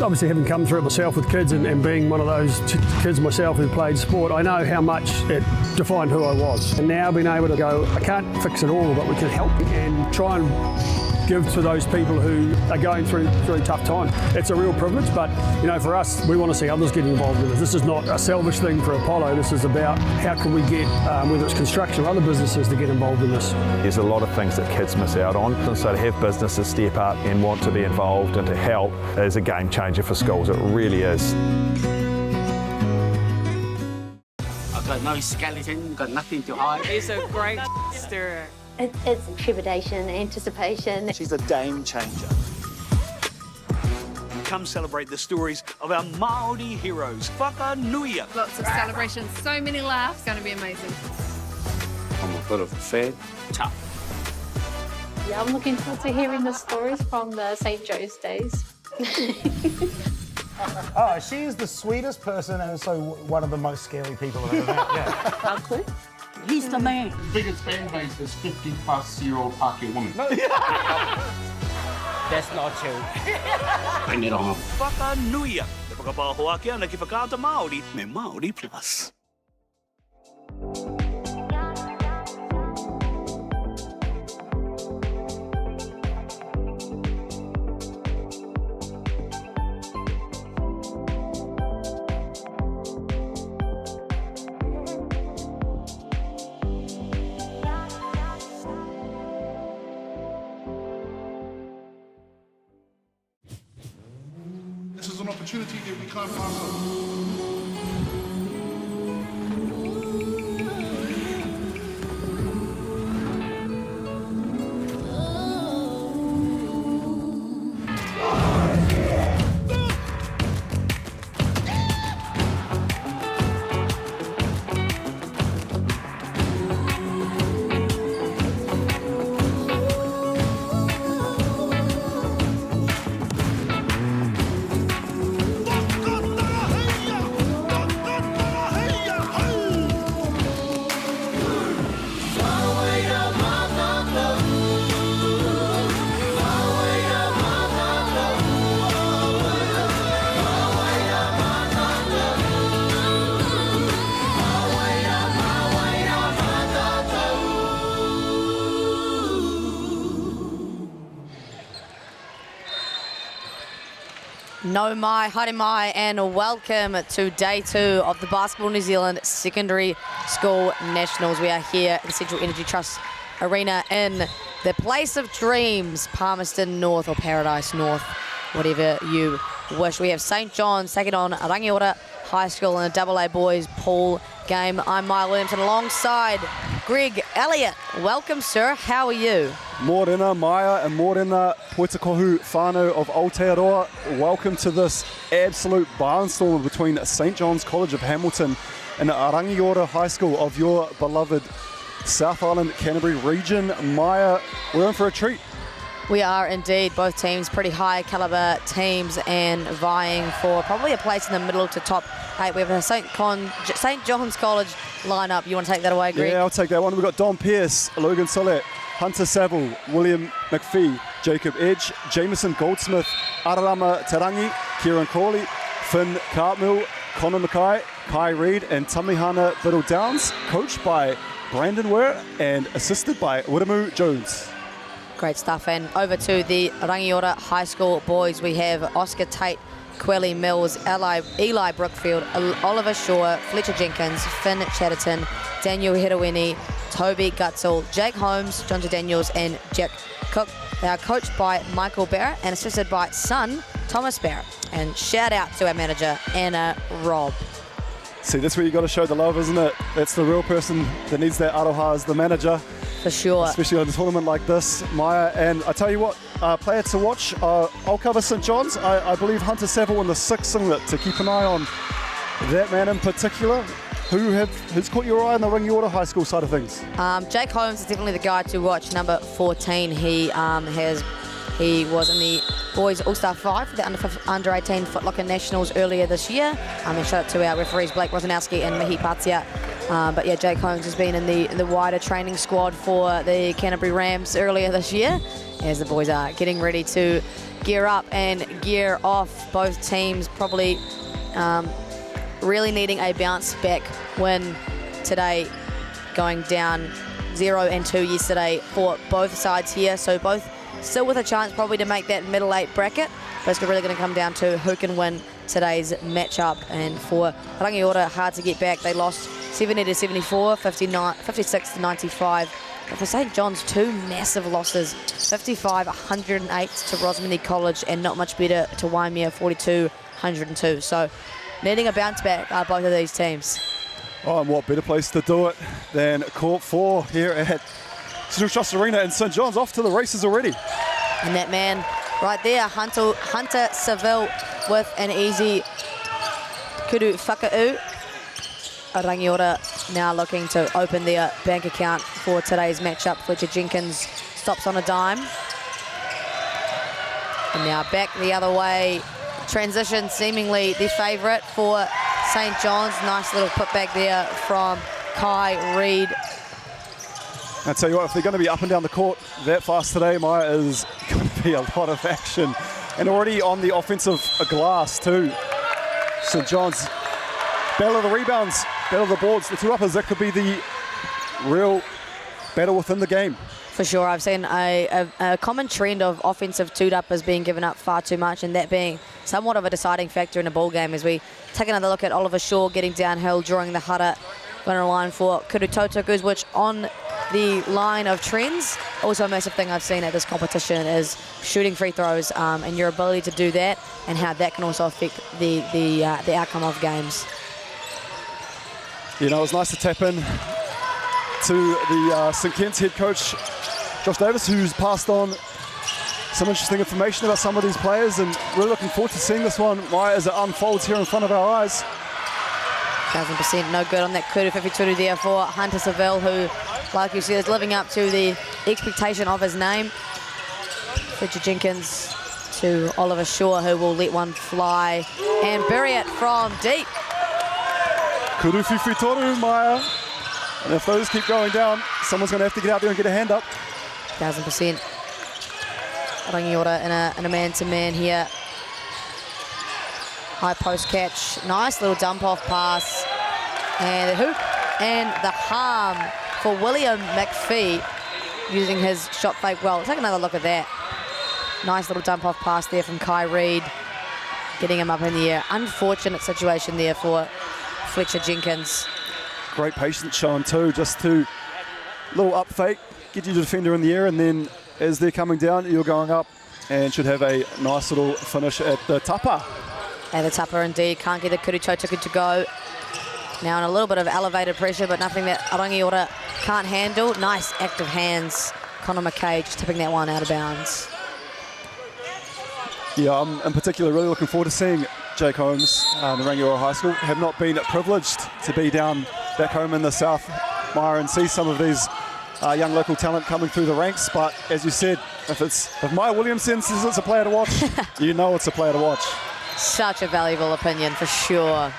Speaker 5: Obviously, having come through it myself with kids and being one of those kids myself who played sport, I know how much it defined who I was. And now being able to go, I can't fix it all, but we can help and try and give to those people who are going through tough times. It's a real privilege, but you know, for us, we want to see others get involved with it. This is not a selfish thing for Apollo. This is about how can we get, whether it's construction or other businesses, to get involved in this.
Speaker 4: There's a lot of things that kids miss out on, and so to have businesses step up and want to be involved and to help is a game changer for schools. It really is.
Speaker 9: I've got no skeleton, got nothing to hide.
Speaker 2: He's a great stirrer.
Speaker 15: It's trepidation, anticipation.
Speaker 11: She's a game changer. Come celebrate the stories of our Māori heroes. Whakanuia.
Speaker 12: Lots of celebrations, so many laughs, going to be amazing.
Speaker 9: I'm a bit of a fan. Tough.
Speaker 10: Yeah, I'm looking forward to hearing the stories from the St. Joe's days.
Speaker 13: Oh, she is the sweetest person and so one of the most scary people I've ever met. Yeah.
Speaker 6: Uncle, he's the man.
Speaker 1: The biggest fan base is 50-plus-year-old Pākehā women.
Speaker 9: That's not true. Bring it on.
Speaker 11: Whakanuia. Te whakapahoa kia na ki whakaata Māori me Māori Plus.
Speaker 16: This is an opportunity that we can't pass on.
Speaker 3: No mai, haere mai, and welcome to day 2 of the Basketball New Zealand Secondary School Nationals. We are here at the Central Energy Trust Arena in the place of dreams, Palmerston North or Paradise North, whatever you wish. We have St. John's taking on Rangiora High School in a AA boys pool game. I'm Maya Williamson alongside Greg Elliott. Welcome, sir. How are you?
Speaker 17: Mōrena, Maya, and mōrena Poetakohu whānau of Aotearoa. Welcome to this absolute barnstormer between St. John's College of Hamilton and Rangiora High School of your beloved South Island Canterbury region. Maya, we're in for a treat.
Speaker 3: We are indeed. Both teams pretty high caliber teams and vying for probably a place in the middle to top 8. We have a St. John's College lineup. You want to take that away, Greg?
Speaker 17: Yeah, I'll take that one. We've got Don Pearce, Logan Solet, Hunter Saville, William McPhee, Jacob Edge, Jameson Goldsmith, Ararama Tarangi, Kieran Crawley, Finn Cartmill, Connor Mackay, Kai Reid, and Tamihana Biddle Downs, coached by Brandon Ware and assisted by Wiramu Jones.
Speaker 3: Great stuff. And over to the Rangiora High School boys, we have Oscar Tate, Quelly Mills, Eli Brookfield, Oliver Shaw, Fletcher Jenkins, Finn Chatterton, Daniel Hirawini, Toby Gutzel, Jake Holmes, John Daniels, and Jack Cook. They are coached by Michael Barrett and assisted by son Thomas Barrett. And shout out to our manager, Anna Robb.
Speaker 17: See, that's where you got to show the love, isn't it? That's the real person that needs that aroha as the manager.
Speaker 3: For sure.
Speaker 17: Especially on a tournament like this, Maya. And I tell you what, player to watch, I'll cover St. John's. I believe Hunter Saville in the 6 singlet to keep an eye on that man in particular. Who's caught your eye on the Rangiora High School side of things?
Speaker 3: Jake Holmes is definitely the guy to watch, number 14. He was in the boys All-Star 5 for the under 18 Footlocker Nationals earlier this year. And shout out to our referees Blake Rosanowski and Mihi Patia. But yeah, Jake Holmes has been in the wider training squad for the Canterbury Rams earlier this year, as the boys are getting ready to gear up and gear off. Both teams probably really needing a bounce back win today, going down 0-2 yesterday for both sides here. So both still with a chance probably to make that middle 8 bracket, but it's really going to come down to who can win today's matchup. And for Rangiora, hard to get back. They lost 70-74, 56-95. But for St John's, 2 massive losses, 55-108 to Rosemary College, and not much better to Waimea, 42-102. So needing a bounce back are both of these teams.
Speaker 17: Oh, and what better place to do it than Court 4 here at Central Trust Arena, and St John's off to the races already.
Speaker 3: And that man right there, Hunter Seville, with an easy kudu whakau. Rangiora now looking to open their bank account for today's matchup. Fletcher Jenkins stops on a dime. And now back the other way. Transition seemingly the favourite for St John's. Nice little putback there from Kai Reid.
Speaker 17: I tell you what, if they're going to be up and down the court that fast today, Maya, is going to be a lot of action. And already on the offensive glass too. St John's, battle of the rebounds, battle of the boards, the two-uppers. That could be the real battle within the game.
Speaker 3: For sure, I've seen a common trend of offensive two-uppers being given up far too much, and that being somewhat of a deciding factor in a ball game. As we take another look at Oliver Shaw getting downhill during the hara, going to line for kudu tautukus, which on the line of trends, also a massive thing I've seen at this competition is shooting free throws, and your ability to do that, and how that can also affect the outcome of games.
Speaker 17: You know, it was nice to tap in to the St Kitts head coach, Josh Davis, who's passed on some interesting information about some of these players, and we're looking forward to seeing this one, Maya, as it unfolds here in front of our eyes.
Speaker 3: 1000% no good on that kudu 52 there for Hunter Seville, who, like you said, is living up to the expectation of his name. Fletcher Jenkins to Oliver Shaw, who will let one fly and bury it from deep.
Speaker 17: Kudu Whiwhitoru, Maya. And if those keep going down, someone's going to have to get out there and get a hand up.
Speaker 3: 1000%. Rangiora in a man-to-man here. High post catch, nice little dump-off pass. And the hoop and the harm for William McPhee, using his shot fake well. Take another look at that. Nice little dump-off pass there from Kai Reid, getting him up in the air. Unfortunate situation there for Fletcher Jenkins.
Speaker 17: Great patience shown too, just to little up fake, get your defender in the air, and then as they're coming down, you're going up, and should have a nice little finish at the tapa.
Speaker 3: And the tapa indeed, can't get the kudu tautuku to go. Now in a little bit of elevated pressure, but nothing that Rangiora can't handle. Nice active hands. Connor McKay just tipping that one out of bounds.
Speaker 17: Yeah, I'm in particular really looking forward to seeing Jake Holmes and Rangiora High School. Have not been privileged to be down back home in the south, Maya, and see some of these young local talent coming through the ranks. But as you said, if Maya Williamson says it's a player to watch, you know it's a player to watch.
Speaker 3: Such a valuable opinion for sure.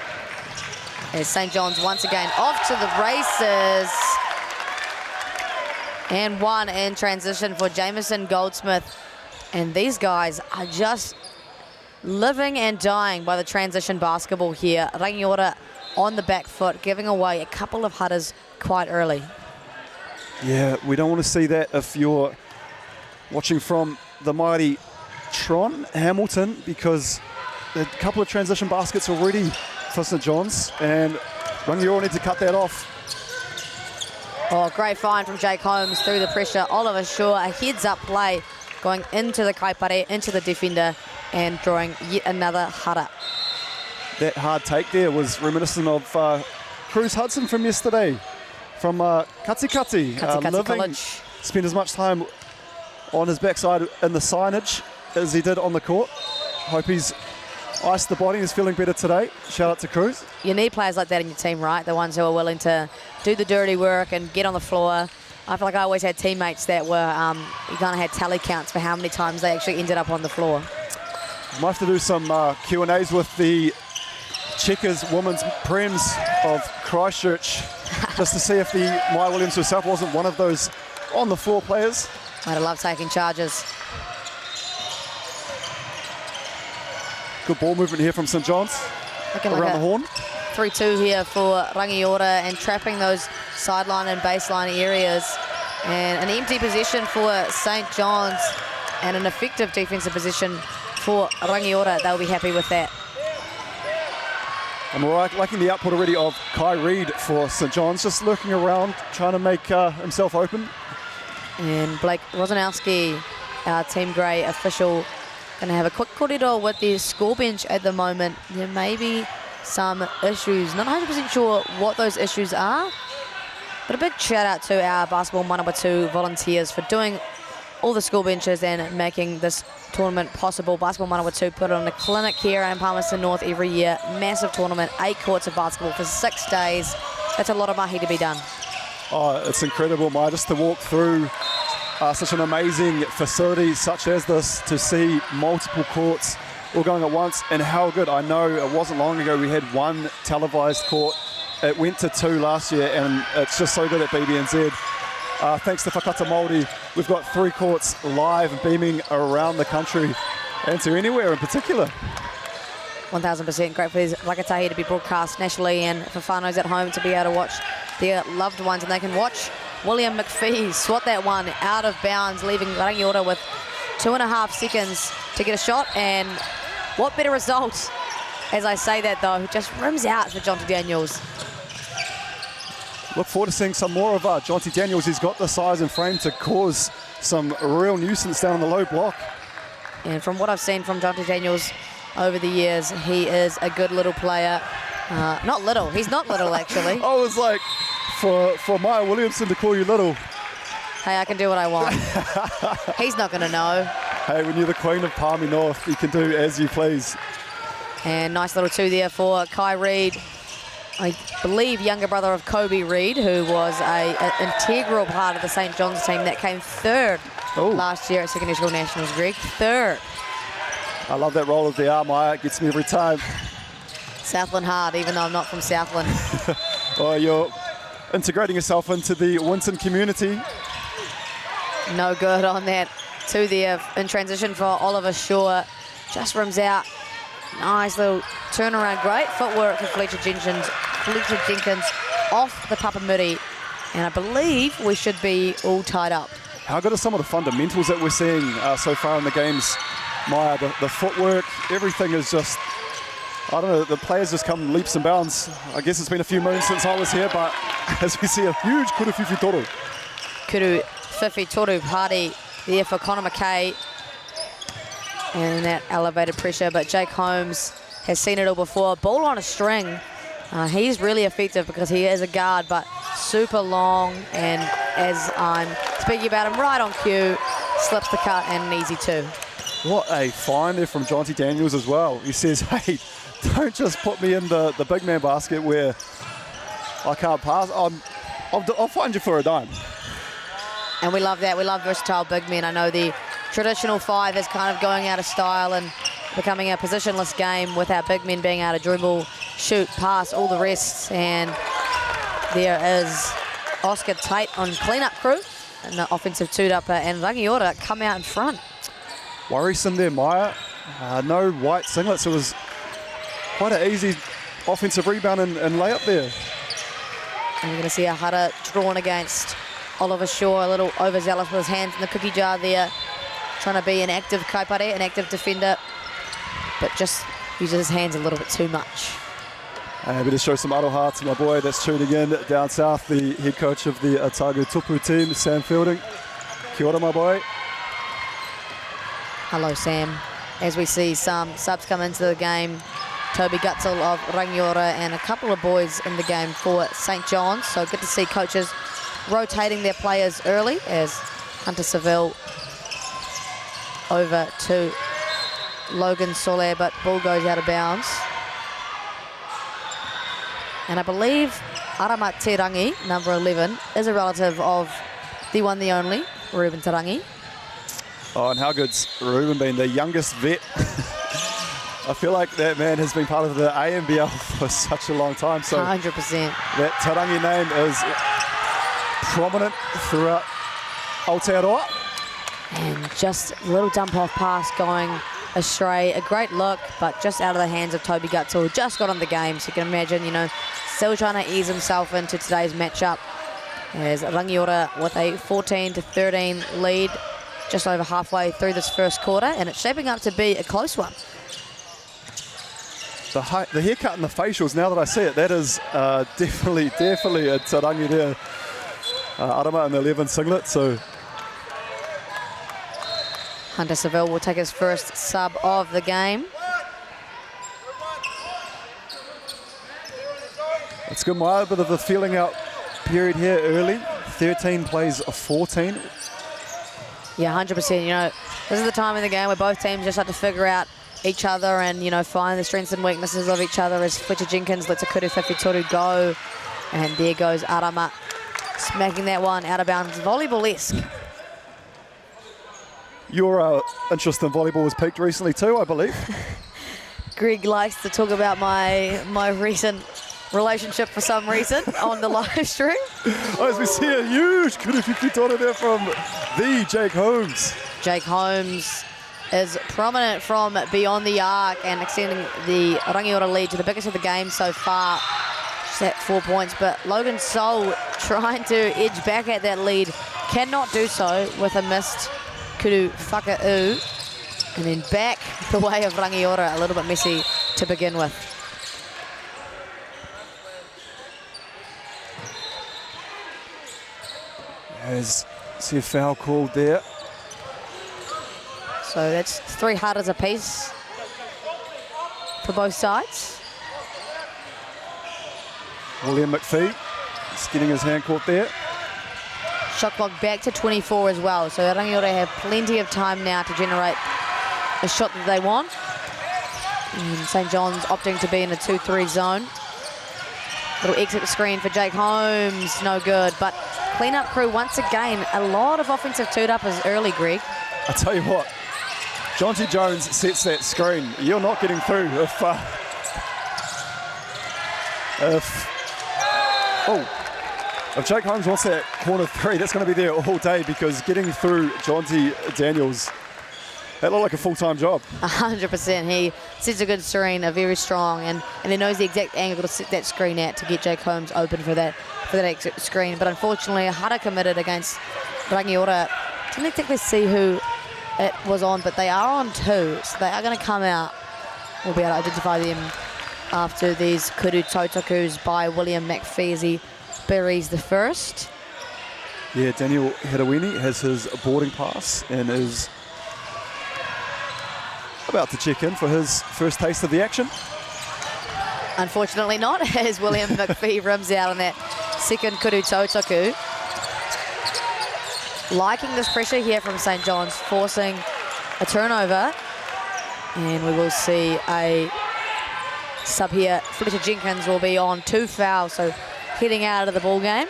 Speaker 3: As St John's once again off to the races. And one in transition for Jameson Goldsmith. And these guys are just living and dying by the transition basketball here. Rangiora on the back foot, giving away a couple of hutters quite early.
Speaker 17: Yeah, we don't want to see that if you're watching from the mighty Tron Hamilton, because a couple of transition baskets already for St John's, and Rangiora need to cut that off.
Speaker 3: Oh, great find from Jake Holmes through the pressure. Oliver Shaw, a heads-up play, going into the kaipare, into the defender, and drawing yet another hara.
Speaker 17: That hard take there was reminiscent of Cruz Hudson from yesterday, from Katikati.
Speaker 3: College.
Speaker 17: Spent as much time on his backside in the signage as he did on the court. Hope he's iced the body, he's feeling better today. Shout out to Cruz.
Speaker 3: You need players like that in your team, right? The ones who are willing to do the dirty work and get on the floor. I feel like I always had teammates that were, you kind of had tally counts for how many times they actually ended up on the floor.
Speaker 17: Might have to do some Q&As with the Checkers Women's Prems of Christchurch just to see if the Maya Williams herself wasn't one of those on the floor players.
Speaker 3: I'd love taking charges.
Speaker 17: Good ball movement here from St John's around the horn.
Speaker 3: 3-2 here for Rangiora, and trapping those sideline and baseline areas. And an empty possession for St John's. and an effective defensive position for Rangiora. They'll be happy with that.
Speaker 17: I'm liking the output already of Kai Reid for St John's, just lurking around, trying to make himself open.
Speaker 3: And Blake Rosanowski, our Team Grey official, going to have a quick korero with the score bench at the moment. There may be some issues. Not 100% sure what those issues are, but a big shout out to our Basketball Manawatu volunteers for doing all the school benches and making this tournament possible. Basketball Manawatu put on a clinic here in Palmerston North every year. Massive tournament, 8 courts of basketball for 6 days. That's a lot of mahi to be done.
Speaker 17: Oh, it's incredible, Maya, just to walk through such an amazing facility such as this, to see multiple courts all going at once, and how good. I know it wasn't long ago we had 1 televised court. It went to 2 last year, and it's just so good at BBNZ. Thanks to Whakata Māori, we've got 3 courts live and beaming around the country, and to anywhere in particular.
Speaker 3: 1000% great for these Rakatahi to be broadcast nationally, and for whānaus at home to be able to watch their loved ones, and they can watch William McPhee swat that one out of bounds, leaving Rangiora with 2.5 seconds to get a shot. And what better result, as I say that though, just rims out for Jonty Daniels.
Speaker 17: Look forward to seeing some more of Jonty Daniels. He's got the size and frame to cause some real nuisance down on the low block.
Speaker 3: And from what I've seen from Jonty Daniels over the years, he is a good little player. Not little, he's not little actually.
Speaker 17: I was like, for Maya Williamson to call you little.
Speaker 3: Hey, I can do what I want. He's not going to know.
Speaker 17: Hey, when you're the queen of Palmy North, you can do as you please.
Speaker 3: And nice little 2 there for Kai Reid. I believe younger brother of Kobe Reid, who was an integral part of the St John's team that came 3rd last year at Secondary School Nationals, Greg. 3rd.
Speaker 17: I love that roll of the arm, Maya. It gets me every time.
Speaker 3: Southland hard, even though I'm not from Southland.
Speaker 17: Oh, you're integrating yourself into the Winton community.
Speaker 3: No good on that. 2 there in transition for Oliver Shaw. Just rims out. Nice little turnaround. Great footwork for Fletcher Jenkins off the Papamuri. And I believe we should be all tied up.
Speaker 17: How good are some of the fundamentals that we're seeing so far in the games, Maya? The footwork, everything is just, I don't know, the players just come leaps and bounds. I guess it's been a few moons since I was here, but as we see a huge kuru whiwhi toru.
Speaker 3: Kuru whiwhi toru party there for Connor McKay. And that elevated pressure, but Jake Holmes has seen it all before. Ball on a string. He's really effective because he is a guard, but super long. And as I'm speaking about him, right on cue, slips the cut and an easy 2.
Speaker 17: What a find there from Jonty Daniels as well. He says, hey, don't just put me in the big man basket where I can't pass. I'll find you for a dime.
Speaker 3: And we love that. We love versatile big men. I know the traditional 5 is kind of going out of style and becoming a positionless game with our big men being able to dribble, shoot, pass, all the rest. And there is Oscar Tate on clean-up crew and the offensive two-upper, and Rangiora come out in front.
Speaker 17: Worrisome there, Maya. No white singlets. It was quite an easy offensive rebound and layup there.
Speaker 3: And we're going to see a Hara drawn against Oliver Shaw, a little overzealous with his hands in the cookie jar there. Trying to be an active kaipare, an active defender, but just uses his hands a little bit too much.
Speaker 17: Happy to show some aroha to my boy that's tuning in down south, the head coach of the Otago Tupu team, Sam Fielding. Kia ora, my boy.
Speaker 3: Hello, Sam. As we see some subs come into the game, Toby Gutzel of Rangiora and a couple of boys in the game for St John's. So good to see coaches rotating their players early as Hunter Seville over to Logan Soler, but ball goes out of bounds. And I believe Arama Te number 11, is a relative of the one, the only, Ruben Tarangi.
Speaker 17: Oh, and how good's Ruben been, the youngest vet? I feel like that man has been part of the AMBL for such a long time. So
Speaker 3: 100%.
Speaker 17: That Tarangi name is prominent throughout Aotearoa.
Speaker 3: And just a little dump-off pass going astray. A great look, but just out of the hands of Toby Gutzel, who just got on the game. So you can imagine, you know, still trying to ease himself into today's matchup. As Rangiora with a 14-13 lead. just over halfway through this first quarter, and it's shaping up to be a close one.
Speaker 17: The haircut and the facials, now that I see it, that is definitely a tarangi there. Arama in the 11 singlet, so...
Speaker 3: Hunter Seville will take his first sub of the game.
Speaker 17: It's good, Maya, a bit of a feeling out period here early. 13 plays a 14.
Speaker 3: Yeah, 100%. You know, this is the time in the game where both teams just have to figure out each other and, you know, find the strengths and weaknesses of each other as Fletcher Jenkins lets a Kuru Whiwhitoru go. And there goes Arama, smacking that one out of bounds. Volleyball-esque.
Speaker 17: Your interest in volleyball was peaked recently too, I believe.
Speaker 3: Greg likes to talk about my recent relationship for some reason on the live stream.
Speaker 17: As we see a huge Kuru Whiwhitoru there from the Jake Holmes.
Speaker 3: Jake Holmes is prominent from beyond the arc and extending the Rangiora lead to the biggest of the game so far. Just at 4 points, but Logan Sol trying to edge back at that lead. Cannot do so with a missed Kuru Whaka'u. And then back the way of Rangiora, a little bit messy to begin with.
Speaker 17: As see a foul called there.
Speaker 3: So that's 3 hudders apiece for both sides.
Speaker 17: William McPhee is getting his hand caught there.
Speaker 3: Shot clock back to 24 as well. So Rangiora have plenty of time now to generate a shot that they want. And St. John's opting to be in a 2-3 zone. Little exit screen for Jake Holmes, no good. But clean-up crew once again, a lot of offensive toed-uppers early, Greg.
Speaker 17: I tell you what, Jonty Jones sets that screen. You're not getting through if Jake Holmes wants that corner 3, that's going to be there all day, because getting through Jonty Daniels, that looked like a full-time job.
Speaker 3: 100%. He sets a good screen, a very strong, and he knows the exact angle to set that screen at to get Jake Holmes open for that exit screen. But unfortunately, Hara committed against Rangiora. Didn't exactly see who it was on, but they are on 2, so they are going to come out. We'll be able to identify them after these Kuru Tautakus by William McPhee as he buries the first.
Speaker 17: Yeah, Daniel Hirawini has his boarding pass and is about to check in for his first taste of the action.
Speaker 3: Unfortunately not, as William McPhee rims out on that second Kuru Tautaku. Liking this pressure here from St. John's, forcing a turnover. And we will see a sub here. Fletcher Jenkins will be on 2 fouls, so heading out of the ball game.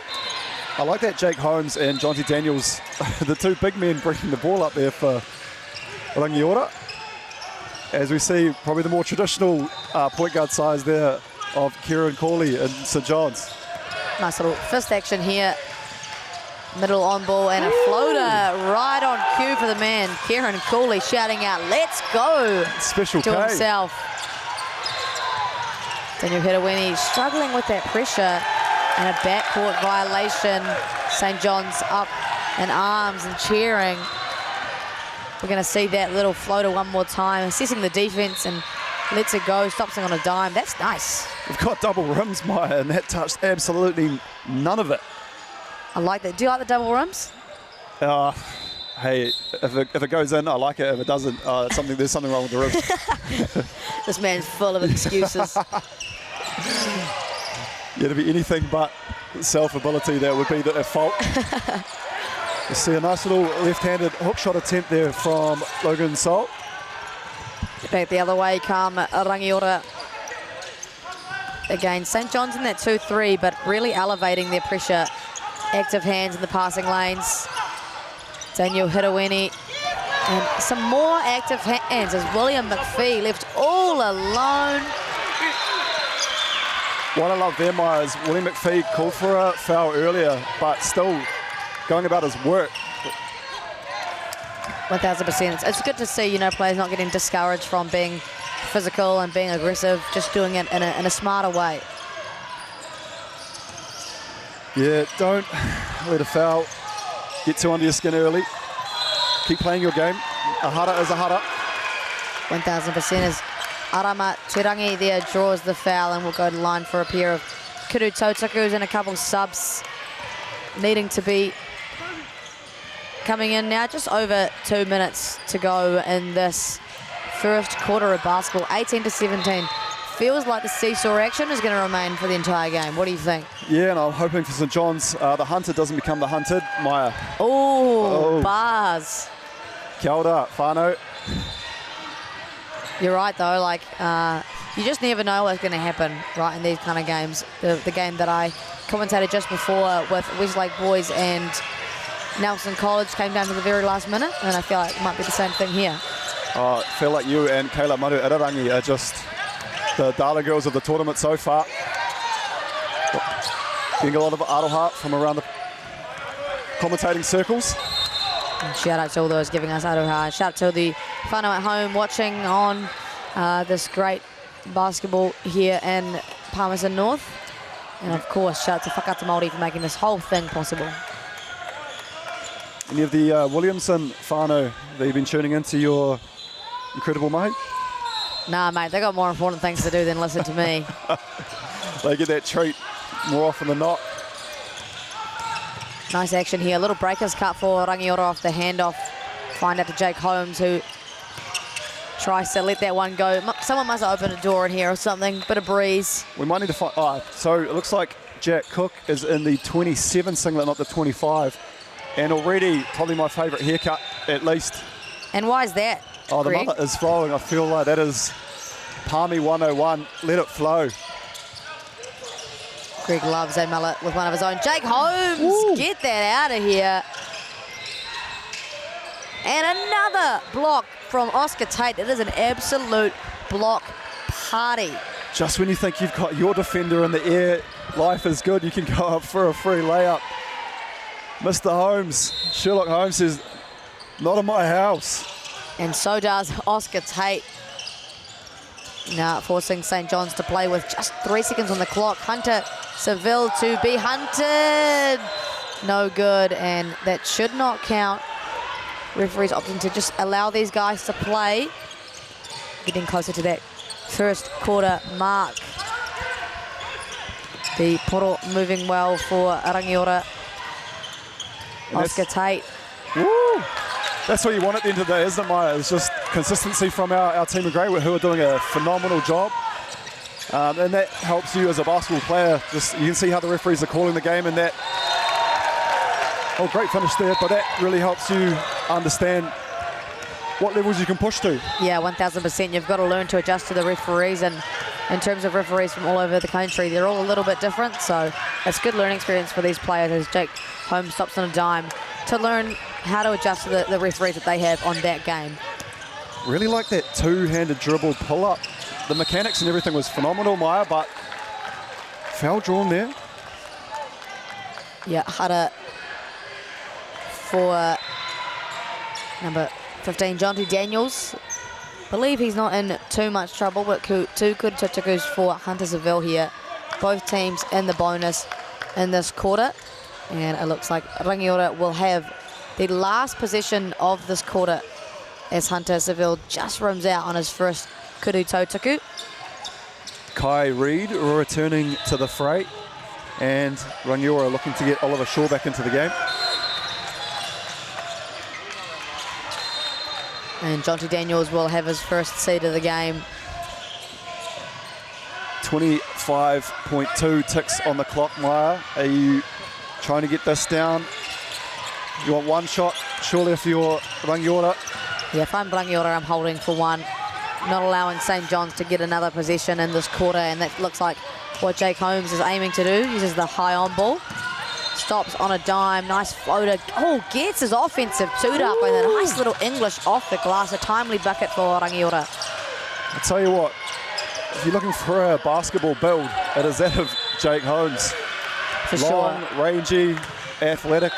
Speaker 17: I like that Jake Holmes and Jonty Daniels, the 2 big men bringing the ball up there for Rangiora. As we see probably the more traditional point guard size there of Kieran Corley and St. John's.
Speaker 3: Nice little fist action here. Middle on ball and a floater right on cue for the man. Kieran Corley shouting out, "Let's go!"
Speaker 17: Special
Speaker 3: to
Speaker 17: K.
Speaker 3: himself. Daniel Hirawini struggling with that pressure and a backcourt violation. St. John's up in arms and cheering. We're going to see that little floater one more time, assessing the defense and lets it go, stops it on a dime. That's nice.
Speaker 17: We've got double rims, Maya, and that touched absolutely none of it.
Speaker 3: I like that. Do you like the double rims?
Speaker 17: Hey, if it goes in, I like it. If it doesn't, there's something wrong with the rims.
Speaker 3: This man's full of excuses.
Speaker 17: Yeah, to be anything but self-ability, that would be at fault. You see a nice little left-handed hook shot attempt there from Logan Sol.
Speaker 3: Back the other way come Rangiora. Again, St. John's in that 2-3, but really elevating their pressure. Active hands in the passing lanes. Daniel Hirawini. And some more active hands as William McPhee left all alone.
Speaker 17: What I love there, Maya, is William McPhee called for a foul earlier, but still going about his work.
Speaker 3: 1000%. It's good to see, you know, players not getting discouraged from being physical and being aggressive, just doing it in a smarter way.
Speaker 17: Yeah, don't let a foul get too under your skin early. keep playing your game. A hara is a hara.
Speaker 3: 1000% as Arama Tirangi there draws the foul and will go to line for a pair of Kuru Tautakus and a couple subs needing to be coming in now. Just over 2 minutes to go in this first quarter of basketball. 18-17. Feels like the seesaw action is going to remain for the entire game. What do you think?
Speaker 17: Yeah, and I'm hoping for St John's the hunter doesn't become the hunted. Maya.
Speaker 3: Oh, bars.
Speaker 17: Kia ora, whānau.
Speaker 3: You're right though, like you just never know what's going to happen, right, in these kind of games. The game that I commentated just before with Westlake Boys and Nelson College came down to the very last minute, and I feel like it might be the same thing here.
Speaker 17: I feel like you and Kayla Maru Irarangi are just the darling girls of the tournament so far. Getting a lot of aroha from around the commentating circles.
Speaker 3: And shout out to all those giving us aroha. Shout out to the whānau at home watching on this great basketball here in Palmerston North. And of course, shout out to Whakata Māori for making this whole thing possible.
Speaker 17: Any of the Williamson whānau that you've been tuning into your incredible mahi?
Speaker 3: Nah, mate, they got more important things to do than listen to me.
Speaker 17: They get that treat more often than not.
Speaker 3: Nice action here. A little breakers cut for Rangiora off the handoff. Find out to Jake Holmes, who tries to let that one go. Someone must have opened a door in here or something. Bit of breeze.
Speaker 17: We might need to find... so it looks like Jack Cook is in the 27 singlet, not the 25. And already probably my favourite haircut, at least.
Speaker 3: And why is that?
Speaker 17: Oh, the
Speaker 3: Greg?
Speaker 17: mullet is flowing. I feel like that is Palmy 101. Let it flow.
Speaker 3: Greg loves a mullet with one of his own. Jake Holmes, get that out of here. And another block from Oscar Tate. It is an absolute block party.
Speaker 17: Just when you think you've got your defender in the air, life is good, you can go up for a free layup. Mr. Holmes, Sherlock Holmes says, not in my house.
Speaker 3: And so does Oscar Tate. Now forcing St. John's to play with just 3 seconds on the clock. Hunter Seville to be hunted. No good, and that should not count. Referees opting to just allow these guys to play. Getting closer to that first quarter mark. The poro moving well for Rangiora. Oscar Tate.
Speaker 17: Woo! That's what you want at the end of the day, isn't it, Maya? It's just consistency from our team of Grey, who are doing a phenomenal job. And that helps you as a basketball player. Just you can see how the referees are calling the game, and that... Oh, great finish there, but that really helps you understand what levels you can push to.
Speaker 3: Yeah, 1000%. You've got to learn to adjust to the referees, and in terms of referees from all over the country, they're all a little bit different, so it's a good learning experience for these players as Jake Holmes stops on a dime to learn how to adjust to the referees that they have on that game.
Speaker 17: Really like that two-handed dribble pull-up. The mechanics and everything was phenomenal, Maya, but foul drawn there.
Speaker 3: Yeah, Hara for number 15, Jonty Daniels. Believe he's not in too much trouble, but two good tutukus for Hunter Seville here. Both teams in the bonus in this quarter. And it looks like Rangiora will have the last possession of this quarter as Hunter Seville just rims out on his first kuru tautaku.
Speaker 17: Kai Reid returning to the fray, and Rangiora looking to get Oliver Shaw back into the game.
Speaker 3: And Jonty Daniels will have his first seed of the game.
Speaker 17: 25.2 ticks on the clock, Maya. Are you trying to get this down? You want one shot, surely, if you're Rangiora?
Speaker 3: Yeah, if I'm Rangiora, I'm holding for one. Not allowing St. John's to get another possession in this quarter, and that looks like what Jake Holmes is aiming to do. Uses the high on ball. Stops on a dime, nice floater. Oh, gets his offensive toot up, and a nice little English off the glass. A timely bucket for Rangiora.
Speaker 17: I tell you what, if you're looking for a basketball build, it is that of Jake Holmes.
Speaker 3: For
Speaker 17: Long,
Speaker 3: sure.
Speaker 17: rangy, athletic.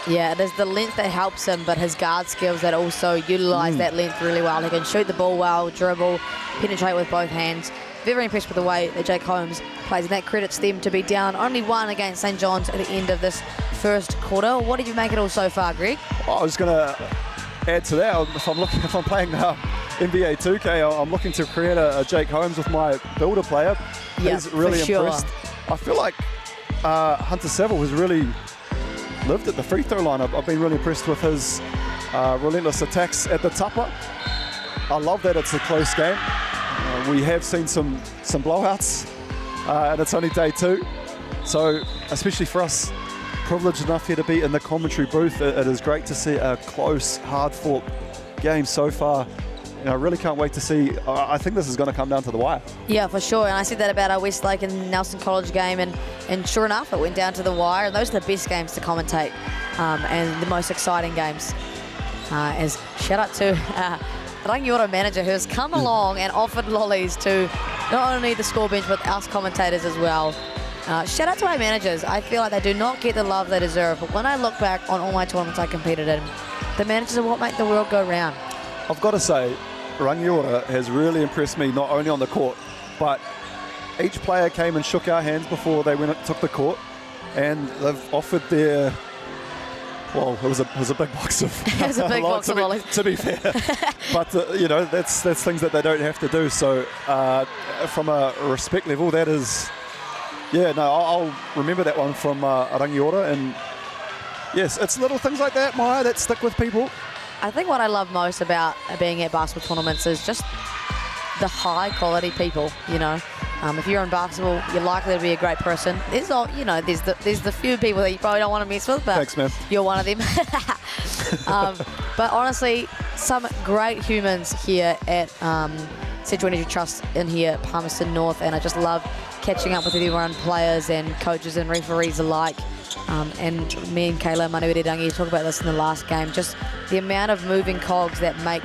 Speaker 3: Yeah, it is the length that helps him, but his guard skills that also utilise that length really well. He can shoot the ball well, dribble, penetrate with both hands. Very impressed with the way that Jake Holmes plays, and that credits them to be down only one against St. John's at the end of this first quarter. What did you make it all so far, Greg?
Speaker 17: I was going to add to that. If I'm playing NBA 2K, I'm looking to create a Jake Holmes with my builder player. He's really impressed. I feel like Hunter Saville has really lived at the free throw line. I've been really impressed with his relentless attacks at the tapa. I love that it's a close game. We have seen some blowouts, and it's only day 2. So, especially for us, privileged enough here to be in the commentary booth, it is great to see a close, hard-fought game so far. I really can't wait to see. I think this is going to come down to the wire.
Speaker 3: Yeah, for sure. And I said that about our Westlake and Nelson College game, and sure enough, it went down to the wire. And those are the best games to commentate, and the most exciting games. As shout out to Rangiora manager, who has come along and offered lollies to not only the score bench but us commentators as well. Shout out to our managers. I feel like they do not get the love they deserve. But when I look back on all my tournaments I competed in, the managers are what make the world go round.
Speaker 17: I've got to say, Rangiora has really impressed me, not only on the court, but each player came and shook our hands before they took the court, and they've offered their, well, it was a big box of
Speaker 3: it was a big box of lollies.
Speaker 17: To be fair. But, that's things that they don't have to do. So from a respect level, that is, I'll remember that one from Rangiora. And yes, it's little things like that, Maya, that stick with people.
Speaker 3: I think what I love most about being at basketball tournaments is just the high quality people, If you're in basketball, you're likely to be a great person. There's the few people that you probably don't want to mess with, but
Speaker 17: thanks, man.
Speaker 3: You're one of them. But honestly, some great humans here at Central Energy Trust in here at Palmerston North, and I just love catching up with everyone, players and coaches and referees alike. And me and Kayla Manuirirangi talked about this in the last game, just the amount of moving cogs that make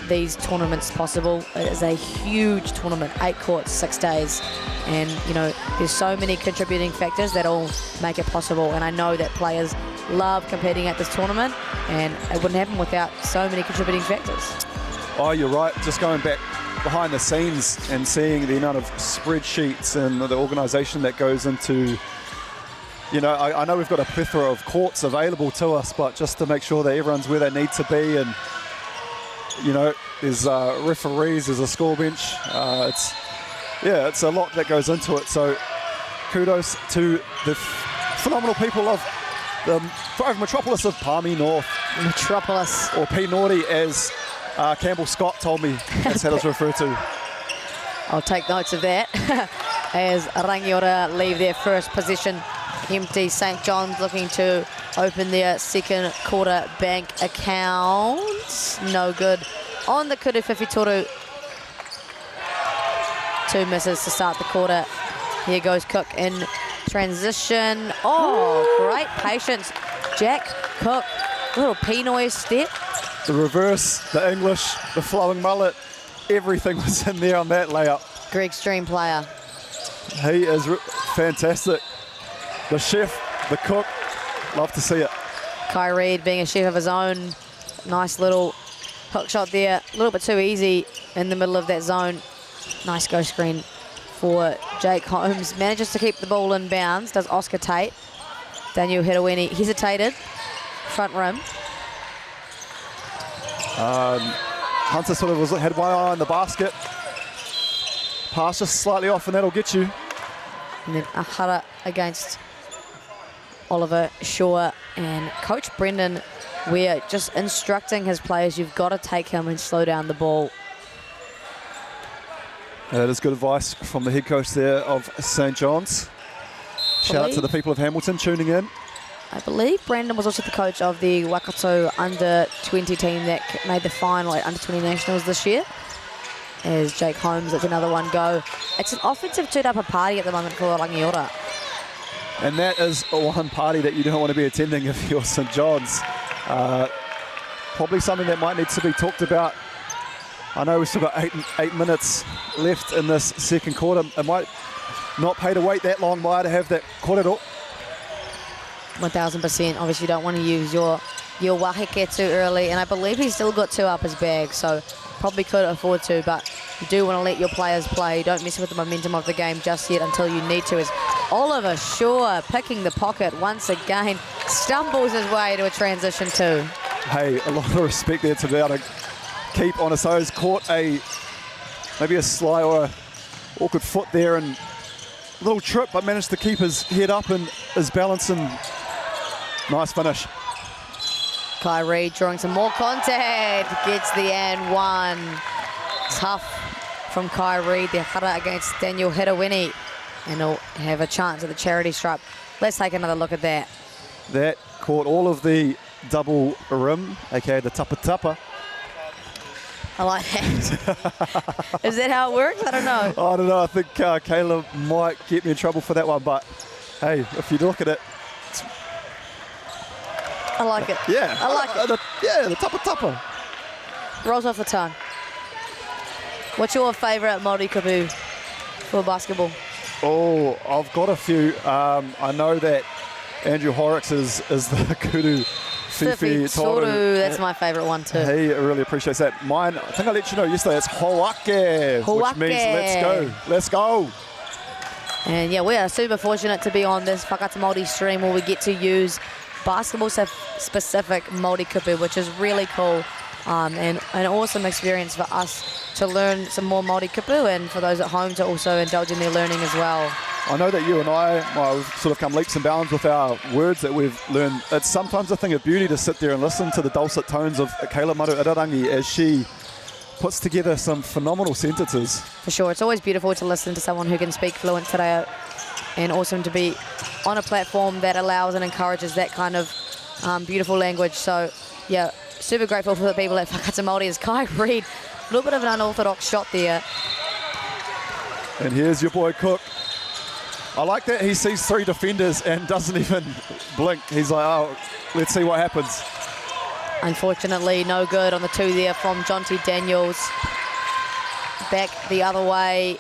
Speaker 3: these tournaments possible. It is a huge tournament, 8 courts, 6 days, and there's so many contributing factors that all make it possible, and I know that players love competing at this tournament, and it wouldn't happen without so many contributing factors.
Speaker 17: Oh, you're right. Just going back behind the scenes and seeing the amount of spreadsheets and the organisation that goes into, I know we've got a plethora of courts available to us, but just to make sure that everyone's where they need to be, and there's referees, there's a score bench. It's a lot that goes into it. So kudos to the phenomenal people of the metropolis of Palmy North.
Speaker 3: Metropolis.
Speaker 17: Or P Naughty, as Campbell Scott told me that's how it's referred to.
Speaker 3: I'll take notes of that. As Rangiora leave their first position empty, St. John's looking to open their second quarter bank account. No good on the Kuru Whiwhitoru. 2 misses to start the quarter. Here goes Cook in transition. Oh, great patience. Jack Cook, little Pinoy step.
Speaker 17: The reverse, the English, the flowing mullet, everything was in there on that layup.
Speaker 3: Greg's dream player.
Speaker 17: He is fantastic. The chef, the cook, love to see it.
Speaker 3: Kai Reid being a chef of his own. Nice little hook shot there. A little bit too easy in the middle of that zone. Nice go screen for Jake Holmes. Manages to keep the ball in bounds. Does Oscar Tate. Daniel Hirawini hesitated. Front rim.
Speaker 17: Hunter sort of had one eye on the basket. Pass just slightly off, and that'll get you.
Speaker 3: And then Ahara against Oliver Shaw, and Coach Brendan Weir just instructing his players, you've got to take him and slow down the ball.
Speaker 17: That is good advice from the head coach there of St. John's. Shout out to the people of Hamilton tuning in.
Speaker 3: I believe Brandon was also the coach of the Waikato under-20 team that made the final at under-20 nationals this year. As Jake Holmes lets another one go. It's an offensive two-upper party at the moment for Rangiora.
Speaker 17: And that is one party that you don't want to be attending if you're St. John's. Probably something that might need to be talked about. I know we've still got eight minutes left in this second quarter. It might not pay to wait that long, Maya, to have that korero.
Speaker 3: 1000%. Obviously, you don't want to use your waheke too early, and I believe he's still got 2 up his bag, so probably could afford to, but you do want to let your players play. Don't mess with the momentum of the game just yet until you need to, as Oliver Shaw picking the pocket once again. Stumbles his way to a transition two.
Speaker 17: Hey, a lot of respect there to be able to keep on his toes. Caught maybe a sly or awkward foot there and a little trip, but managed to keep his head up and his balance, and nice finish.
Speaker 3: Kai Reid drawing some more contact, gets the and one. Tough from Kai Reid, the hara against Daniel Hirawini, and he'll have a chance at the charity stripe. Let's take another look at that.
Speaker 17: That caught all of the double rim, aka the tapa.
Speaker 3: I like that. Is that how it works? I don't know.
Speaker 17: I don't know. I think Caleb might get me in trouble for that one, but hey, if you look at it,
Speaker 3: I like it.
Speaker 17: Yeah,
Speaker 3: I like it.
Speaker 17: The tapa.
Speaker 3: Rolls off the tongue. What's your favourite Māori kupu for basketball?
Speaker 17: Oh, I've got a few. I know that Andrew Horrocks is the kudu Fifi
Speaker 3: Toru. That's my favourite one too.
Speaker 17: He really appreciates that. Mine, I think I let you know yesterday, it's Hoake, which means let's go.
Speaker 3: And yeah, we are super fortunate to be on this Whakata Māori stream where we get to use basketball-specific Māori kupu, which is really cool. And an awesome experience for us to learn some more Māori kupu, and for those at home to also indulge in their learning as well.
Speaker 17: I know that you and I we've sort of come leaps and bounds with our words that we've learned. It's sometimes a thing of beauty to sit there and listen to the dulcet tones of Kayla Maru Irarangi as she puts together some phenomenal sentences.
Speaker 3: For sure, it's always beautiful to listen to someone who can speak fluent te reo, and awesome to be on a platform that allows and encourages that kind of beautiful language. So yeah, super grateful for the people at Whakata Māori. As Kai Reid, a little bit of an unorthodox shot there.
Speaker 17: And here's your boy Cook. I like that he sees three defenders and doesn't even blink. He's like, oh, let's see what happens.
Speaker 3: Unfortunately, no good on the two there from Jonty Daniels. Back the other way.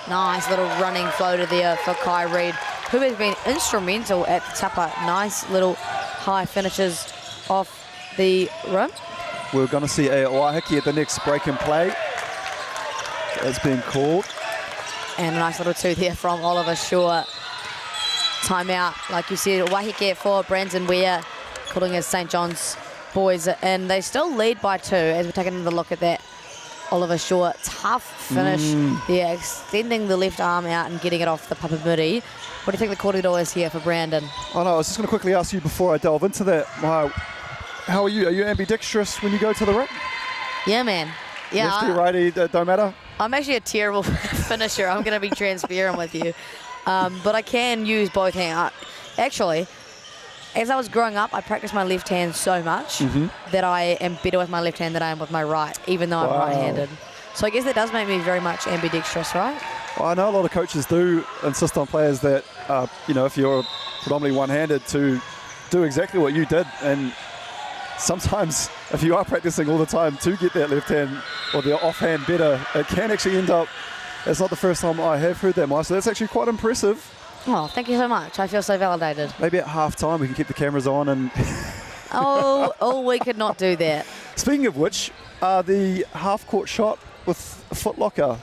Speaker 3: Nice little running floater there for Kai Reid, who has been instrumental at the tapa. Nice little high finishes off the rim.
Speaker 17: We're going to see a Waiheke at the next break and play. That's been called.
Speaker 3: And a nice little two there from Oliver Shaw. Timeout, like you said, Waiheke for Brandon Weir, calling his St. John's boys, and they still lead by 2 as we're taking another look at that. Oliver Shaw, tough finish there, extending the left arm out and getting it off the papamuri. What do you think the corridor is here for Brandon?
Speaker 17: Oh no, I was just going to quickly ask you before I delve into that. How are you? Are you ambidextrous when you go to the rim?
Speaker 3: Yeah, man. Yeah,
Speaker 17: lefty, righty, don't matter?
Speaker 3: I'm actually a terrible finisher. I'm going to be transparent with you. But I can use both hands. Actually, as I was growing up, I practiced my left hand so much that I am better with my left hand than I am with my right, even though I'm right-handed. So I guess that does make me very much ambidextrous, right?
Speaker 17: Well, I know a lot of coaches do insist on players that, if you're predominantly one-handed, to do exactly what you did. And sometimes, if you are practicing all the time to get that left hand or the offhand better, it can actually end up, it's not the first time I have heard that, Mike, so that's actually quite impressive.
Speaker 3: Oh, thank you so much. I feel so validated.
Speaker 17: Maybe at half-time we can keep the cameras on and...
Speaker 3: we could not do that.
Speaker 17: Speaking of which, the half-court shot with a Foot Locker.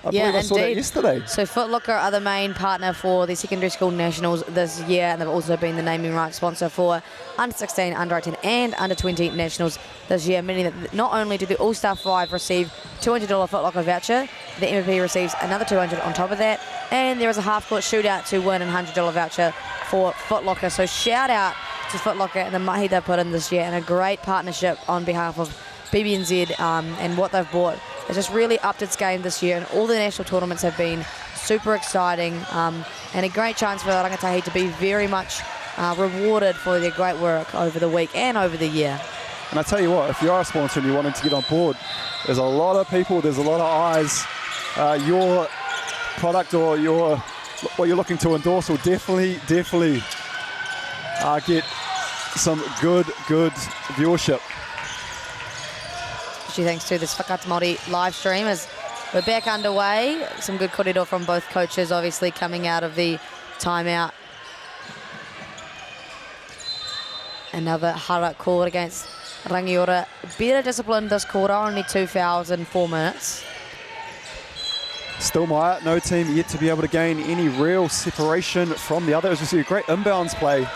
Speaker 17: I believe I saw that yesterday.
Speaker 3: So Foot Locker are the main partner for the secondary school nationals this year, and they've also been the naming rights sponsor for under 16, under 18 and under 20 nationals this year, meaning that not only do the All-Star 5 receive $200 Foot Locker voucher, the MVP receives another $200 on top of that, and there is a half-court shootout to win a $100 voucher for Foot Locker. So shout out to Foot Locker and the mahi they've put in this year, and a great partnership on behalf of BBNZ and what they've bought. It's just really upped its game this year, and all the national tournaments have been super exciting, and a great chance for the rangatahi to be very much rewarded for their great work over the week and over the year.
Speaker 17: And I tell you what, if you are a sponsor and you're wanting to get on board, there's a lot of people, there's a lot of eyes. Your product or what you're looking to endorse will definitely get some good viewership.
Speaker 3: Thanks to this Whakata Māori live stream as we're back underway. Some good kōrero from both coaches, obviously, coming out of the timeout. Another hara call against Rangiora. Better discipline this quarter, only 2 fouls in 4 minutes.
Speaker 17: Still Meyer, no team yet to be able to gain any real separation from the other. As we see a great inbounds play.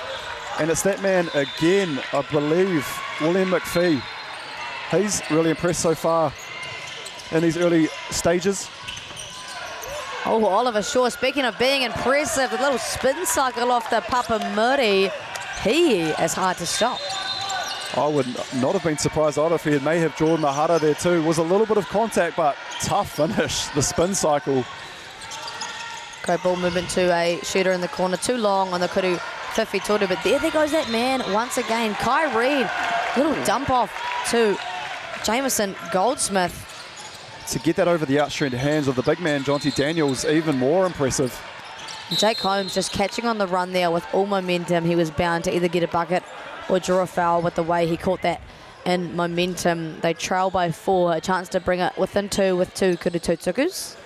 Speaker 17: And it's that man again, I believe, William McPhee. He's really impressed so far in these early stages.
Speaker 3: Oh, Oliver Shaw, speaking of being impressive, the little spin cycle off the Papamuri. He is hard to stop.
Speaker 17: I would not have been surprised either if he may have drawn Mahara there too. Was a little bit of contact, but tough finish, the spin cycle.
Speaker 3: Great ball movement to a shooter in the corner. Too long on the Kuru Whiwhi Toru, but there goes that man once again. Kai Reid, little dump off to Jameson Goldsmith.
Speaker 17: To get that over the outstretched hands of the big man, Jonty Daniels, even more impressive.
Speaker 3: Jake Holmes just catching on the run there with all momentum. He was bound to either get a bucket or draw a foul with the way he caught that in momentum. They trail by 4, a chance to bring it within 2 with 2 Kuru Tutukus.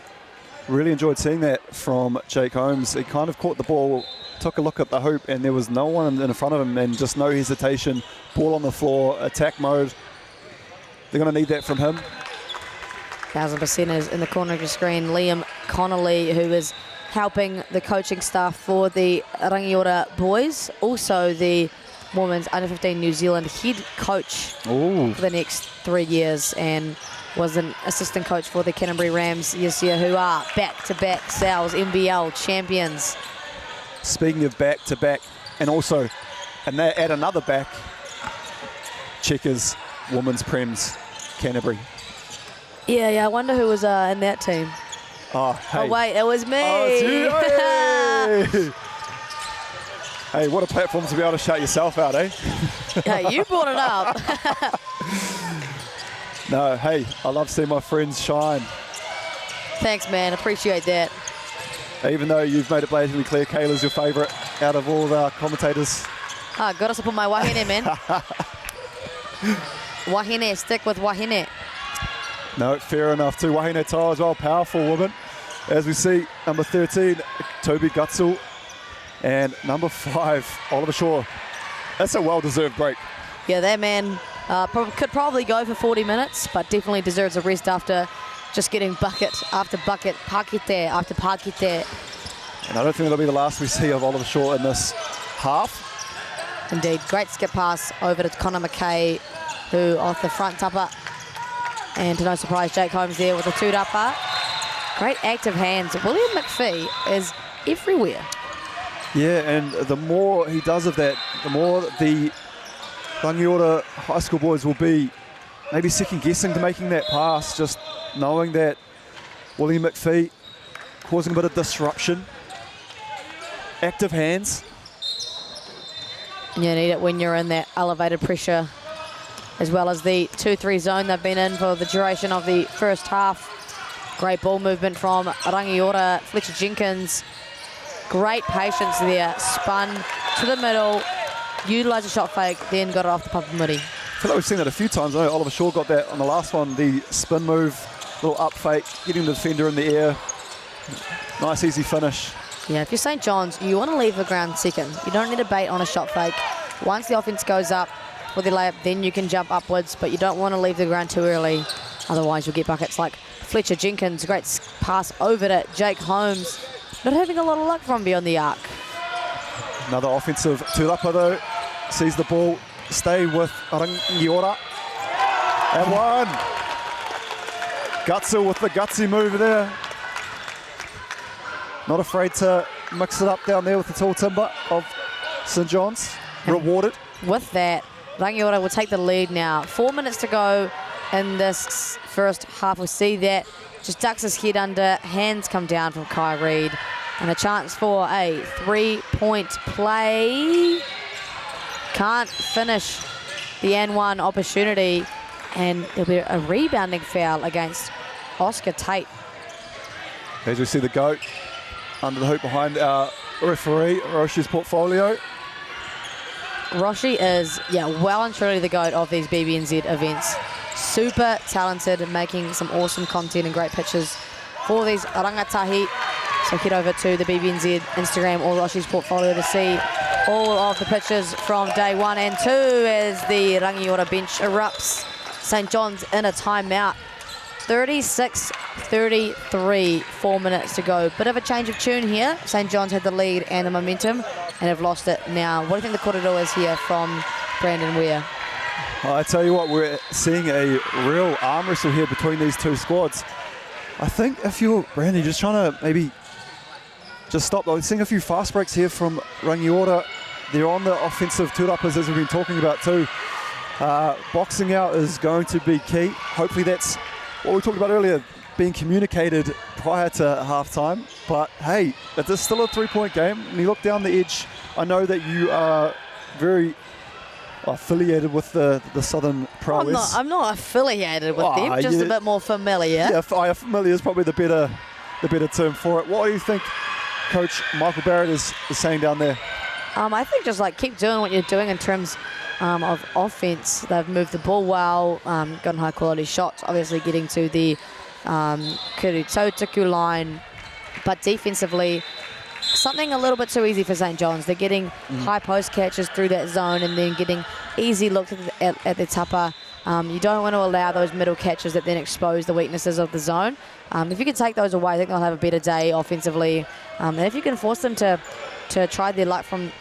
Speaker 17: Really enjoyed seeing that from Jake Holmes. He kind of caught the ball, took a look at the hoop, and there was no one in front of him, and just no hesitation. Ball on the floor, attack mode. They're going to need that from him.
Speaker 3: 1000% is in the corner of your screen. Liam Connolly, who is helping the coaching staff for the Rangiora boys. Also the women's under-15 New Zealand head coach for the next 3 years, and was an assistant coach for the Canterbury Rams this year, who are back-to-back Sal's NBL champions.
Speaker 17: Speaking of back-to-back, and also, and they add another back, Checkers Women's Prems Canterbury.
Speaker 3: Yeah, I wonder who was in that team.
Speaker 17: Oh, hey.
Speaker 3: Oh, wait, it was me.
Speaker 17: Oh, it's you. Hey, what a platform to be able to shout yourself out, eh?
Speaker 3: Yeah, you brought it up.
Speaker 17: No, hey, I love seeing my friends shine.
Speaker 3: Thanks, man. Appreciate that.
Speaker 17: Even though you've made it blatantly clear Kayla's your favourite out of all the commentators.
Speaker 3: Got us up on my wahine, man. Wahine, stick with wahine.
Speaker 17: No, fair enough too. Wahine Tau as well, powerful woman. As we see, number 13, Toby Gutzel, and number 5, Oliver Shaw. That's a well-deserved break.
Speaker 3: Yeah, that man could probably go for 40 minutes, but definitely deserves a rest after just getting bucket after bucket, pakete after pakete.
Speaker 17: And I don't think that'll be the last we see of Oliver Shaw in this half.
Speaker 3: Indeed, great skip pass over to Connor McKay, who off the front tupper. And to no surprise, Jake Holmes there with a 2-dupper. Great active hands. William McPhee is everywhere.
Speaker 17: Yeah, and the more he does of that, the more the Rangiora high school boys will be maybe second-guessing to making that pass, just knowing that William McPhee causing a bit of disruption. Active hands.
Speaker 3: And you need it when you're in that elevated pressure, as well as the 2-3 zone they've been in for the duration of the first half. Great ball movement from Rangiora, Fletcher Jenkins. Great patience there, spun to the middle, utilised a shot fake, then got it off the Papamuri.
Speaker 17: I feel like we've seen that a few times. I know Oliver Shaw got that on the last one, the spin move, little up fake, getting the defender in the air. Nice, easy finish.
Speaker 3: Yeah, if you're St. John's, you want to leave the ground second. You don't need to bait on a shot fake. Once the offense goes up with the layup, then you can jump upwards, but you don't want to leave the ground too early. Otherwise, you'll get buckets like Fletcher Jenkins. Great pass over to Jake Holmes. Not having a lot of luck from beyond the arc.
Speaker 17: Another offensive two-upper though. Sees the ball, stay with Rangiora. And one. Gutzel with the gutsy move there. Not afraid to mix it up down there with the tall timber of St. John's. Rewarded.
Speaker 3: With that, Rangiora will take the lead now. 4 minutes to go in this first half. We'll see that. Just ducks his head under. Hands come down from Kai Reid. And a chance for a 3-point play. Can't finish the N1 opportunity. And there'll be a rebounding foul against Oscar Tate.
Speaker 17: As we see the GOAT under the hoop behind our referee, Roshi's portfolio.
Speaker 3: Roshi is, well and truly the GOAT of these BBNZ events. Super talented and making some awesome content and great pictures for these rangatahi. So head over to the BBNZ Instagram or Roshi's portfolio to see all of the pictures from day 1 and 2 as the Rangiora bench erupts. St. John's in a timeout. 36 33, 4 minutes to go. Bit of a change of tune here. St. John's had the lead and the momentum and have lost it now. What do you think the corridor is here from Brandon Weir?
Speaker 17: I tell you what, we're seeing a real arm wrestle here between these two squads. I think if you're Brandy, just trying to maybe just stop. I'm seeing a few fast breaks here from Rangiora. They're on the offensive tūrapas, as we've been talking about too. Boxing out is going to be key. Hopefully that's what we talked about earlier, being communicated prior to half-time. But hey, it is still a 3-point game. When you look down the edge, I know that you are very affiliated with the Southern Prowess.
Speaker 3: I'm not affiliated with them, just a bit more familiar.
Speaker 17: Yeah, familiar is probably the better term for it. What do you think Coach Michael Barrett is saying down there?
Speaker 3: I think just like keep doing what you're doing in terms of offense. They've moved the ball well, gotten high quality shots, obviously getting to the Kuru-Tautuku line, but defensively, something a little bit too easy for St. John's. They're getting high post catches through that zone and then getting easy looks at the tapa. You don't want to allow those middle catches that then expose the weaknesses of the zone. If you can take those away, I think they'll have a better day offensively. And if you can force them to try their luck from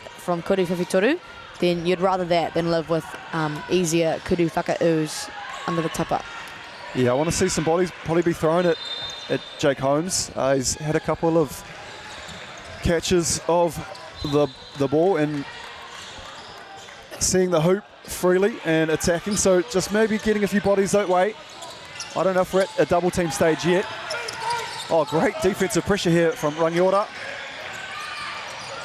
Speaker 3: Kuru Whiwhitoru, then you'd rather that than live with easier Kuru Whakaus under the tapa.
Speaker 17: Yeah, I want to see some bodies probably be thrown at Jake Holmes. He's had a couple of catches of the ball and seeing the hoop freely and attacking, so just maybe getting a few bodies that way. I don't know if we're at a double team stage yet. Oh, great defensive pressure here from Rangiora.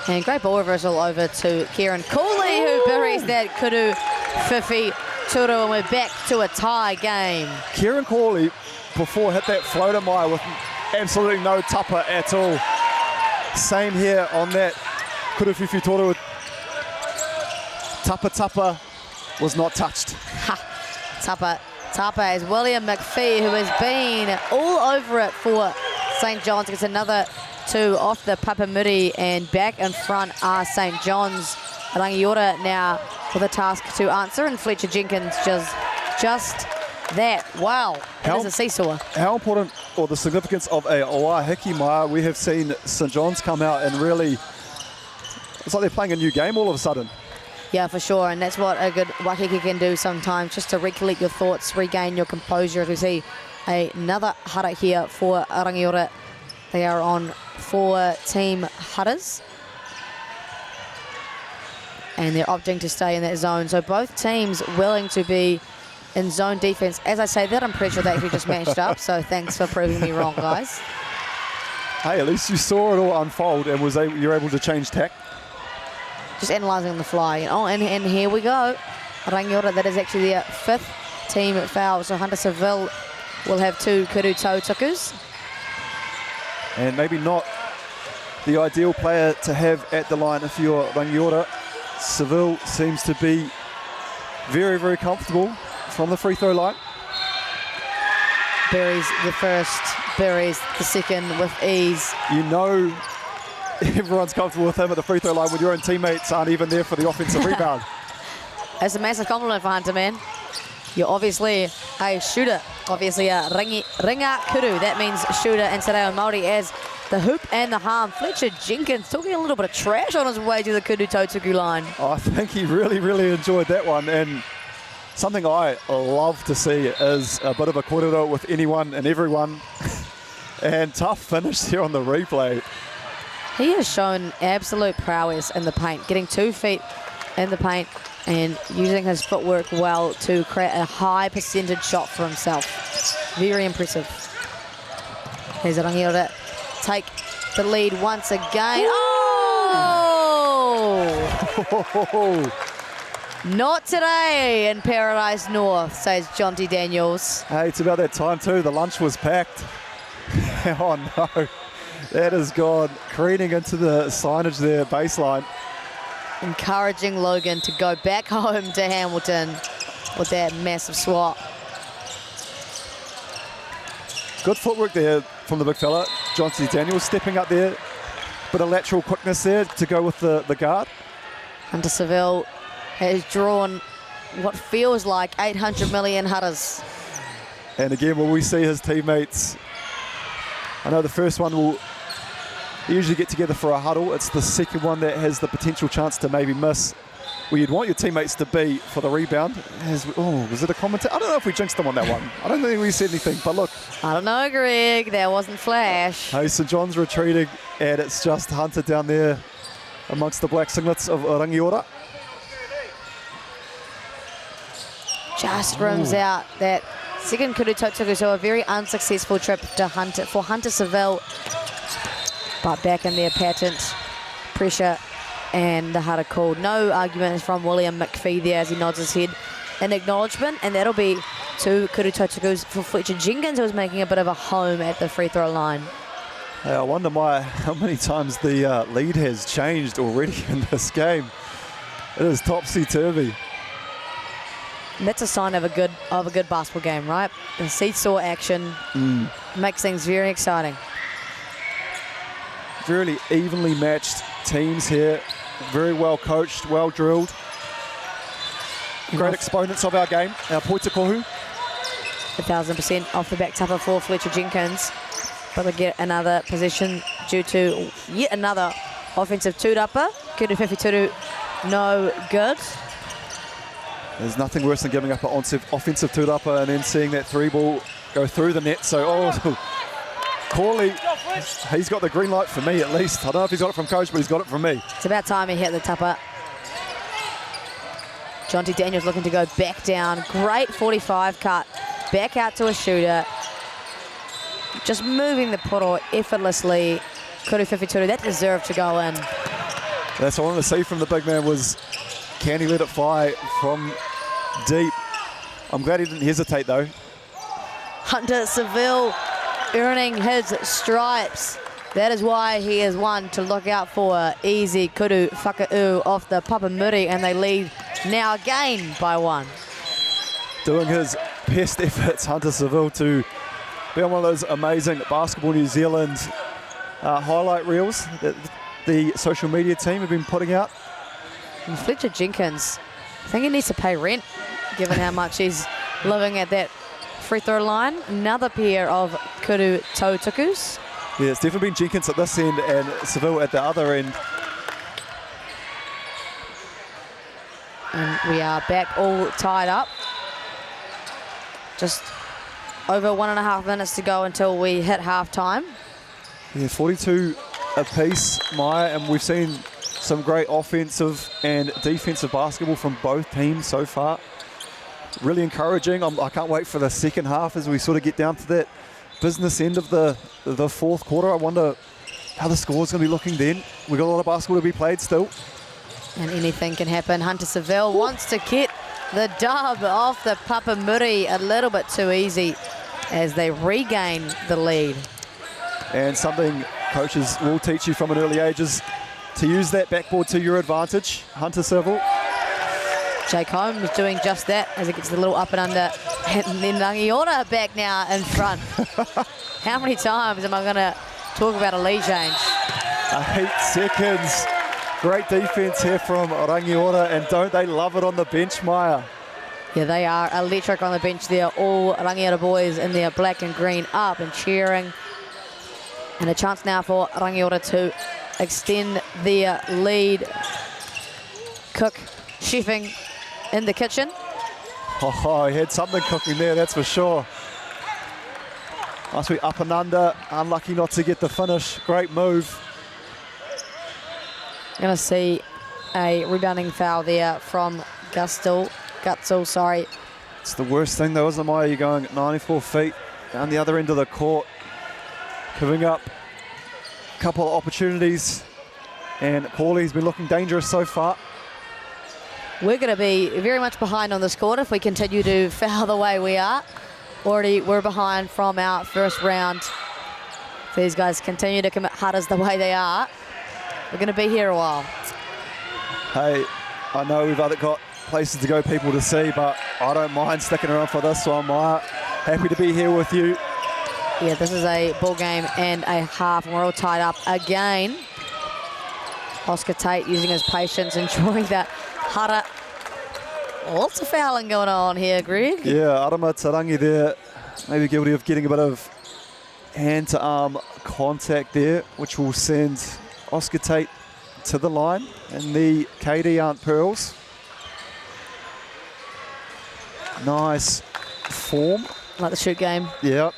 Speaker 3: And great ball reversal over to Kieran Cooley, who buries that Kuru Whiwhitoru, and we're back to a tie game.
Speaker 17: Kieran Cooley before hit that floater mire with absolutely no tapa at all. Same here on that Kuru Whiwhitoru. Tapa was not touched.
Speaker 3: Tapa is William McPhee, who has been all over it for St. John's. Gets another two off the Papamuri, and back in front are St. John's. Rangiora now with a task to answer, and Fletcher Jenkins just that. Wow, that is a seesaw.
Speaker 17: How important, or the significance of a Wahiki mire? We have seen St. John's come out and really, it's like they're playing a new game all of a sudden.
Speaker 3: Yeah, for sure, and that's what a good Waikiki can do sometimes, just to recollect your thoughts, regain your composure. As we see another hara here for Rangiora. They are on 4 team haras, and they're opting to stay in that zone. So both teams willing to be in zone defense. As I say that, I'm pretty sure they actually just matched up, so thanks for proving me wrong, guys.
Speaker 17: Hey, at least you saw it all unfold and you're able to change tack.
Speaker 3: Just analysing on the fly. Oh, and here we go. Rangiora, that is actually their 5th team foul. So Hunter Seville will have 2 Kuru-Tautukus.
Speaker 17: And maybe not the ideal player to have at the line if you're Rangiora. Seville seems to be very, very comfortable from the free throw line.
Speaker 3: Buries the first, buries the second with ease.
Speaker 17: You know everyone's comfortable with him at the free throw line when your own teammates aren't even there for the offensive rebound.
Speaker 3: That's a massive compliment for Hunter, man. You're obviously a shooter, obviously a ringa kuru. That means shooter in Te Reo Māori as the hoop and the harm. Fletcher Jenkins talking a little bit of trash on his way to the Kuru-Tautuku line.
Speaker 17: I think he really, really enjoyed that one, and something I love to see is a bit of a kōrero with anyone and everyone. And tough finish here on the replay.
Speaker 3: He has shown absolute prowess in the paint, getting 2 feet in the paint and using his footwork well to create a high percentage shot for himself. Very impressive. Here's Rangiora take the lead once again. Oh! Not today in Paradise North, says Jonty Daniels.
Speaker 17: Hey, it's about that time too. The lunch was packed. Oh no. That has gone careening into the signage there, baseline.
Speaker 3: Encouraging Logan to go back home to Hamilton with that massive swat.
Speaker 17: Good footwork there from the big fella. Jonty Daniels stepping up there. Bit of lateral quickness there to go with the guard.
Speaker 3: Hunter Seville has drawn what feels like 800 million hutters.
Speaker 17: And again, will we see his teammates I know the first one will usually get together for a huddle. It's the second one that has the potential chance to maybe miss where you'd want your teammates to be for the rebound. Was it a commentator? I don't know if we jinxed them on that one. I don't think we said anything, but look.
Speaker 3: I don't know, Greg. That wasn't flash.
Speaker 17: Hey, St John's retreating, and it's just Hunter down there amongst the black singlets of Rangiora.
Speaker 3: Just rims out that second Kuru Totuku, so a very unsuccessful trip to Hunter Seville. But back in their patent, pressure and the harder call. No arguments from William McPhee there as he nods his head in acknowledgement, and that'll be 2 Kuru Totukus for Fletcher Jenkins, who was making a bit of a home at the free throw line.
Speaker 17: Hey, I wonder how many times the lead has changed already in this game. It is topsy-turvy.
Speaker 3: And that's a sign of a good basketball game, right? The seesaw action makes things very exciting.
Speaker 17: Really evenly matched teams here. Very well coached, well drilled. Great exponents of our game, our Poitakohu.
Speaker 3: 1,000% off the back tupper for Fletcher Jenkins. But they get another position due to yet another offensive two-dupper. Kuru Whiwhituru, no good.
Speaker 17: There's nothing worse than giving up an offensive two-dupper and then seeing that three ball go through the net. So, Corley, he's got the green light for me at least. I don't know if he's got it from coach, but he's got it from me.
Speaker 3: It's about time he hit the tupper. Jonty Daniels looking to go back down. Great 45 cut. Back out to a shooter. Just moving the poro effortlessly. Kuru Whiwhituru, that deserved to go in.
Speaker 17: That's what I wanted to see from the big man was, can he let it fly from deep? I'm glad he didn't hesitate though.
Speaker 3: Hunter Seville earning his stripes. That is why he is one to look out for. Easy Kuru Whaka'u off the Papamuri, and they lead now again by 1.
Speaker 17: Doing his best efforts, Hunter Seville, to be on one of those amazing Basketball New Zealand highlight reels that the social media team have been putting out.
Speaker 3: And Fletcher Jenkins, I think he needs to pay rent, given how much he's living at that free throw line. Another pair of Kuru Totukus.
Speaker 17: Yeah, it's definitely been Jenkins at this end and Seville at the other end.
Speaker 3: And we are back all tied up. Just over 1.5 minutes to go until we hit half-time.
Speaker 17: Yeah, 42 apiece, Maya, and we've seen some great offensive and defensive basketball from both teams so far. Really encouraging. I can't wait for the second half as we sort of get down to that business end of the fourth quarter. I wonder how the score's going to be looking then. We've got a lot of basketball to be played still.
Speaker 3: And anything can happen. Hunter Seville wants to get the dub off the Papamuri a little bit too easy as they regain the lead.
Speaker 17: And something coaches will teach you from an early age is to use that backboard to your advantage. Hunter Seville.
Speaker 3: Jake Holmes doing just that as he gets the little up and under. And then Rangiora back now in front. How many times am I going to talk about a lead change?
Speaker 17: 8 seconds. Great defense here from Rangiora, and don't they love it on the bench, Maya?
Speaker 3: Yeah, they are electric on the bench there. All Rangiora boys in their black and green up and cheering. And a chance now for Rangiora to extend their lead. Cook chefing in the kitchen.
Speaker 17: Oh, he had something cooking there, that's for sure. Must be up and under. Unlucky not to get the finish. Great move.
Speaker 3: Going to see a rebounding foul there from Gutzel, sorry.
Speaker 17: It's the worst thing though, isn't it, Maya? You're going 94 feet down the other end of the court, giving up a couple of opportunities, and Corley's been looking dangerous so far.
Speaker 3: We're going to be very much behind on this court if we continue to foul the way we are. Already we're behind from our first round. If these guys continue to commit hudders the way they are, we're going to be here a while.
Speaker 17: Hey, I know we've got places to go, people to see, but I don't mind sticking around for this one, Maya. Happy to be here with you.
Speaker 3: Yeah, this is a ball game and a half, and we're all tied up again. Oscar Tate using his patience, enjoying that huddle. Lots of fouling going on here, Greg.
Speaker 17: Yeah, Arama Tarangi there, maybe guilty of getting a bit of hand-to-arm contact there, which will send Oscar Tate to the line, and the KD Aunt Pearls. Nice form.
Speaker 3: Like the shoot game.
Speaker 17: Yep.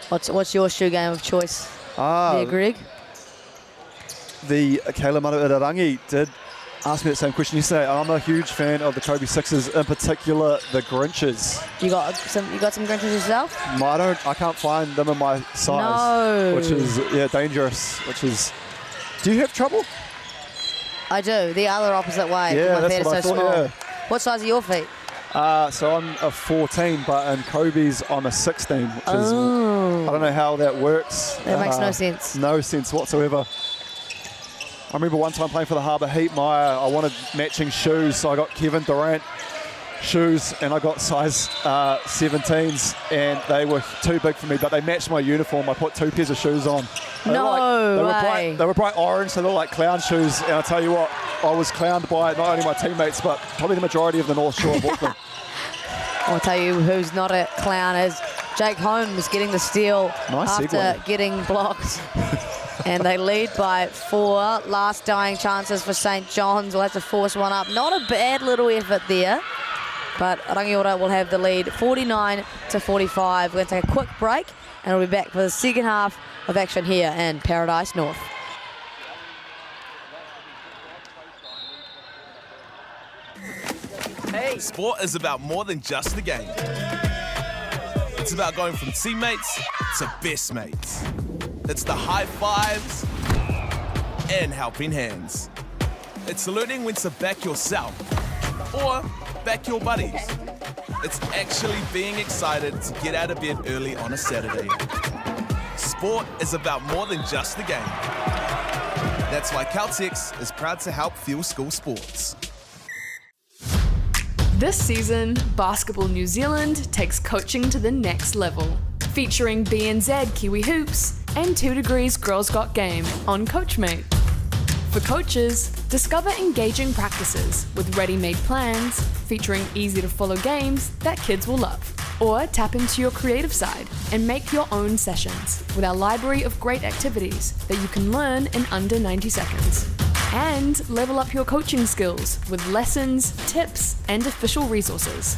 Speaker 3: What's your shoe game of choice there, Greg?
Speaker 17: The Kayla Marurarangi did ask me that same question yesterday. I'm a huge fan of the Kobe Sixes, in particular the Grinches. You got some
Speaker 3: Grinches yourself?
Speaker 17: I can't find them in my size, which is dangerous. Do you have trouble?
Speaker 3: I do. The other opposite way.
Speaker 17: Yeah,
Speaker 3: my
Speaker 17: that's
Speaker 3: feet
Speaker 17: what
Speaker 3: are
Speaker 17: I
Speaker 3: so
Speaker 17: thought,
Speaker 3: small.
Speaker 17: yeah.
Speaker 3: What size are your feet?
Speaker 17: So I'm a 14, but in Kobe's I'm a 16, which is, I don't know how that works.
Speaker 3: That makes no sense.
Speaker 17: No sense whatsoever. I remember one time playing for the Harbour Heat, I wanted matching shoes, so I got Kevin Durant shoes, and I got size 17s, and they were too big for me, but they matched my uniform. I put 2 pairs of shoes on. They were bright orange, so they were like clown shoes, and I tell you what, I was clowned by not only my teammates, but probably the majority of the North Shore of Auckland.
Speaker 3: I'll tell you who's not a clown is Jake Holmes getting the steal after getting blocked. And they lead by 4. Last dying chances for St. John's. Will have to force one up. Not a bad little effort there. But Rangiora will have the lead 49-45. We're going to take a quick break and we'll be back for the second half of action here in Paradise North.
Speaker 18: Sport is about more than just the game. It's about going from teammates to best mates. It's the high fives and helping hands. It's learning when to back yourself or back your buddies. It's actually being excited to get out of bed early on a Saturday. Sport is about more than just the game. That's why Caltex is proud to help fuel school sports.
Speaker 19: This season, Basketball New Zealand takes coaching to the next level, featuring BNZ Kiwi Hoops and 2 Degrees Girls Got Game on Coachmate. For coaches, discover engaging practices with ready-made plans featuring easy-to-follow games that kids will love. Or tap into your creative side and make your own sessions with our library of great activities that you can learn in under 90 seconds. And level up your coaching skills with lessons, tips, and official resources.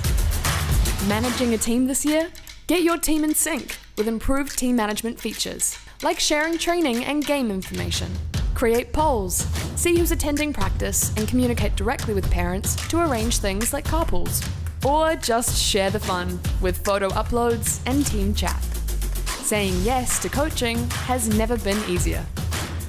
Speaker 19: Managing a team this year? Get your team in sync with improved team management features, like sharing training and game information. Create polls, see who's attending practice, and communicate directly with parents to arrange things like carpools. Or just share the fun with photo uploads and team chat. Saying yes to coaching has never been easier.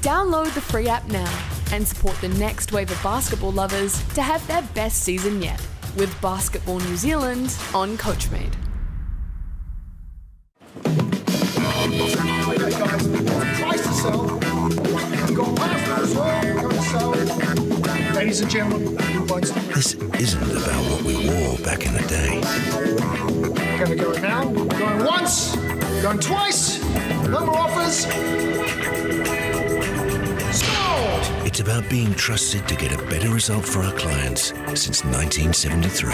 Speaker 19: Download the free app now and support the next wave of basketball lovers to have their best season yet with Basketball New Zealand on Coachmate.
Speaker 16: Ladies and gentlemen,
Speaker 20: this isn't about what we wore back in the day.
Speaker 16: we're going to go now. Going once, going twice, no more offers. Scored!
Speaker 20: It's about being trusted to get a better result for our clients since 1973.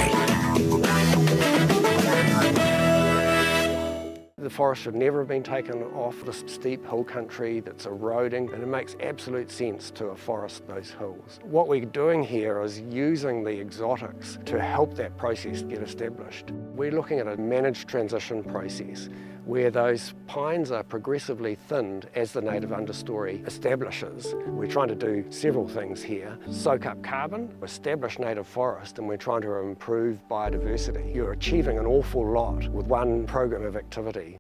Speaker 21: The forest should never have been taken off this steep hill country that's eroding, and it makes absolute sense to afforest those hills. What we're doing here is using the exotics to help that process get established. We're looking at a managed transition process where those pines are progressively thinned as the native understory establishes. We're trying to do several things here. Soak up carbon, establish native forest, and we're trying to improve biodiversity. You're achieving an awful lot with one program of activity.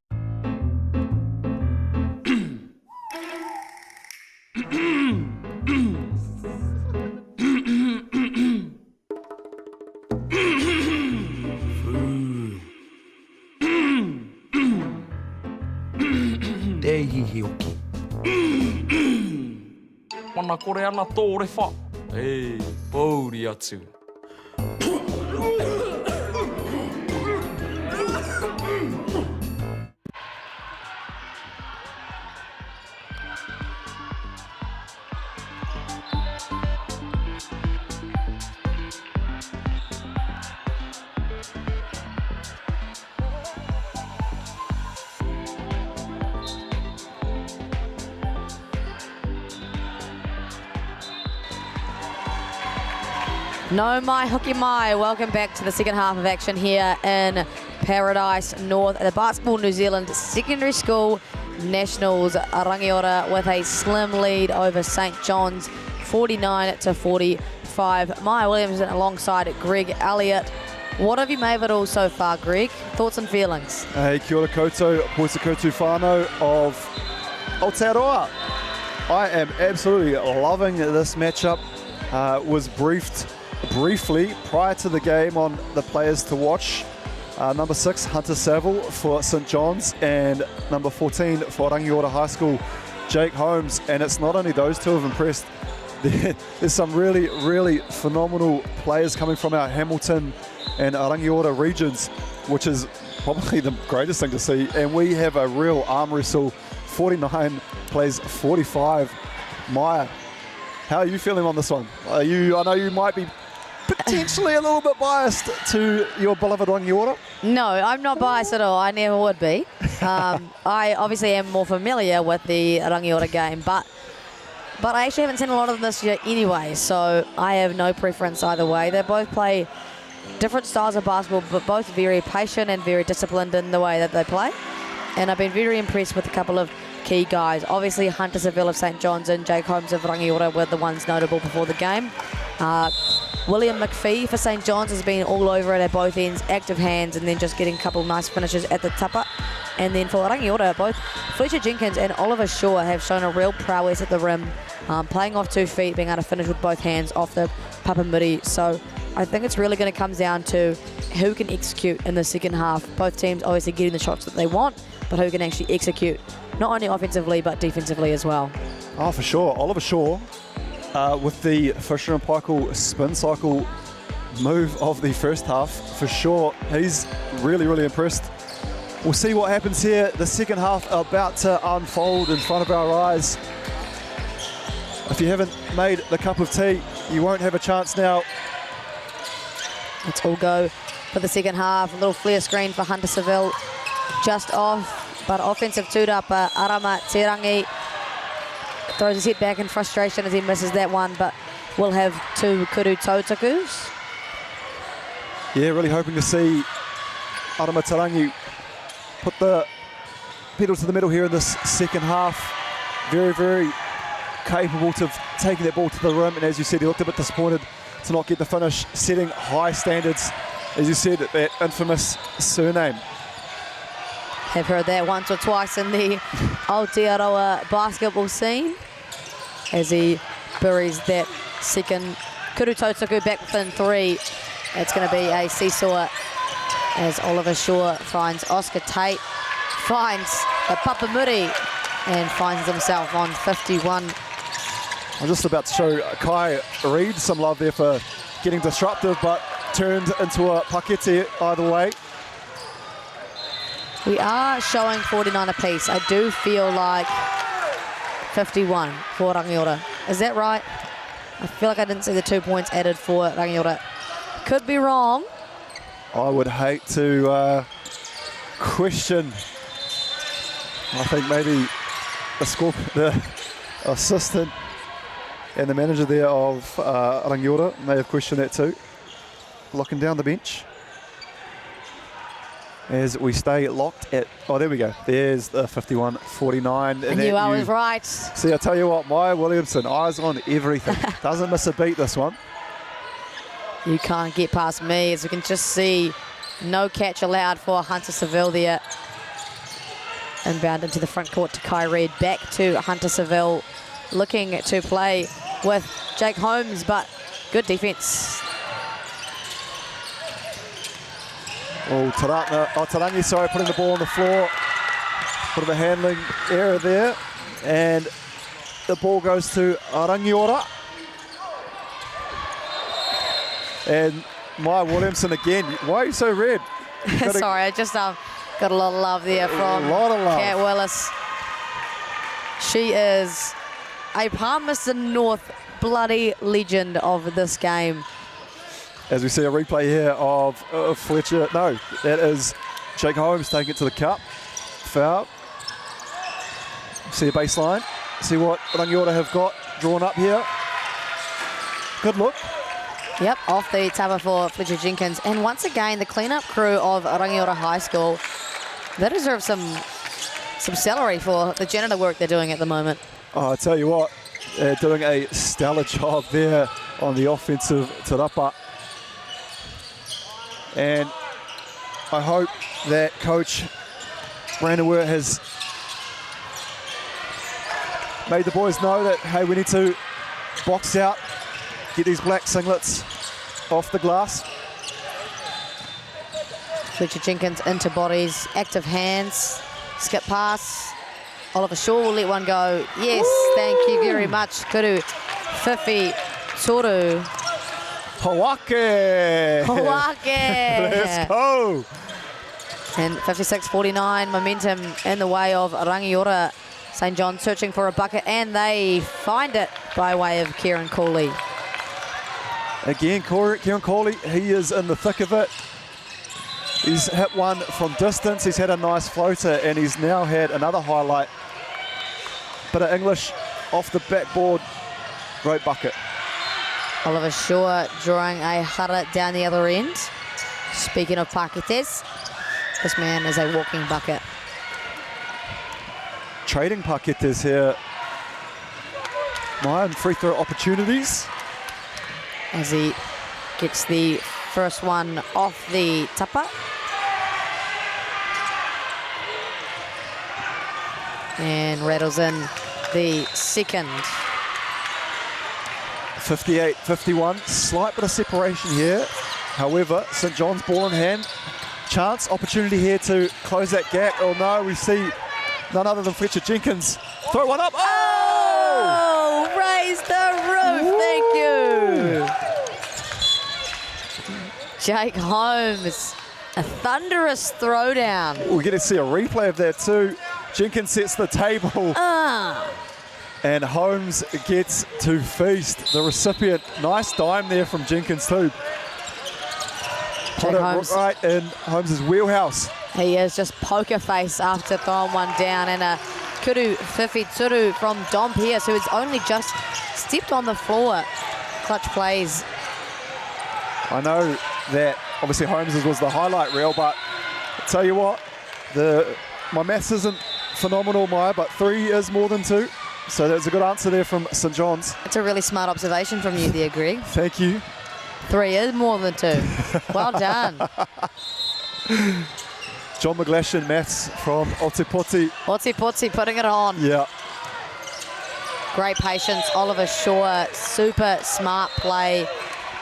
Speaker 1: Mana kore ana tōre wha. Ei, pauri atu.
Speaker 3: No mai hoki mai. Welcome back to the second half of action here in Paradise North at the Basketball New Zealand Secondary School Nationals. Rangiora with a slim lead over St John's, 49-45. Maya Williamson alongside Greg Elliott. What have you made of it all so far, Greg? Thoughts and feelings?
Speaker 17: Hey, kia ora koutou, poisa koutou whānau of Aotearoa. I am absolutely loving this matchup. Was briefed briefly prior to the game on the players to watch. Number 6, Hunter Saville for St John's, and number 14 for Rangiora High School, Jake Holmes. And it's not only those two have impressed. There's some really, really phenomenal players coming from our Hamilton and Rangiora regions, which is probably the greatest thing to see. And we have a real arm wrestle. 49 plays 45. Maya, how are you feeling on this one? I know you might be potentially a little bit biased to your beloved Rangiora.
Speaker 3: No, I'm not biased at all. I never would be. I obviously am more familiar with the Rangiora game, but I actually haven't seen a lot of them this year anyway, so I have no preference either way. They both play different styles of basketball, but both very patient and very disciplined in the way that they play. And I've been very impressed with a couple of key guys. Obviously, Hunter Saville of St John's and Jake Holmes of Rangiora were the ones notable before the game. William McPhee for St John's has been all over it at both ends, active hands, and then just getting a couple of nice finishes at the tapa. And then for Rangiora, both Fletcher Jenkins and Oliver Shaw have shown a real prowess at the rim, playing off 2 feet, being able to finish with both hands off the papamuri. So I think it's really going to come down to who can execute in the second half. Both teams obviously getting the shots that they want, but who can actually execute, not only offensively, but defensively as well.
Speaker 17: Oh, for sure. Oliver Shaw with the Fisher and Paykel spin cycle move of the first half, for sure. He's really, really impressed. We'll see what happens here. The second half about to unfold in front of our eyes. If you haven't made the cup of tea, you won't have a chance now.
Speaker 3: Let's all go for the second half. A little flare screen for Hunter Saville, just off, but offensive two-up. Arama Terangi throws his head back in frustration as he misses that one, but we'll have 2 kuru tautakus.
Speaker 17: Yeah, really hoping to see Arama Terangi put the pedal to the metal here in this second half. Very, very capable of taking that ball to the rim, and as you said, he looked a bit disappointed to not get the finish, setting high standards, as you said, that infamous surname.
Speaker 3: Have heard that once or twice in the Aotearoa basketball scene, as he buries that second kuru tautaku back within 3. It's going to be a seesaw as Oliver Shaw finds Oscar Tate, finds the papamuri, and finds himself on 51.
Speaker 17: I'm just about to show Kai Reid some love there for getting disruptive, but turned into a pakete either way.
Speaker 3: We are showing 49 apiece. I do feel like 51 for Rangiora. Is that right? I feel like I didn't see the 2 points added for Rangiora. Could be wrong.
Speaker 17: I would hate to question. I think maybe the assistant and the manager there of Rangiora may have questioned that too. Locking down the bench as we stay locked at, oh, there we go. There's the 51-49.
Speaker 3: I knew I was right.
Speaker 17: See, I tell you what, Maya Williamson, eyes on everything. Doesn't miss a beat, this one.
Speaker 3: You can't get past me, as we can just see. No catch allowed for Hunter Saville there. Inbound into the front court to Kai Reid. Back to Hunter Saville, looking to play with Jake Holmes, but good defense.
Speaker 17: Oh, Tarangi, sorry, putting the ball on the floor. Bit of a handling error there. And the ball goes to Rangiora. And Maya Williamson again. Why are you so red?
Speaker 3: Sorry, I just got a lot of love there from Kat Willis. She is a Palmerston North bloody legend of this game.
Speaker 17: As we see a replay here of Fletcher. No, that is Jake Holmes taking it to the cup. Foul. See a baseline. See what Rangiora have got drawn up here. Good look.
Speaker 3: Yep, off the tapa for Fletcher Jenkins. And once again, the cleanup crew of Rangiora High School, they deserve some celery for the janitor work they're doing at the moment.
Speaker 17: Oh, I tell you what, they're doing a stellar job there on the offensive tarapa. And I hope that Coach Brandon Wirt has made the boys know that, hey, we need to box out, get these black singlets off the glass.
Speaker 3: Fletcher Jenkins into bodies, active hands, skip pass. Oliver Shaw will let one go. Yes, thank you very much. Kuru Fifi Toru.
Speaker 17: Hawake!
Speaker 3: Let's
Speaker 17: go!
Speaker 3: And 56-49, momentum in the way of Rangiora. St. John searching for a bucket, and they find it by way of Kieran Cooley.
Speaker 17: Again, Kieran Cooley, he is in the thick of it. He's hit one from distance, he's had a nice floater, and he's now had another highlight. Bit of English off the backboard, great bucket.
Speaker 3: Oliver Shaw drawing a hara down the other end. Speaking of paketes, this man is a walking bucket.
Speaker 17: Trading paketes here. Mine free throw opportunities.
Speaker 3: As he gets the first one off the tapa. And rattles in the second.
Speaker 17: 58-51, slight bit of separation here. However, St. John's ball in hand. Chance, opportunity here to close that gap. Oh no, we see none other than Fletcher Jenkins. Throw one up.
Speaker 3: Oh! Raise the roof, thank you. Jake Holmes, a thunderous throwdown.
Speaker 17: We get to see a replay of that too. Jenkins sets the table. And Holmes gets to feast the recipient. Nice dime there from Jenkins too. Put it right in Holmes' wheelhouse.
Speaker 3: He is just poker face after throwing one down, and a Kuru Fifi Turu from Dom Pierce, who has only just stepped on the floor. Clutch plays.
Speaker 17: I know that obviously Holmes' was the highlight reel, but I tell you what, my maths isn't phenomenal, Maya, but 3 is more than 2. So that's a good answer there from St. John's.
Speaker 3: It's a really smart observation from you there, Greg.
Speaker 17: Thank you.
Speaker 3: 3 is more than 2. Well done.
Speaker 17: John McGlashan maths from Otipoti.
Speaker 3: Otipoti putting it on.
Speaker 17: Yeah.
Speaker 3: Great patience. Oliver Shaw, super smart play.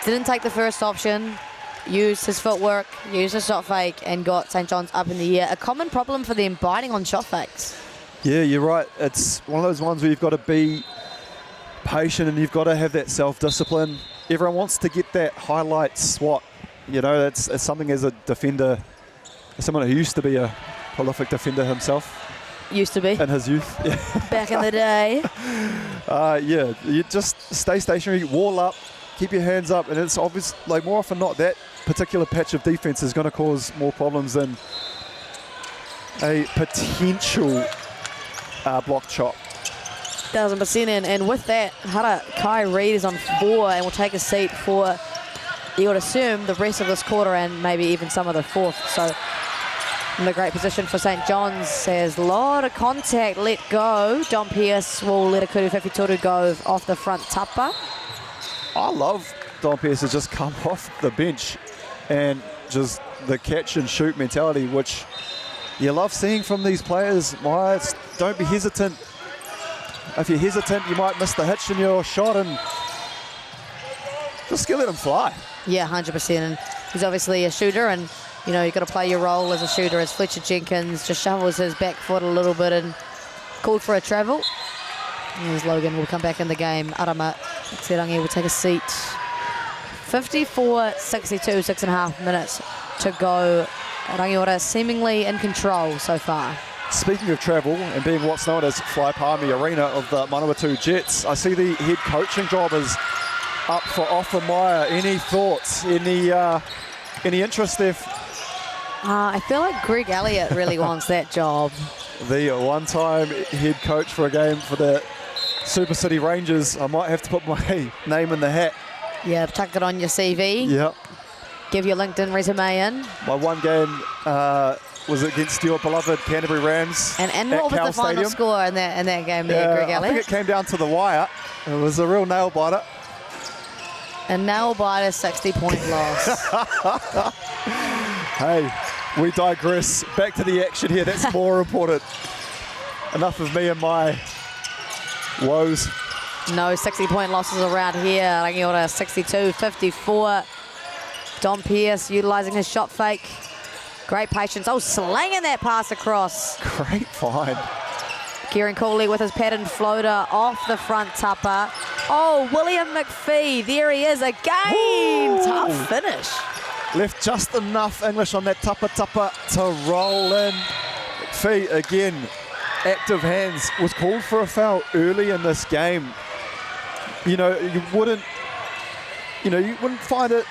Speaker 3: Didn't take the first option. Used his footwork, used a shot fake, and got St. John's up in the air. A common problem for them, biting on shot fakes.
Speaker 17: Yeah, you're right. It's one of those ones where you've got to be patient and you've got to have that self-discipline. Everyone wants to get that highlight swat. You know, it's something as a defender, as someone who used to be a prolific defender himself.
Speaker 3: Used to be.
Speaker 17: In his youth.
Speaker 3: Back in the day.
Speaker 17: Yeah, you just stay stationary, wall up, keep your hands up, and it's obvious, like more often not, that particular patch of defense is going to cause more problems than a potential block chop.
Speaker 3: 1000%, and with that, Hara Kai Reid is on 4 and will take a seat for, you would assume, the rest of this quarter and maybe even some of the fourth. So in a great position for St. John's. There's a lot of contact let go. Dom Pierce will let a Kuru Fefitoru go off the front tapa.
Speaker 17: I love Dom Pierce to just come off the bench and just the catch and shoot mentality, which you love seeing from these players. Don't be hesitant. If you're hesitant, you might miss the hitch in your shot, and just let him fly.
Speaker 3: Yeah, 100%. And he's obviously a shooter, and you know, you've got to play your role as a shooter. As Fletcher Jenkins just shovels his back foot a little bit and called for a travel. Here's Logan will come back in the game. Arama Terangi will take a seat. 54-62, 6.5 minutes to go. Rangiora seemingly in control so far.
Speaker 17: Speaking of travel and being what's known as Fly Palmy Arena of the Manawatu Jets, I see the head coaching job is up for offer. Maya, any thoughts? Any interest there?
Speaker 3: I feel like Greg Elliott really wants that job.
Speaker 17: The one-time head coach for a game for the Super City Rangers. I might have to put my name in the hat.
Speaker 3: Yeah, tuck it on your CV.
Speaker 17: Yep.
Speaker 3: Give your LinkedIn resume in.
Speaker 17: My one game was against your beloved Canterbury Rams.
Speaker 3: And
Speaker 17: at
Speaker 3: what was
Speaker 17: Cal
Speaker 3: the final
Speaker 17: Stadium.
Speaker 3: score in that game there, Greg
Speaker 17: I
Speaker 3: Elliott?
Speaker 17: think it came down to the wire. It was a real nail biter.
Speaker 3: A nail biter 60-point loss.
Speaker 17: Hey, we digress. Back to the action here. That's more important. Enough of me and my woes.
Speaker 3: No 60-point losses around here. Rangiora 62-54. Dom Pearce utilising his shot fake. Great patience. Oh, slanging that pass across.
Speaker 17: Great find.
Speaker 3: Kieran Cooley with his patterned floater off the front tupper. Oh, William McPhee. There he is again.
Speaker 17: Ooh.
Speaker 3: Tough finish.
Speaker 17: Left just enough English on that tupper to roll in. McPhee again. Active hands. Was called for a foul early in this game. You wouldn't find it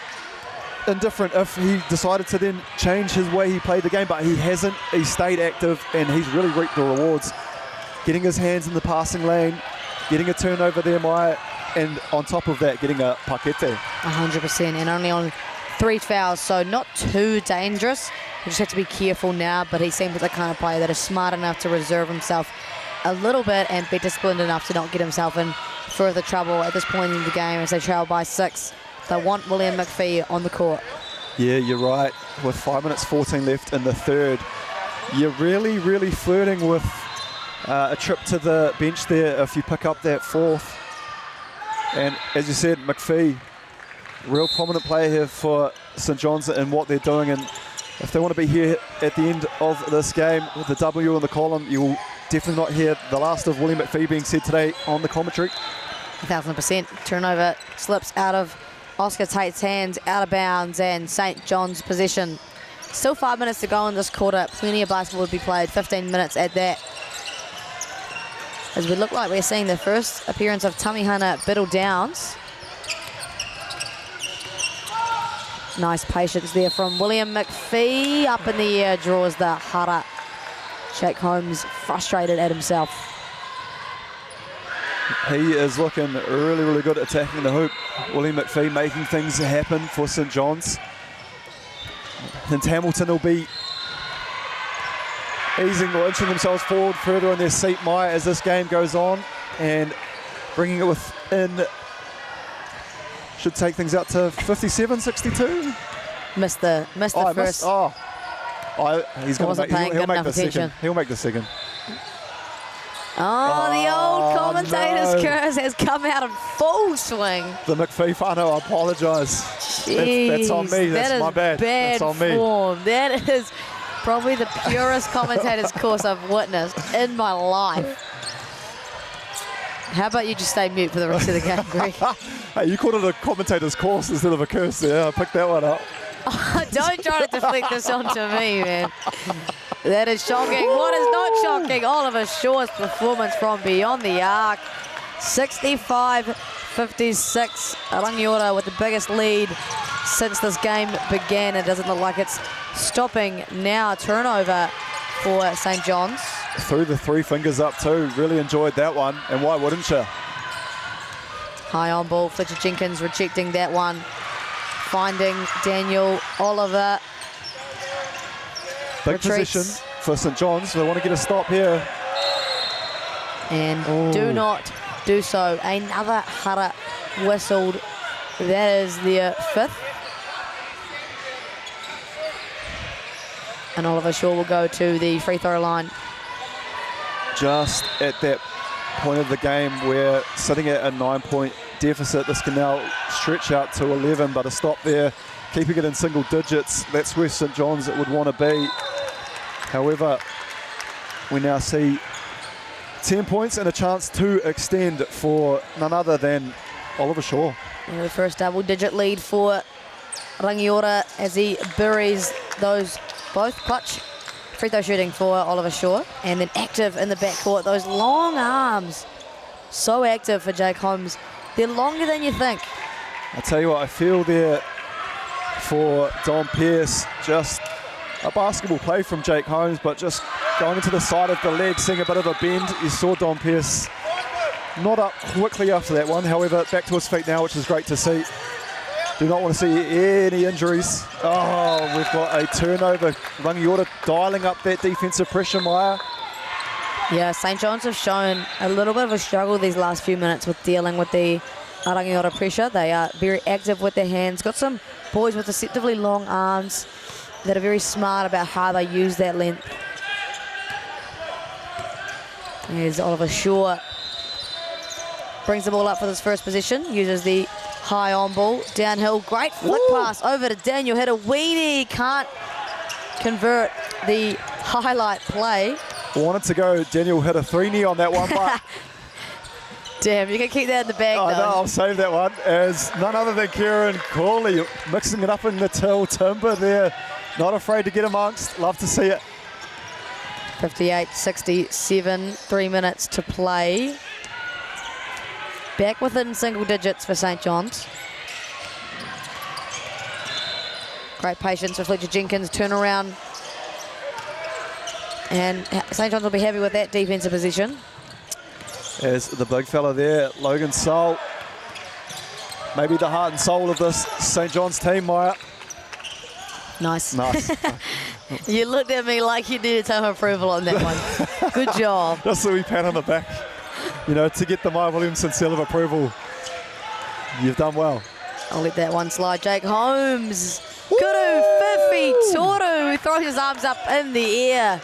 Speaker 17: indifferent if he decided to then change his way he played the game, but he hasn't. He stayed active and he's really reaped the rewards. Getting his hands in the passing lane, getting a turnover there, Maya, and on top of that, getting a pakete.
Speaker 3: 100%, and only on 3 fouls, so not too dangerous. You just have to be careful now, but he seems like the kind of player that is smart enough to reserve himself a little bit and be disciplined enough to not get himself in further trouble at this point in the game as they trail by 6. They want William McPhee on the court.
Speaker 17: Yeah, you're right. With 5 minutes 14 left in the third, you're really, really flirting with a trip to the bench there if you pick up that fourth. And as you said, McPhee, real prominent player here for St John's and what they're doing. And if they want to be here at the end of this game with the W in the column, you will definitely not hear the last of William McPhee being said today on the commentary.
Speaker 3: 1,000%. Turnover slips out of Oscar Tate's hands, out of bounds, and St John's possession. Still 5 minutes to go in this quarter. Plenty of basketball to be played, 15 minutes at that. As we look like we're seeing the first appearance of Tamihana Biddle Downs. Nice patience there from William McPhee. Up in the air, draws the hara. Jake Holmes frustrated at himself.
Speaker 17: He is looking really, really good at attacking the hoop. William McPhee making things happen for St John's. And Hamilton will be easing or inching themselves forward further in their seat, Maya, as this game goes on. And bringing it within, should take things out to 57-62.
Speaker 3: Missed the first.
Speaker 17: He's going to make. He'll make the second. He'll make the second.
Speaker 3: Oh, the old commentator's curse has come out in full swing.
Speaker 17: The McPhee whānau, I apologise. That's on me. That's my bad. That's on me.
Speaker 3: Form. That is probably the purest commentator's course I've witnessed in my life. How about you just stay mute for the rest of the game, Greg?
Speaker 17: Hey, you called it a commentator's course instead of a curse there. I picked that one up.
Speaker 3: Don't try to deflect this onto me, man. That is shocking. What is not shocking? Oliver Shaw's performance from beyond the arc. 65-56. Rangiora with the biggest lead since this game began. It doesn't look like it's stopping now. Turnover for St John's.
Speaker 17: Threw the 3 fingers up too. Really enjoyed that one. And why wouldn't you?
Speaker 3: High on ball. Fletcher Jenkins rejecting that one. Finding Daniel Oliver.
Speaker 17: Big position for St John's. They want to get a stop here.
Speaker 3: And do not do so. Another hara whistled. That is their 5th. And Oliver Shaw will go to the free throw line.
Speaker 17: Just at that point of the game where sitting at a 9-point deficit, this can now stretch out to 11, but a stop there, keeping it in single digits. That's where St John's would want to be. However, we now see 10 points and a chance to extend for none other than Oliver Shaw.
Speaker 3: And the first double-digit lead for Rangiora as he buries those both clutch free throw shooting for Oliver Shaw. And then active in the backcourt, those long arms. So active for Jake Holmes. They're longer than you think.
Speaker 17: I tell you what, I feel there for Dom Pearce, just a basketball play from Jake Holmes, but just going into the side of the leg, seeing a bit of a bend. You saw Dom Pearce not up quickly after that one. However, back to his feet now, which is great to see. Do not want to see any injuries. Oh, we've got a turnover. Rangiora dialing up that defensive pressure, Maya.
Speaker 3: Yeah, St. John's have shown a little bit of a struggle these last few minutes with dealing with the Rangiora pressure. They are very active with their hands. Got some boys with deceptively long arms that are very smart about how they use that length. Here's Oliver Shaw. Brings the ball up for this first position. Uses the high on ball. Downhill, great flick pass over to Daniel. Hit a weenie. Can't convert the highlight play.
Speaker 17: Wanted to go. Daniel hit a 3-knee on that one, but...
Speaker 3: Damn, you can keep that in the bag, though.
Speaker 17: No, I'll save that one. As none other than Kieran Crawley mixing it up in the till timber there. Not afraid to get amongst. Love to see it.
Speaker 3: 58-67, 3 minutes to play. Back within single digits for St. John's. Great patience for Fletcher Jenkins. Turnaround. And St. John's will be happy with that defensive position.
Speaker 17: As the big fella there, Logan Soul. Maybe the heart and soul of this St. John's team, Maya.
Speaker 3: Nice.
Speaker 17: Nice.
Speaker 3: You looked at me like you needed some approval on that one. Good job.
Speaker 17: Just a wee pat on the back. You know, to get the Maya Williamson seal of approval. You've done well.
Speaker 3: I'll let that one slide. Jake Holmes. Kuru Fifi Toru throws his arms up in the air.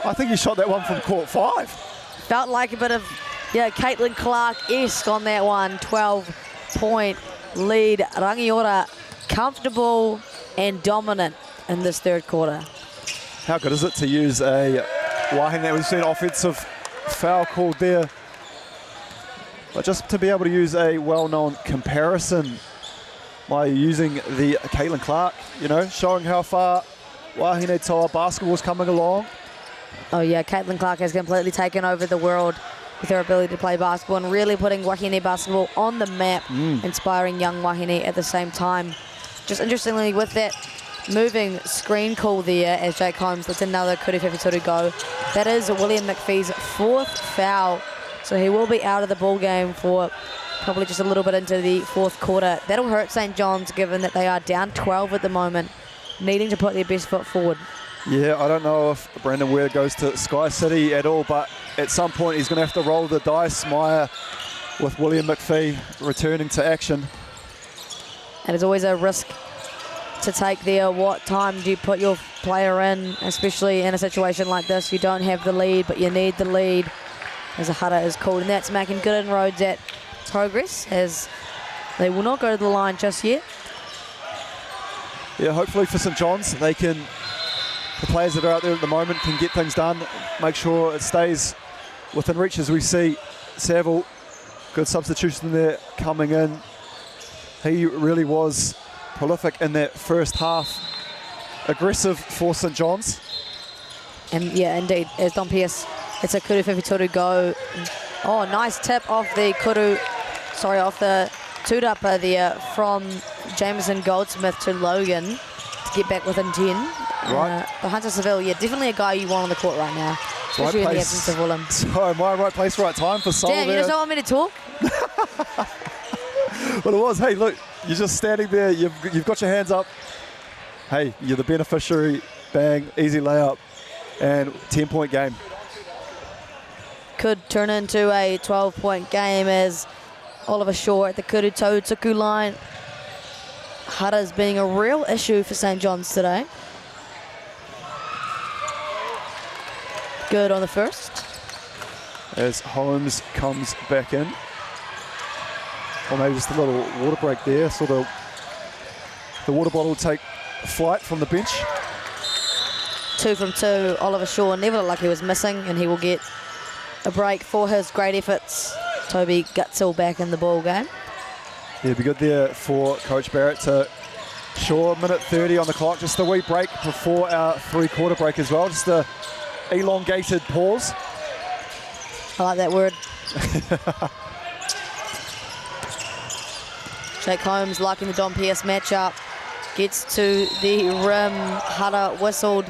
Speaker 17: I think he shot that one from court 5.
Speaker 3: Felt like a bit of, Caitlin Clark-esque on that one. 12-point lead. Rangiora comfortable and dominant in this third quarter.
Speaker 17: How good is it to use a wahine? We've seen offensive foul called there. But just to be able to use a well-known comparison by using the Caitlin Clark, showing how far wahine toa basketball is coming along.
Speaker 3: Oh yeah, Caitlin Clark has completely taken over the world with her ability to play basketball and really putting wahine basketball on the map, inspiring young wahine at the same time. Just interestingly, with that moving screen call there as Jake Holmes lets another Kuru Whewhitoru go, that is William McPhee's 4th foul. So he will be out of the ball game for probably just a little bit into the 4th quarter. That'll hurt St. John's given that they are down 12 at the moment, needing to put their best foot forward.
Speaker 17: Yeah, I don't know if Brandon Ware goes to Sky City at all, but at some point he's going to have to roll the dice, Maya, with William McPhee returning to action.
Speaker 3: And it's always a risk to take there. What time do you put your player in, especially in a situation like this? You don't have the lead, but you need the lead, as a Hara is called. And that's making good inroads at Progress, as they will not go to the line just yet.
Speaker 17: Yeah, hopefully for St. John's, the players that are out there at the moment can get things done, make sure it stays within reach. As we see Saville, good substitution there coming in. He really was prolific in that first half. Aggressive for St. John's.
Speaker 3: And yeah, indeed, as Don Pierce, it's a Kuru Whewhitoru go. Oh, nice tip off the two-dupper there from Jameson Goldsmith to Logan to get back within 10.
Speaker 17: Right.
Speaker 3: But Hunter Saville, definitely a guy you want on the court right now, especially in the absence of Willem.
Speaker 17: So, my right place, right time for Sol.
Speaker 3: Damn, you just don't want me to talk?
Speaker 17: Well, it was. Hey, look, you're just standing there. You've got your hands up. Hey, you're the beneficiary. Bang, easy layup, and 10-point game.
Speaker 3: Could turn into a 12-point game as Oliver Shaw at the Kuru Tautuku line. Hara's being a real issue for St. John's today. Good on the first.
Speaker 17: As Holmes comes back in. Or maybe just a little water break there. So the water bottle will take flight from the bench.
Speaker 3: 2 from 2. Oliver Shaw never looked like he was missing, and he will get a break for his great efforts. Toby Gutzel back in the ball game.
Speaker 17: Yeah, it'd be good there for Coach Barrett to Shaw, minute 30 on the clock. Just a wee break before our 3-quarter break as well. Just a elongated pause.
Speaker 3: I like that word. Jake Holmes liking the Don Pierce matchup. Gets to the rim. Hara whistled.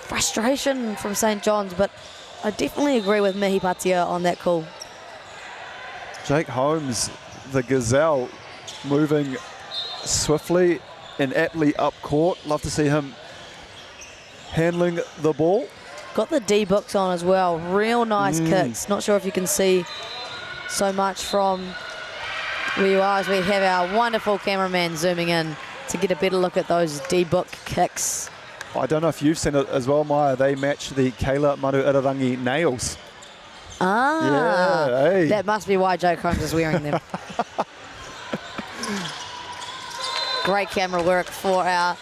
Speaker 3: Frustration from St. John's, but I definitely agree with Mihi Patia on that call.
Speaker 17: Jake Holmes, the Gazelle, moving swiftly and aptly up court. Love to see him handling the ball.
Speaker 3: Got the D books on as well. Real nice kicks. Not sure if you can see so much from where you are, as we have our wonderful cameraman zooming in to get a better look at those D book kicks.
Speaker 17: I don't know if you've seen it as well, Maya. They match the Kayla Maru Irarangi nails.
Speaker 3: Ah,
Speaker 17: yeah, hey.
Speaker 3: That must be why Jake Holmes is wearing them. Great camera work for our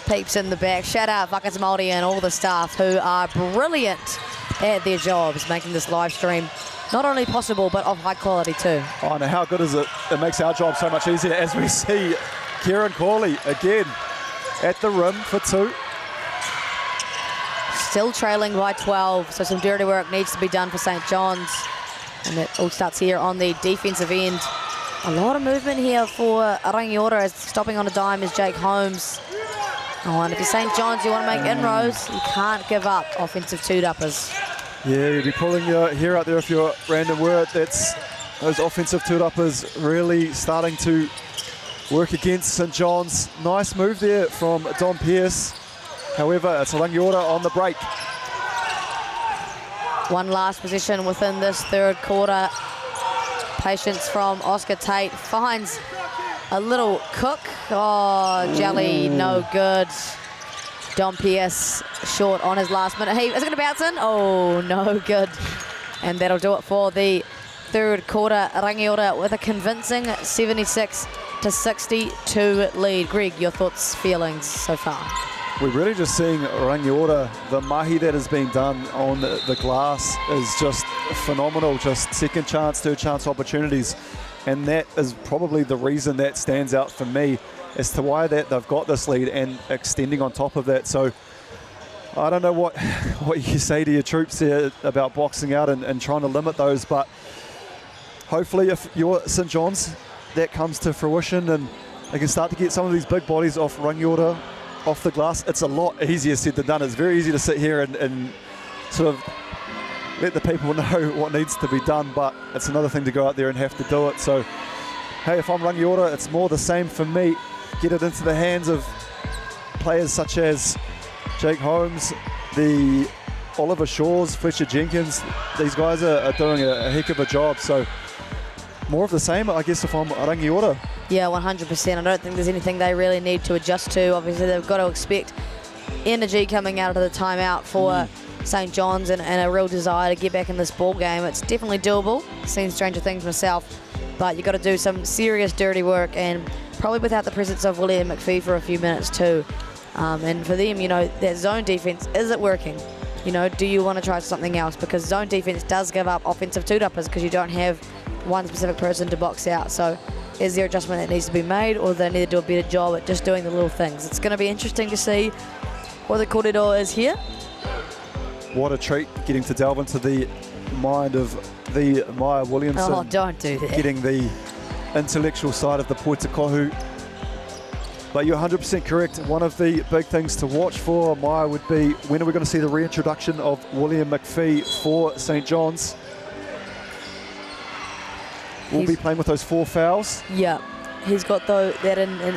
Speaker 3: peeps in the back. Shout out Whakata Māori and all the staff who are brilliant at their jobs, making this live stream not only possible, but of high quality too.
Speaker 17: Oh, and how good is it? It makes our job so much easier as we see Kieran Corley again at the rim for 2.
Speaker 3: Still trailing by 12, so some dirty work needs to be done for St. John's. And it all starts here on the defensive end. A lot of movement here for Rangiora, as stopping on a dime is Jake Holmes. Oh, and if you're St. John's, you want to make inroads, you can't give up offensive two-duppers.
Speaker 17: Yeah, you'd be pulling your hair out there if you're Brandon Wirt. That's those offensive two-duppers really starting to work against St. John's. Nice move there from Dom Pearce. However, it's Rangiora on the break.
Speaker 3: One last position within this third quarter. Patience from Oscar Tate finds a little cook. Oh, jelly, no good. Dom Pearce short on his last minute. Hey, is it going to bounce in? Oh, no good. And that'll do it for the third quarter. Rangiora with a convincing 76-62 lead. Greg, your thoughts, feelings so far?
Speaker 17: We're really just seeing Rangiora. The mahi that has been done on the glass is just phenomenal. Just second chance, third chance opportunities. And that is probably the reason that stands out for me as to why that they've got this lead and extending on top of that. So I don't know what you say to your troops there about boxing out and trying to limit those, but hopefully if you're St. John's, that comes to fruition and they can start to get some of these big bodies off Rangiora off the glass. It's a lot easier said than done. It's very easy to sit here and sort of let the people know what needs to be done, but it's another thing to go out there and have to do it. So, hey, if I'm Rangiora, it's more the same for me. Get it into the hands of players such as Jake Holmes, the Oliver Shaws, Fletcher Jenkins. These guys are doing a heck of a job. So, more of the same, I guess, if I'm Rangiora.
Speaker 3: Yeah, 100%. I don't think there's anything they really need to adjust to. Obviously, they've got to expect energy coming out of the timeout for St. John's and a real desire to get back in this ball game. It's definitely doable. I've seen stranger things myself, but you've got to do some serious dirty work, and probably without the presence of William McPhee for a few minutes too. And for them, you know, that zone defense, is it working? You know, do you want to try something else? Because zone defense does give up offensive two-duppers because you don't have one specific person to box out. So is there adjustment that needs to be made, or they need to do a better job at just doing the little things? It's going to be interesting to see what the corridor is here.
Speaker 17: What a treat getting to delve into the mind of the Maya Williamson.
Speaker 3: Oh, don't do that.
Speaker 17: Getting the intellectual side of the Poitakohu. But you're 100% correct. One of the big things to watch for Maya would be, when are we going to see the reintroduction of William McPhee for St. John's? We'll be playing with those 4 fouls.
Speaker 3: Yeah, he's got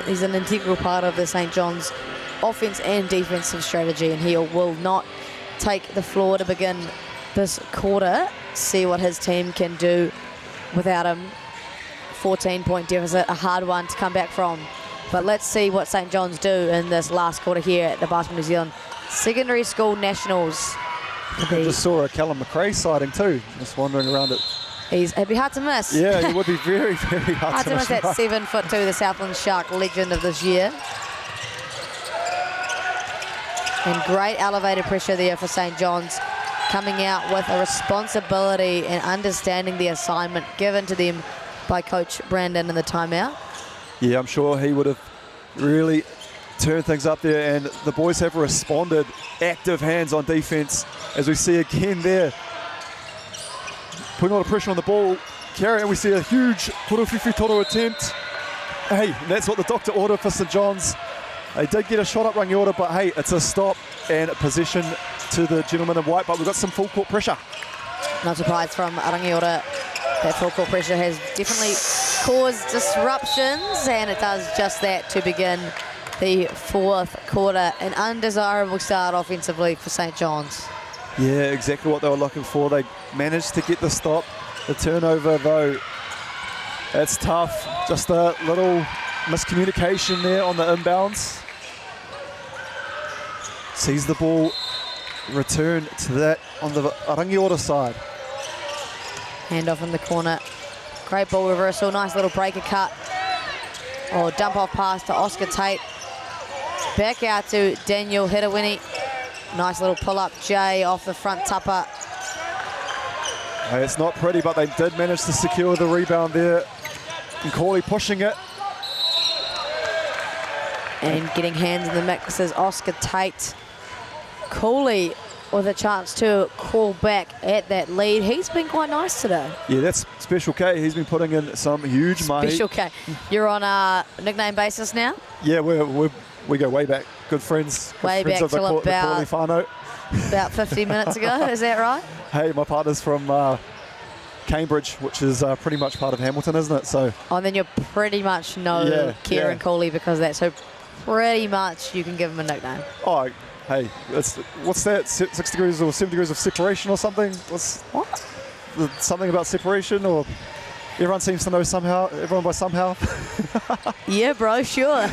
Speaker 3: he's an integral part of the St. John's offense and defensive strategy, and he will not take the floor to begin this quarter. See what his team can do without him. 14-point deficit, a hard one to come back from. But let's see what St. John's do in this last quarter here at the Basketball New Zealand Secondary School Nationals.
Speaker 17: I just saw a Callum McRae sighting too, just wandering around it.
Speaker 3: It'd be hard to miss.
Speaker 17: Yeah, it would be very, very hard to miss.
Speaker 3: That 7'2", the Southland Shark legend of this year. And great elevated pressure there for St. John's, coming out with a responsibility and understanding the assignment given to them by Coach Brandon in the timeout.
Speaker 17: Yeah, I'm sure he would have really turned things up there, and the boys have responded. Active hands on defense, as we see again there. Putting a lot of pressure on the ball. Carry, and we see a huge Puruwhiwhi Toro attempt. Hey, that's what the doctor ordered for St. John's. They did get a shot up Rangiora, but hey, it's a stop and a possession to the gentleman in white, but we've got some full court pressure.
Speaker 3: Not surprised from Rangiora. That full court pressure has definitely cause disruptions, and it does just that to begin the fourth quarter. An undesirable start offensively for St. John's.
Speaker 17: Yeah, exactly what they were looking for. They managed to get the stop. The turnover, though, that's tough. Just a little miscommunication there on the inbounds. Sees the ball return to that on the Rangiora side.
Speaker 3: Hand off in the corner. Great ball reversal. Nice little breaker cut. Oh, dump off pass to Oscar Tate. Back out to Daniel Hedawini. Nice little pull up J off the front tupper.
Speaker 17: Hey, it's not pretty, but they did manage to secure the rebound there. And Corley pushing it.
Speaker 3: And getting hands in the mix is Oscar Tate. Cooley with a chance to call back at that lead. He's been quite nice today.
Speaker 17: Yeah, that's Special K. He's been putting in some huge money.
Speaker 3: Special K. You're on a nickname basis now?
Speaker 17: Yeah, we go way back. Good friends.
Speaker 3: Way
Speaker 17: friends
Speaker 3: back
Speaker 17: of the
Speaker 3: till
Speaker 17: Corley whānau.
Speaker 3: About 50 minutes ago, is that right?
Speaker 17: Hey, my partner's from Cambridge, which is pretty much part of Hamilton, isn't it? So.
Speaker 3: Oh, and then you pretty much know Kieran Cooley because of that. So pretty much you can give him a nickname.
Speaker 17: Oh, hey, what's that? 6 degrees or 7 degrees of separation or something?
Speaker 3: What?
Speaker 17: Something about separation, or everyone seems to know somehow. Everyone by somehow.
Speaker 3: Yeah, bro, sure.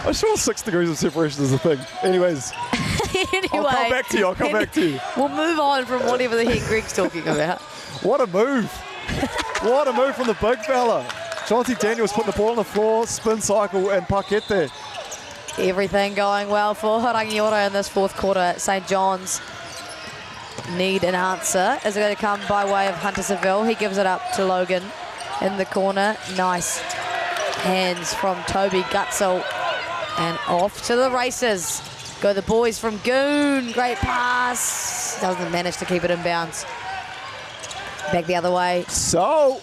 Speaker 17: I'm sure 6 degrees of separation is a thing. Anyways.
Speaker 3: Anyway,
Speaker 17: I'll come back to you. I'll come back to you.
Speaker 3: We'll move on from whatever the heck Greg's talking about.
Speaker 17: What a move. What a move from the big fella. Jonty Daniels putting the ball on the floor, spin cycle and Pakete.
Speaker 3: Everything going well for Rangiora in this fourth quarter. St. John's need an answer. Is it going to come by way of Hunter Seville? He gives it up to Logan in the corner. Nice hands from Toby Gutzel. And off to the races. Go the boys from Goon. Great pass. Doesn't manage to keep it in bounds. Back the other way.
Speaker 17: So,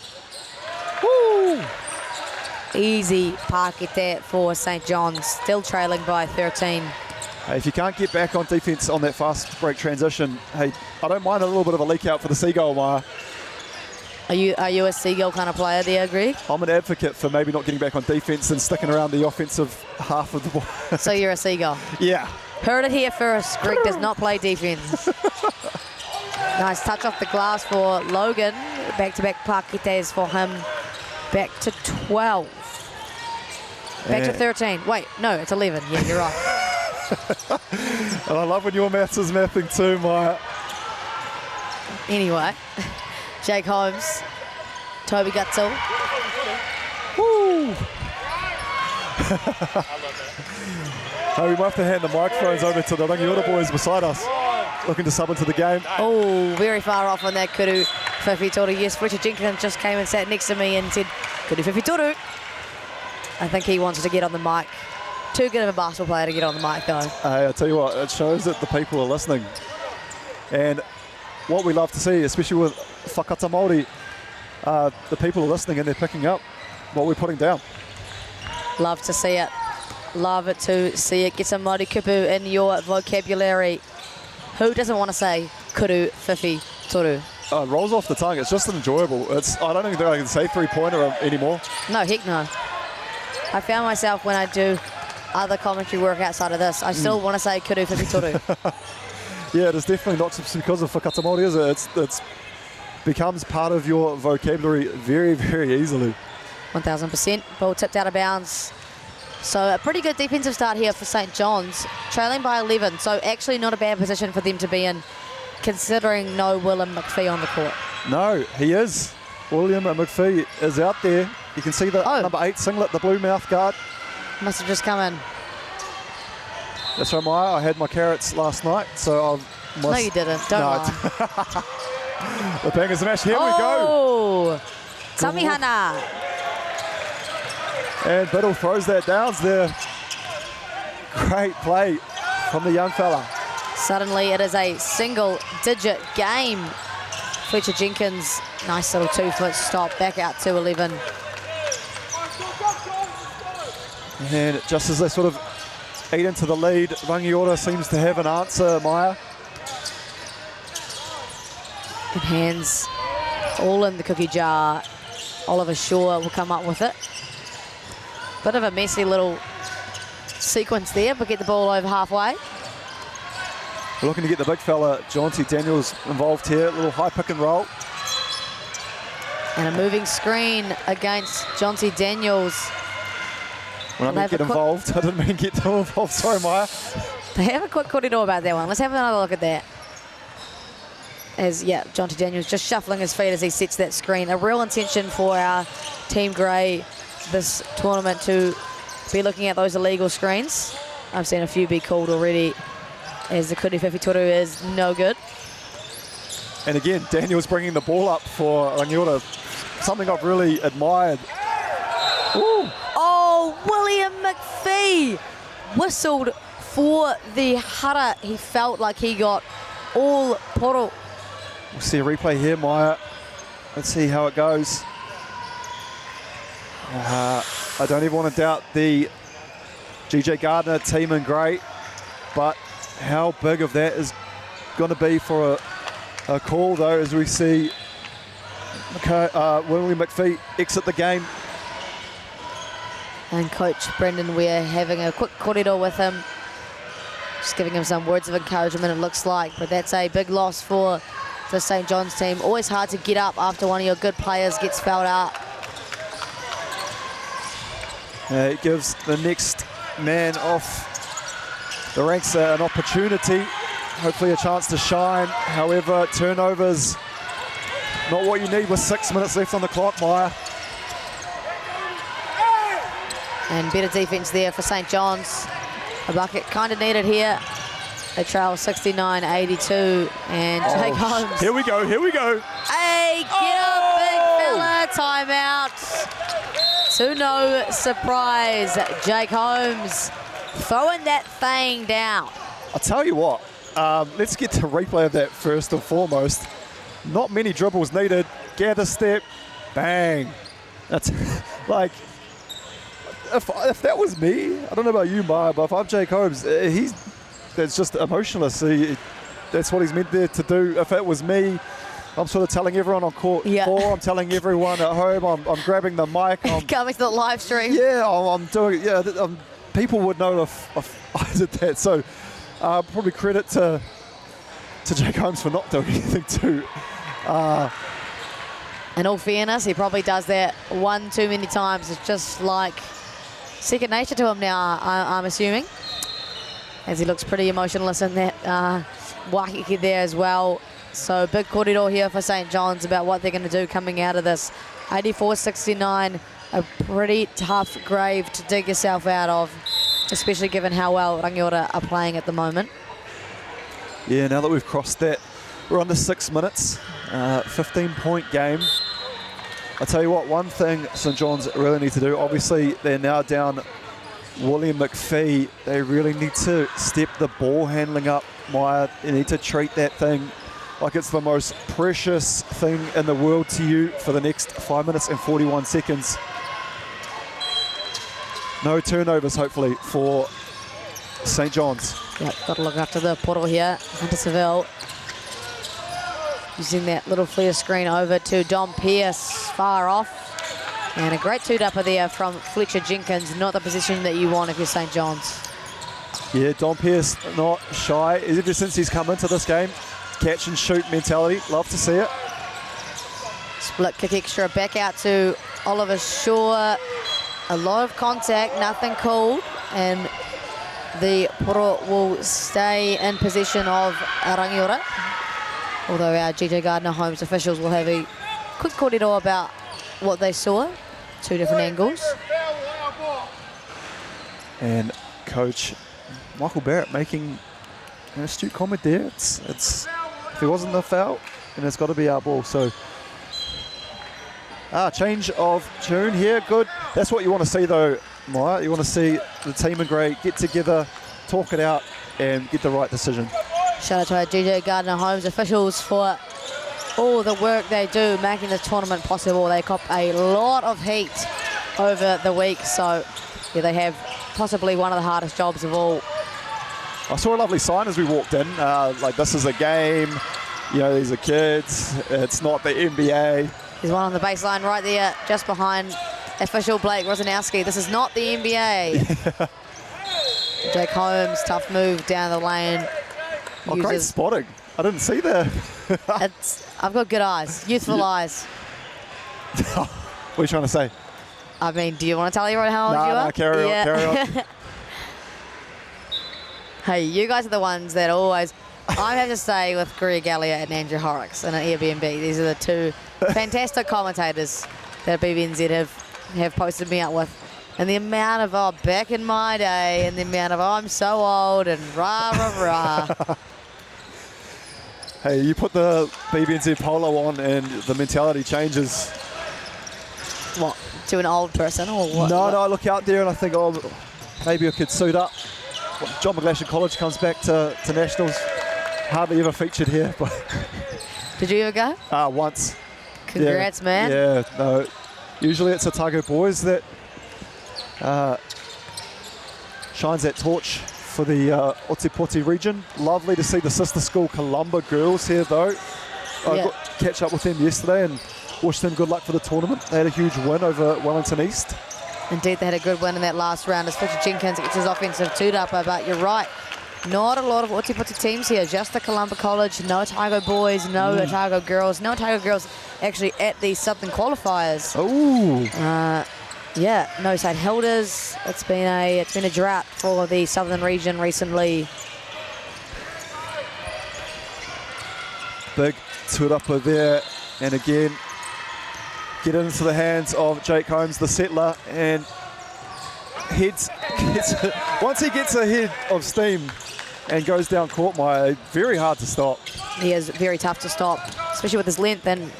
Speaker 17: woo.
Speaker 3: Easy pocket there for St. John's. Still trailing by 13.
Speaker 17: Hey, if you can't get back on defence on that fast break transition, hey, I don't mind a little bit of a leak out for the Seagull, Maya.
Speaker 3: Are you a Seagull kind of player there, Greg?
Speaker 17: I'm an advocate for maybe not getting back on defence and sticking around the offensive half of the ball.
Speaker 3: So you're a Seagull?
Speaker 17: Yeah.
Speaker 3: Heard it here first. Greg does not play defence. Nice touch off the glass for Logan. Back-to-back paketes for him. Back to 12. Back to 13. Wait, no, it's 11. Yeah, you're right.
Speaker 17: And I love when your maths is mathing too, Maya.
Speaker 3: Anyway, Jake Holmes, Toby Gutzel.
Speaker 17: Woo! Oh, we might have to hand the microphones over to the Rangiora boys beside us, looking to sub into the game.
Speaker 3: Oh, very far off on that Kuru Whiwhi Toru. Yes, Richard Jenkins just came and sat next to me and said, Kuru Whiwhi Toru. I think he wants to get on the mic. Too good of a basketball player to get on the mic, though.
Speaker 17: Hey, I tell you what, it shows that the people are listening. And what we love to see, especially with whakata Māori, the people are listening and they're picking up what we're putting down.
Speaker 3: Love to see it. Love it to see it. Get some Māori kupu in your vocabulary. Who doesn't want to say Kuru Whiwhi Toru?
Speaker 17: It rolls off the tongue. It's just enjoyable. I don't even think I can say three-pointer anymore.
Speaker 3: No, heck no. I found myself when I do other commentary work outside of this, I still want to say Kuru Whiwhi Toru.
Speaker 17: Yeah, it is definitely not just because of whakata Māori, is it? It's becomes part of your vocabulary very, very easily.
Speaker 3: 1,000%. Ball tipped out of bounds. So a pretty good defensive start here for St. John's, trailing by 11. So actually not a bad position for them to be in, considering no William McPhee on the court.
Speaker 17: No, he is. William McPhee is out there. You can see the number 8 singlet, the blue mouth guard.
Speaker 3: Must have just come in.
Speaker 17: That's right, Maya. I had my carrots last night, so
Speaker 3: No, you didn't. Don't lie.
Speaker 17: The bangers smash. Here we go.
Speaker 3: Oh, Tamihana.
Speaker 17: And Biddle throws that downs there. Great play from the young fella.
Speaker 3: Suddenly it is a single-digit game. Fletcher Jenkins, nice little 2-foot stop, back out to 11.
Speaker 17: And just as they sort of eat into the lead, Rangiora seems to have an answer, Maya.
Speaker 3: Good hands, all in the cookie jar. Oliver Shaw will come up with it. Bit of a messy little sequence there, but get the ball over halfway.
Speaker 17: We're looking to get the big fella, Jonty Daniels, involved here. A little high pick and roll.
Speaker 3: And a moving screen against Jonty Daniels.
Speaker 17: When I meant get involved, I didn't mean get too involved. Sorry, Maya.
Speaker 3: They have a quick corridor about that one. Let's have another look at that. As, yeah, Jonty Daniels just shuffling his feet as he sets that screen. A real intention for our Team Grey this tournament to be looking at those illegal screens. I've seen a few be called already, as the Kuri Whiwhitoru is no good.
Speaker 17: And again, Daniel's bringing the ball up for Rangiora, something I've really admired. Ooh.
Speaker 3: Oh, William McPhee whistled for the hara. He felt like he got all poro.
Speaker 17: We'll see a replay here, Maya. Let's see how it goes. I don't even want to doubt the GJ Gardner team in grey, but how big of that is going to be for a call, though, as we see William McPhee exit the game.
Speaker 3: And Coach Brendan Weir having a quick corridor with him, just giving him some words of encouragement, it looks like. But that's a big loss for the St. John's team. Always hard to get up after one of your good players gets fouled out.
Speaker 17: It gives the next man off the ranks an opportunity, hopefully a chance to shine. However, turnovers, not what you need with 6 minutes left on the clock, Maya.
Speaker 3: And better defense there for St. John's. A bucket kind of needed here. They trail 69-82, and Jake Holmes.
Speaker 17: Here we go, here we go.
Speaker 3: Hey, get up, big fella, timeout. To no surprise, Jake Holmes throwing that thing down.
Speaker 17: I'll tell you what, let's get to replay of that first and foremost. Not many dribbles needed. Gather step, bang. That's like, if that was me, I don't know about you, Maya, but if I'm Jake Holmes, that's just emotionless. That's what he's meant there to do. If it was me, I'm sort of telling everyone on court 4, I'm telling everyone at home, I'm grabbing the mic. I'm
Speaker 3: coming to the live stream.
Speaker 17: Yeah, I'm doing it. Yeah, people would know if I did that. So probably credit to Jake Holmes for not doing anything too.
Speaker 3: In all fairness, he probably does that one too many times. It's just like second nature to him now, I'm assuming. As he looks pretty emotionless in that Waikiki there as well. So big corridor here for St. John's about what they're going to do coming out of this. 84-69, a pretty tough grave to dig yourself out of, especially given how well Rangiora are playing at the moment.
Speaker 17: Yeah, now that we've crossed that, we're under 6 minutes, 15-point game. I tell you what, one thing St. John's really need to do, obviously they're now down William McPhee. They really need to step the ball handling up, Maya. They need to treat that thing like it's the most precious thing in the world to you for the next 5 minutes and 41 seconds. No turnovers, hopefully, for St. John's.
Speaker 3: Yep, got to look after the portal here. Hunter Seville using that little flare screen over to Dom Pearce, far off. And a great two-dupper there from Fletcher Jenkins, not the position that you want if you're St. John's.
Speaker 17: Yeah, Dom Pearce not shy. Ever since he's come into this game, catch and shoot mentality. Love to see it.
Speaker 3: Split kick extra back out to Oliver Shaw. A lot of contact, nothing called. And the poro will stay in possession of Rangiora. Although our GJ Gardner Homes officials will have a quick corridor about what they saw. Two different angles.
Speaker 17: And Coach Michael Barrett making an astute comment there. It's if it wasn't the foul, then it's got to be our ball. So change of tune here. Good. That's what you want to see, though, Maya. You want to see the team in grey get together, talk it out, and get the right decision.
Speaker 3: Shout out to our GJ Gardner Homes officials for all the work they do, making this tournament possible. They cop a lot of heat over the week, so yeah, they have possibly one of the hardest jobs of all.
Speaker 17: I saw a lovely sign as we walked in, like this is a game, you know, these are kids, it's not the NBA.
Speaker 3: There's one on the baseline right there, just behind official Blake Rosanowski. This is not the NBA. Jake Holmes, tough move down the lane.
Speaker 17: Oh, great spotting. I didn't see that.
Speaker 3: I've got good eyes, youthful eyes.
Speaker 17: What are you trying to say?
Speaker 3: I mean, do you want to tell everyone how old you are?
Speaker 17: No, carry on.
Speaker 3: Hey, you guys are the ones that always... I have to stay with Greg Elliott and Andrew Horrocks in an Airbnb. These are the two fantastic commentators that BBNZ have posted me up with. And the amount of, oh, back in my day, and the amount of, oh, I'm so old, and rah, rah, rah.
Speaker 17: Hey, you put the BBNZ polo on and the mentality changes.
Speaker 3: What, to an old person or what?
Speaker 17: No, I look out there and I think, oh, maybe I could suit up. John McGlashan College comes back to Nationals. Hardly ever featured here. But
Speaker 3: did you ever go?
Speaker 17: Once.
Speaker 3: Congrats, man.
Speaker 17: Yeah, no. Usually it's Otago boys that shines that torch for the Otepoti region. Lovely to see the sister school Columba girls here, though. I got to catch up with them yesterday and wish them good luck for the tournament. They had a huge win over Wellington East.
Speaker 3: Indeed, they had a good win in that last round as Fisher Jenkins gets his offensive two-dupper, but you're right. Not a lot of Otepoti teams here, just the Columba College. No Otago boys, no Otago girls. No Otago girls actually at the Southern qualifiers.
Speaker 17: Ooh.
Speaker 3: Yeah, no St Hilda's. It's been a drought for the Southern region recently.
Speaker 17: Big two-upper there, and again, get into the hands of Jake Holmes, the settler, and once he gets ahead of steam and goes down court, very hard to stop.
Speaker 3: He is very tough to stop, especially with his length and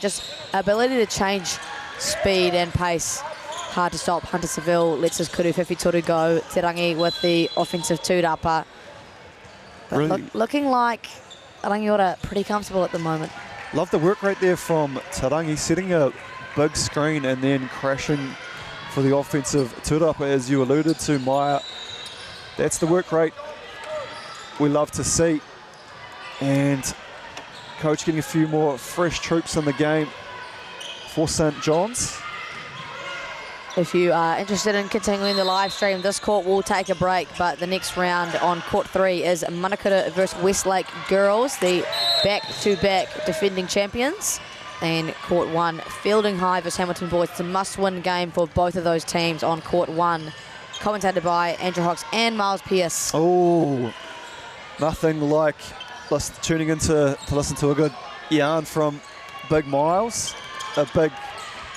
Speaker 3: just ability to change speed and pace. Hard to stop. Hunter Seville lets his kuru 50 go. Te Rangi with the offensive two-upper.
Speaker 17: Really?
Speaker 3: Looking like Rangiora pretty comfortable at the moment.
Speaker 17: Love the work rate there from Te Rangi, setting a big screen and then crashing for the offensive two-upper, as you alluded to, Maya. That's the work rate we love to see. And coach getting a few more fresh troops in the game for St John's.
Speaker 3: If you are interested in continuing the live stream, this court will take a break, but the next round on court 3 is Manukura versus Westlake girls, the back-to-back defending champions. And court 1, Fielding High versus Hamilton boys. It's a must-win game for both of those teams on court 1. Commentated by Andrew Hawks and Miles Pearce.
Speaker 17: Oh, nothing like tuning in to listen to a good yarn from Big Miles, a big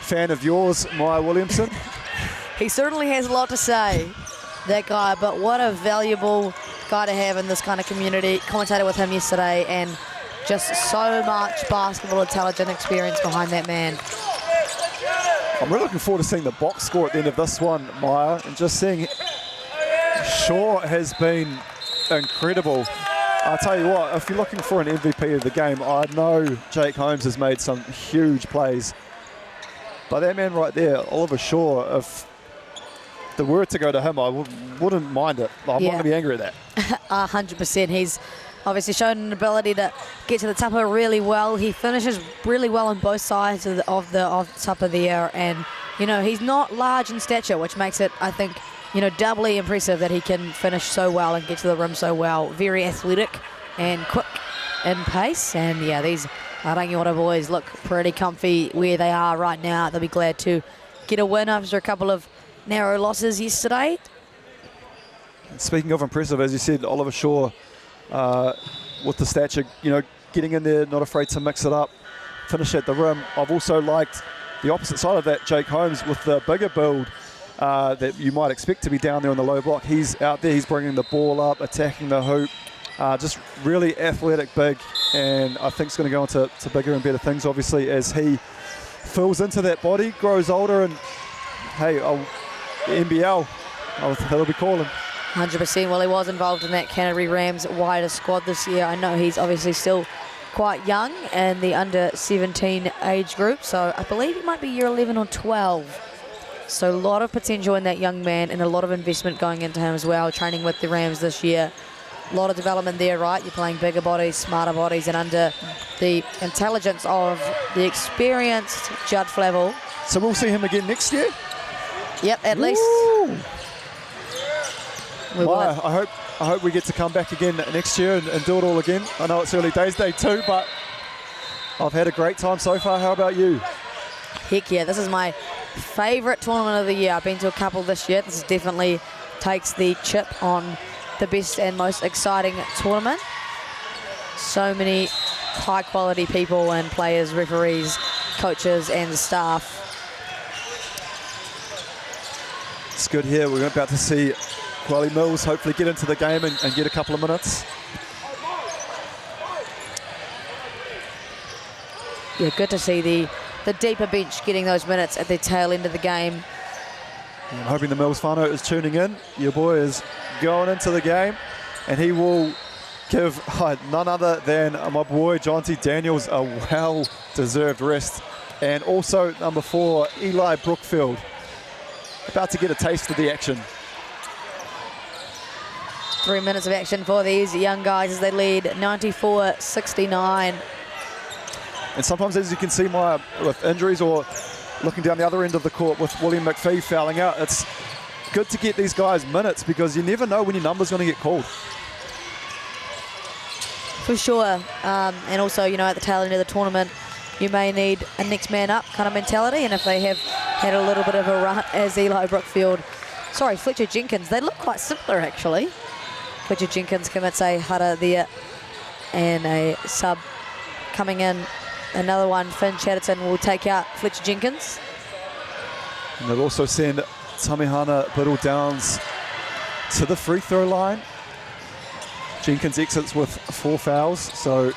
Speaker 17: fan of yours, Maya Williamson.
Speaker 3: He certainly has a lot to say, that guy, but what a valuable guy to have in this kind of community. Commentated with him yesterday, and just so much basketball intelligence experience behind that man.
Speaker 17: I'm really looking forward to seeing the box score at the end of this one, Maya, and just seeing Shaw has been incredible. I'll tell you what, if you're looking for an MVP of the game, I know Jake Holmes has made some huge plays. But that man right there, Oliver Shaw, if the were to go to him, I wouldn't mind it. I'm not going to be angry at that.
Speaker 3: 100%. He's obviously shown an ability to get to the tupper really well. He finishes really well on both sides of the tupper there. And, he's not large in stature, which makes it, I think, doubly impressive that he can finish so well and get to the rim so well. Very athletic and quick in pace. And, these Rangiora boys look pretty comfy where they are right now. They'll be glad to get a win after a couple of narrow losses yesterday.
Speaker 17: Speaking of impressive, as you said, Oliver Shaw with the stature, getting in there, not afraid to mix it up, finish at the rim. I've also liked the opposite side of that, Jake Holmes, with the bigger build that you might expect to be down there on the low block. He's out there, he's bringing the ball up, attacking the hoop, just really athletic, big, and I think it's going to go on to bigger and better things, obviously, as he fills into that body, grows older, and hey, NBL, that'll be calling.
Speaker 3: 100%. Well, he was involved in that Canterbury Rams wider squad this year. I know he's obviously still quite young in the under 17 age group, so I believe he might be year 11 or 12. So a lot of potential in that young man and a lot of investment going into him as well, training with the Rams this year. A lot of development there, right? You're playing bigger bodies, smarter bodies, and under the intelligence of the experienced Judd Flavel.
Speaker 17: So we'll see him again next year?
Speaker 3: Yep, at least.
Speaker 17: I hope we get to come back again next year and do it all again. I know it's early days, day 2, but I've had a great time so far. How about you?
Speaker 3: Heck yeah, this is my favourite tournament of the year. I've been to a couple this year. This definitely takes the chip on the best and most exciting tournament. So many high quality people and players, referees, coaches and the staff.
Speaker 17: It's good here. We're about to see Kwali Mills hopefully get into the game and get a couple of minutes.
Speaker 3: Yeah, good to see the deeper bench getting those minutes at the tail end of the game.
Speaker 17: I'm hoping the Mills whānau is tuning in. Your boy is going into the game, and he will give none other than my boy Jonty Daniels a well-deserved rest. And also number 4, Eli Brookfield, about to get a taste of the action.
Speaker 3: 3 minutes of action for these young guys as they lead 94-69.
Speaker 17: And sometimes, as you can see, Maya, with injuries or looking down the other end of the court with William McPhee fouling out, it's good to get these guys minutes because you never know when your number's going to get called.
Speaker 3: For sure. And also, you know, at the tail end of the tournament, you may need a next man up kind of mentality. And if they have had a little bit of a run as Fletcher Jenkins, they look quite similar actually. Fletcher Jenkins commits a hara there and a sub coming in. Another one, Finn Chatterton will take out Fletcher Jenkins.
Speaker 17: And they'll also send Tamihana Biddle Downs to the free throw line. Jenkins exits with 4 fouls, so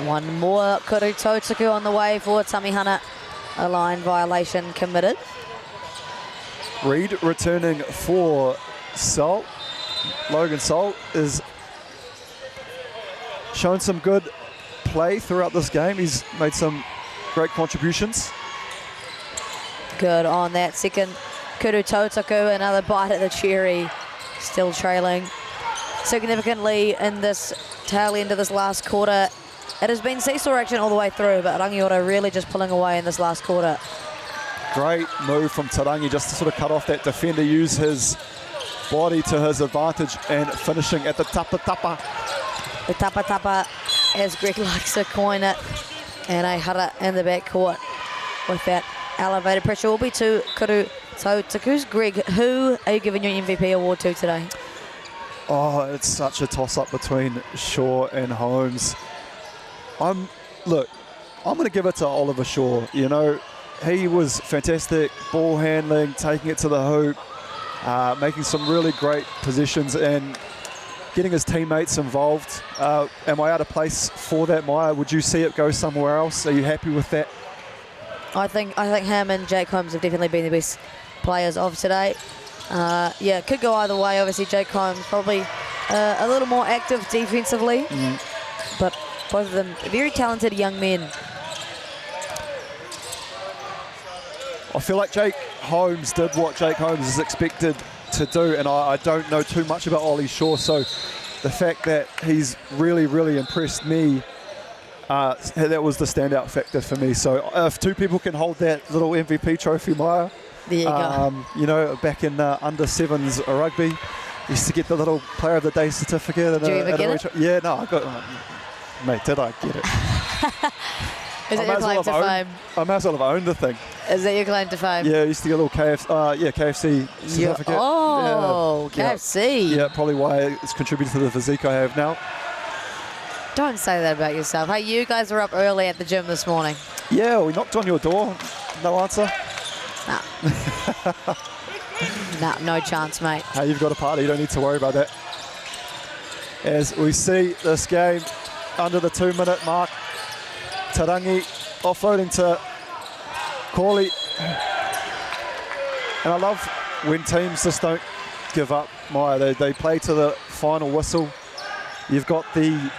Speaker 3: one more Kuru Tautuku on the way for Tamihana. A line violation committed.
Speaker 17: Reed returning for Salt. Logan Salt is shown some good play throughout this game. He's made some great contributions.
Speaker 3: Good on that second. Kuru Tautuku, another bite at the cherry. Still trailing significantly in this tail end of this last quarter. It has been seesaw action all the way through, but Rangiora really just pulling away in this last quarter.
Speaker 17: Great move from Tarangi just to sort of cut off that defender, use his body to his advantage, and finishing at the tapa.
Speaker 3: The tapa, as Greg likes to coin it, and a hara in the backcourt with that elevated pressure will be to Kuru Tautuku's. Greg, who are you giving your MVP award to today?
Speaker 17: Oh, it's such a toss-up between Shaw and Holmes. I'm going to give it to Oliver Shaw. You know, he was fantastic, ball handling, taking it to the hoop, making some really great positions and getting his teammates involved. Am I out of place for that, Maya? Would you see it go somewhere else? Are you happy with that?
Speaker 3: I think him and Jake Holmes have definitely been the best players of today. Yeah, it could go either way. Obviously, Jake Holmes probably a little more active defensively, but both of them very talented young men.
Speaker 17: I feel like Jake Holmes did what Jake Holmes is expected to do, and I don't know too much about Ollie Shaw, so the fact that he's really, really impressed me, that was the standout factor for me. So if two people can hold that little MVP trophy, Maya,
Speaker 3: there you go.
Speaker 17: You know, back in under 7s rugby, used to get the little Player of the Day certificate.
Speaker 3: Did you ever get it?
Speaker 17: Yeah, no, I got mate, did I get it?
Speaker 3: Is that your claim to fame?
Speaker 17: I might as well have owned the thing.
Speaker 3: Is that your claim to fame?
Speaker 17: Yeah, I used to get a little KFC certificate.
Speaker 3: KFC.
Speaker 17: Yeah, probably why it's contributed to the physique I have now.
Speaker 3: Don't say that about yourself. Hey, you guys were up early at the gym this morning.
Speaker 17: Yeah, we knocked on your door. No answer.
Speaker 3: Nah, no chance, mate.
Speaker 17: Hey, you've got a party. You don't need to worry about that. As we see this game under the 2-minute mark, Tarangi offloading to Corley. And I love when teams just don't give up, Maya. They play to the final whistle. You've got the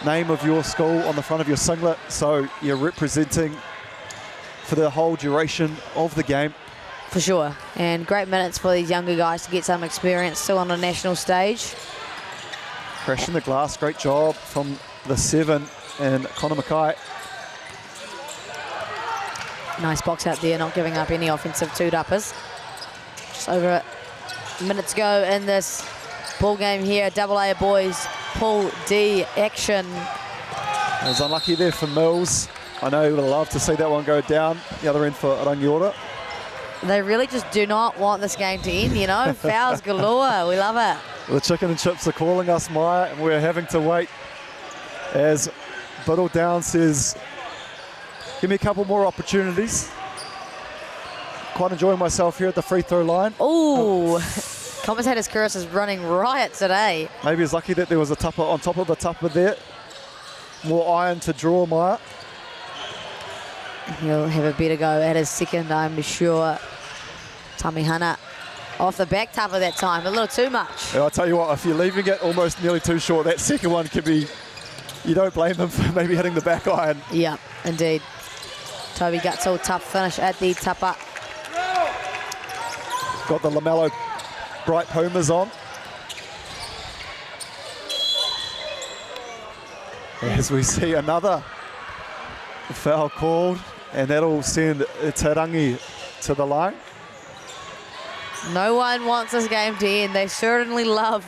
Speaker 17: name of your school on the front of your singlet, so you're representing for the whole duration of the game.
Speaker 3: For sure. And great minutes for these younger guys to get some experience still on the national stage.
Speaker 17: Crashing the glass, great job from the 7 and Connor Mackay.
Speaker 3: Nice box out there, not giving up any offensive two-uppers. Just over a minute to go in this ball game here. AA boys, Pool D action.
Speaker 17: It was unlucky there for Mills. I know you would love to see that one go down. The other end for Rangiora.
Speaker 3: They really just do not want this game to end, you know. Fouls galore. We love it.
Speaker 17: The chicken and chips are calling us, Maya, and we're having to wait as Biddle Down says, give me a couple more opportunities. Quite enjoying myself here at the free throw line.
Speaker 3: Ooh, commentator's curse is running riot today.
Speaker 17: Maybe it's lucky that there was a tupper on top of the tupper there. More iron to draw, Maya.
Speaker 3: He'll have a better go at his second, I'm sure. Tamihana off the back tupper that time, a little too much.
Speaker 17: Yeah, I'll tell you what, if you're leaving it almost nearly too short, that second one could be, you don't blame him for maybe hitting the back iron.
Speaker 3: Yeah, indeed. Toby Gutzel, tough finish at the tupper.
Speaker 17: Got the LaMelo bright Pumas on. As we see another foul called, and that'll send Tarangi to the line.
Speaker 3: No one wants this game to end. They certainly love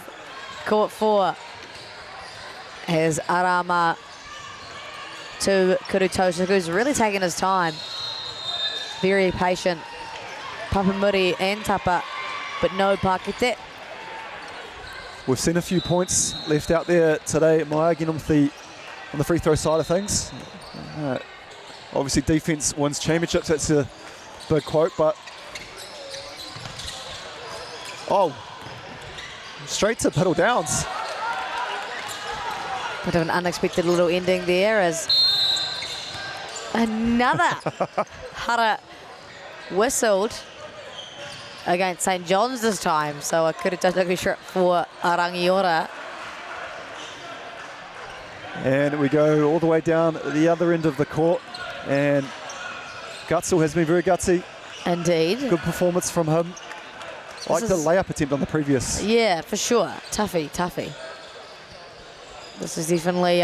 Speaker 3: court 4. As Arama to Kurutosa, who's really taking his time. Very patient. Papamuri and Tapa, but no Pakete.
Speaker 17: We've seen a few points left out there today, Maya, again on the free throw side of things. Obviously defense wins championships, that's a big quote, but straight to Biddle Downs.
Speaker 3: Bit of an unexpected little ending there as another Hara whistled against St. John's this time, so I could have taken a shot for Rangiora.
Speaker 17: And we go all the way down the other end of the court, and Gutzel has been very gutsy.
Speaker 3: Indeed.
Speaker 17: Good performance from him. I like the layup attempt on the previous.
Speaker 3: Yeah, for sure. Toughy. This is definitely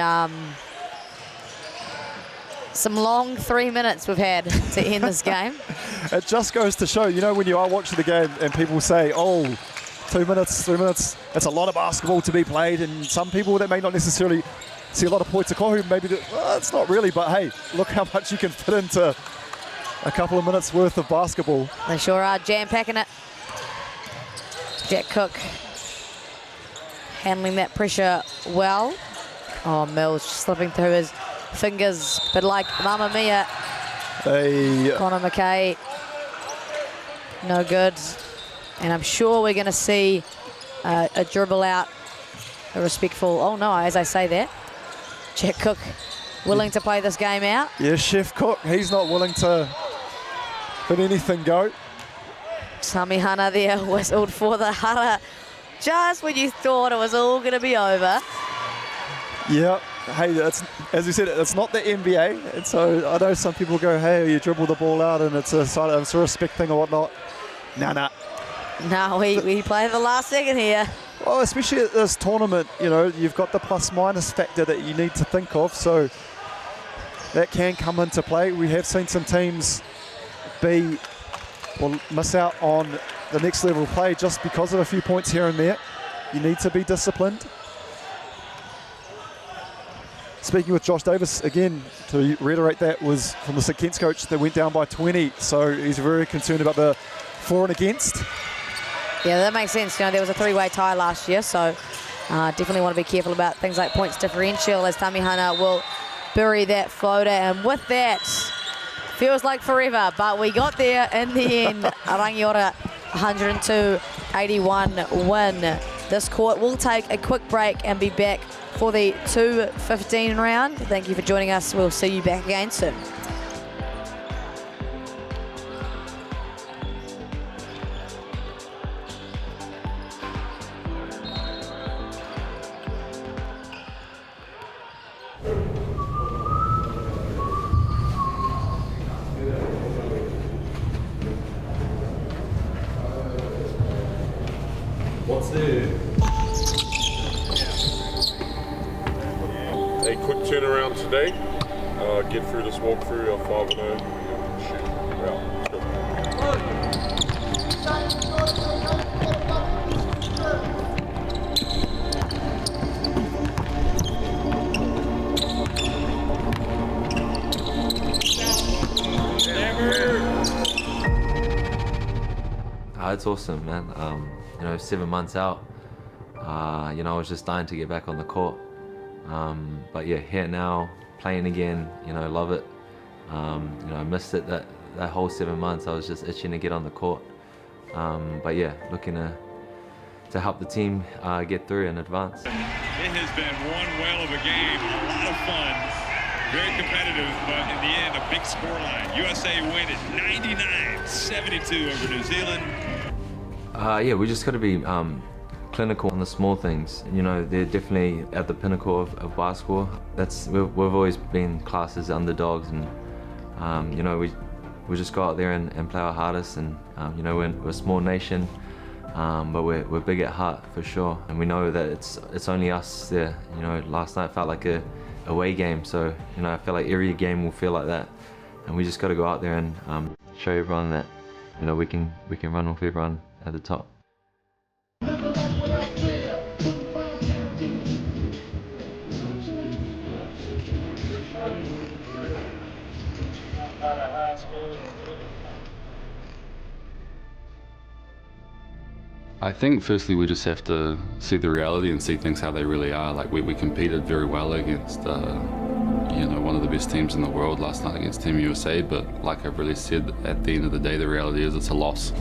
Speaker 3: some long 3 minutes we've had to end this game.
Speaker 17: It just goes to show, you know, when you are watching the game and people say, 2 minutes, 3 minutes, it's a lot of basketball to be played, and some people that may not necessarily see a lot of points of Kohu, maybe it's not really, but hey, look how much you can fit into a couple of minutes worth of basketball.
Speaker 3: They sure are jam-packing it. Jack Cook handling that pressure well. Oh, Mills slipping through his fingers, but like Mamma Mia. Connor Mackay, no good. And I'm sure we're going to see a dribble out, a respectful, oh no, as I say that. Jack Cook willing to play this game out.
Speaker 17: Yeah, Chef Cook, he's not willing to let anything go.
Speaker 3: Tamihana there whistled for the Hara just when you thought it was all going to be over.
Speaker 17: Yeah, hey, that's, as we said, it's not the NBA, and so I know some people go, hey, you dribble the ball out and it's a respect thing or whatnot. Nah.
Speaker 3: No, we play the last second here.
Speaker 17: Well, especially at this tournament, you know, you've got the plus-minus factor that you need to think of, so that can come into play. We have seen some teams miss out on the next level of play just because of a few points here and there. You need to be disciplined. Speaking with Josh Davis, again, to reiterate, that was from the St. Kitts coach that went down by 20, so he's very concerned about the for and against.
Speaker 3: Yeah, that makes sense. You know, there was a 3-way tie last year, so definitely want to be careful about things like points differential as Tamihana will bury that floater. And with that, feels like forever, but we got there in the end. Rangiora 102-81 win. This court will take a quick break and be back for the 2:15 round. Thank you for joining us. We'll see you back again soon.
Speaker 14: A quick turnaround today. Get through this walkthrough, our 5-0. Shoot. Wow.
Speaker 22: It's awesome, man. 7 months out, I was just dying to get back on the court. But yeah, here now, playing again, love it. I missed it that whole 7 months. I was just itching to get on the court. But yeah, looking to help the team get through and advance.
Speaker 23: It has been one whale of a game, a lot of fun, very competitive, but in the end, a big scoreline. USA win at 99-72 over New Zealand.
Speaker 22: Yeah, we just got to be clinical on the small things. They're definitely at the pinnacle of basketball. We've always been classed as underdogs, and we just go out there and play our hardest. And we're a small nation, but we're big at heart for sure. And we know that it's only us there. Last night felt like a away game, so I feel like every game will feel like that. And we just got to go out there and show everyone that we can run with everyone at the top.
Speaker 24: I think firstly we just have to see the reality and see things how they really are. Like we competed very well against one of the best teams in the world last night against Team USA, but like I've really said, at the end of the day the reality is it's a loss.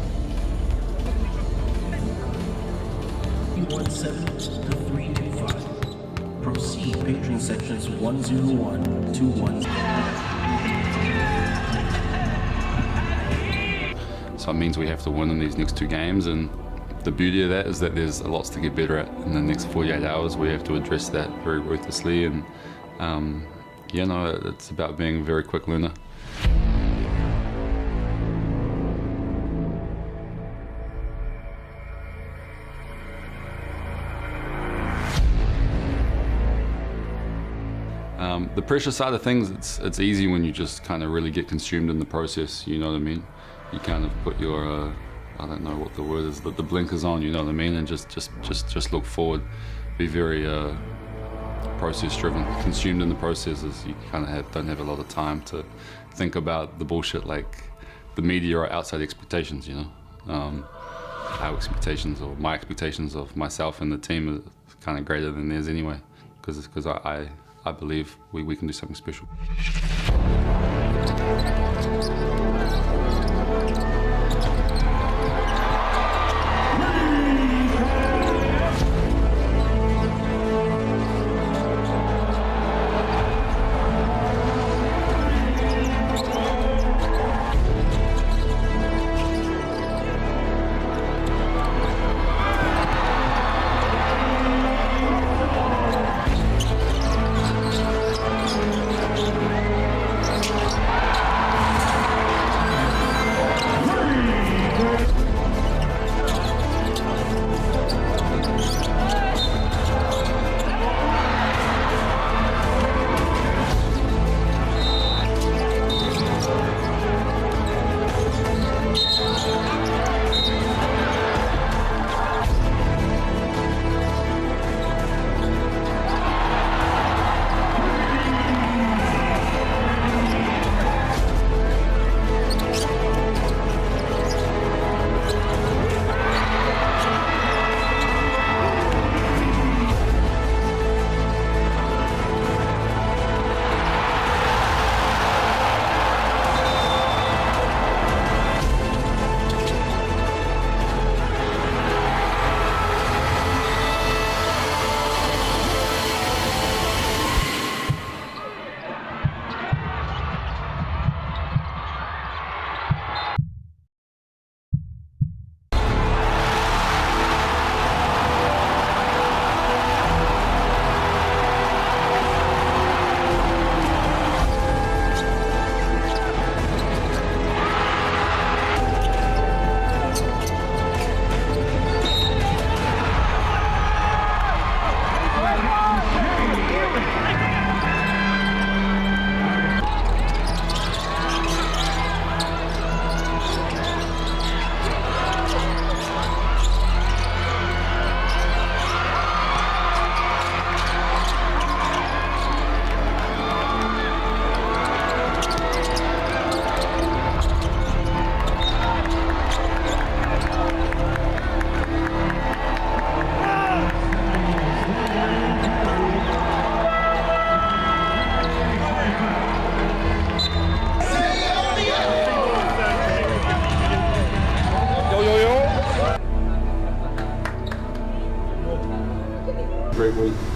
Speaker 20: 1-7-325. Proceed patron sections 101 to 1.
Speaker 24: So it means we have to win in these next 2 games, and the beauty of that is that there's lots to get better at. In the next 48 hours we have to address that very ruthlessly, and it's about being a very quick learner. The pressure side of things, it's easy when you just kind of really get consumed in the process, you know what I mean? You kind of put your, I don't know what the word is, the blinkers on, you know what I mean? And just look forward, be very process driven, consumed in the processes. You kind of don't have a lot of time to think about the bullshit like the media or outside expectations, our expectations or my expectations of myself and the team are kind of greater than theirs anyway, because I believe we can do something special.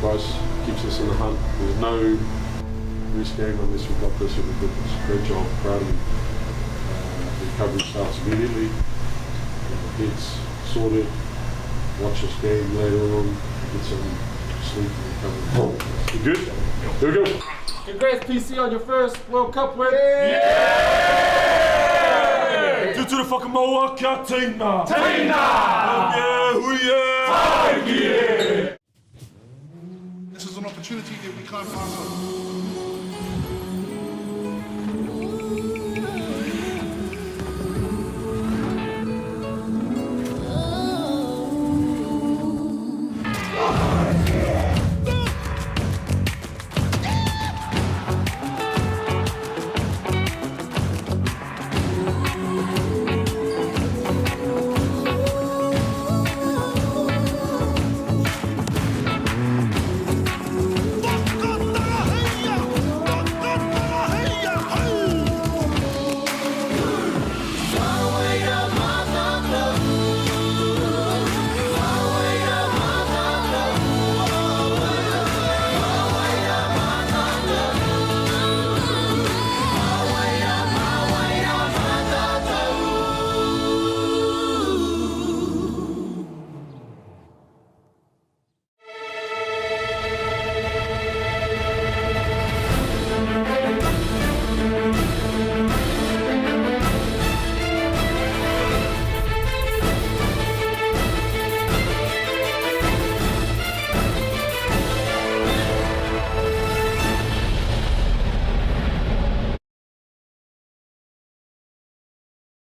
Speaker 14: guys, keeps us in the hunt. There's no risk game unless we've got this in the goodness. Great job, proud of you. The recovery starts immediately. Head's sorted. Watch this game later on. Get some sleep and recovery. You good? Here we go.
Speaker 4: Congrats, PC, on your first World Cup win.
Speaker 14: Yeah! Due to the fucking Moa Katina!
Speaker 4: Tina!
Speaker 14: Yeah!
Speaker 16: This is an opportunity that we can't pass on.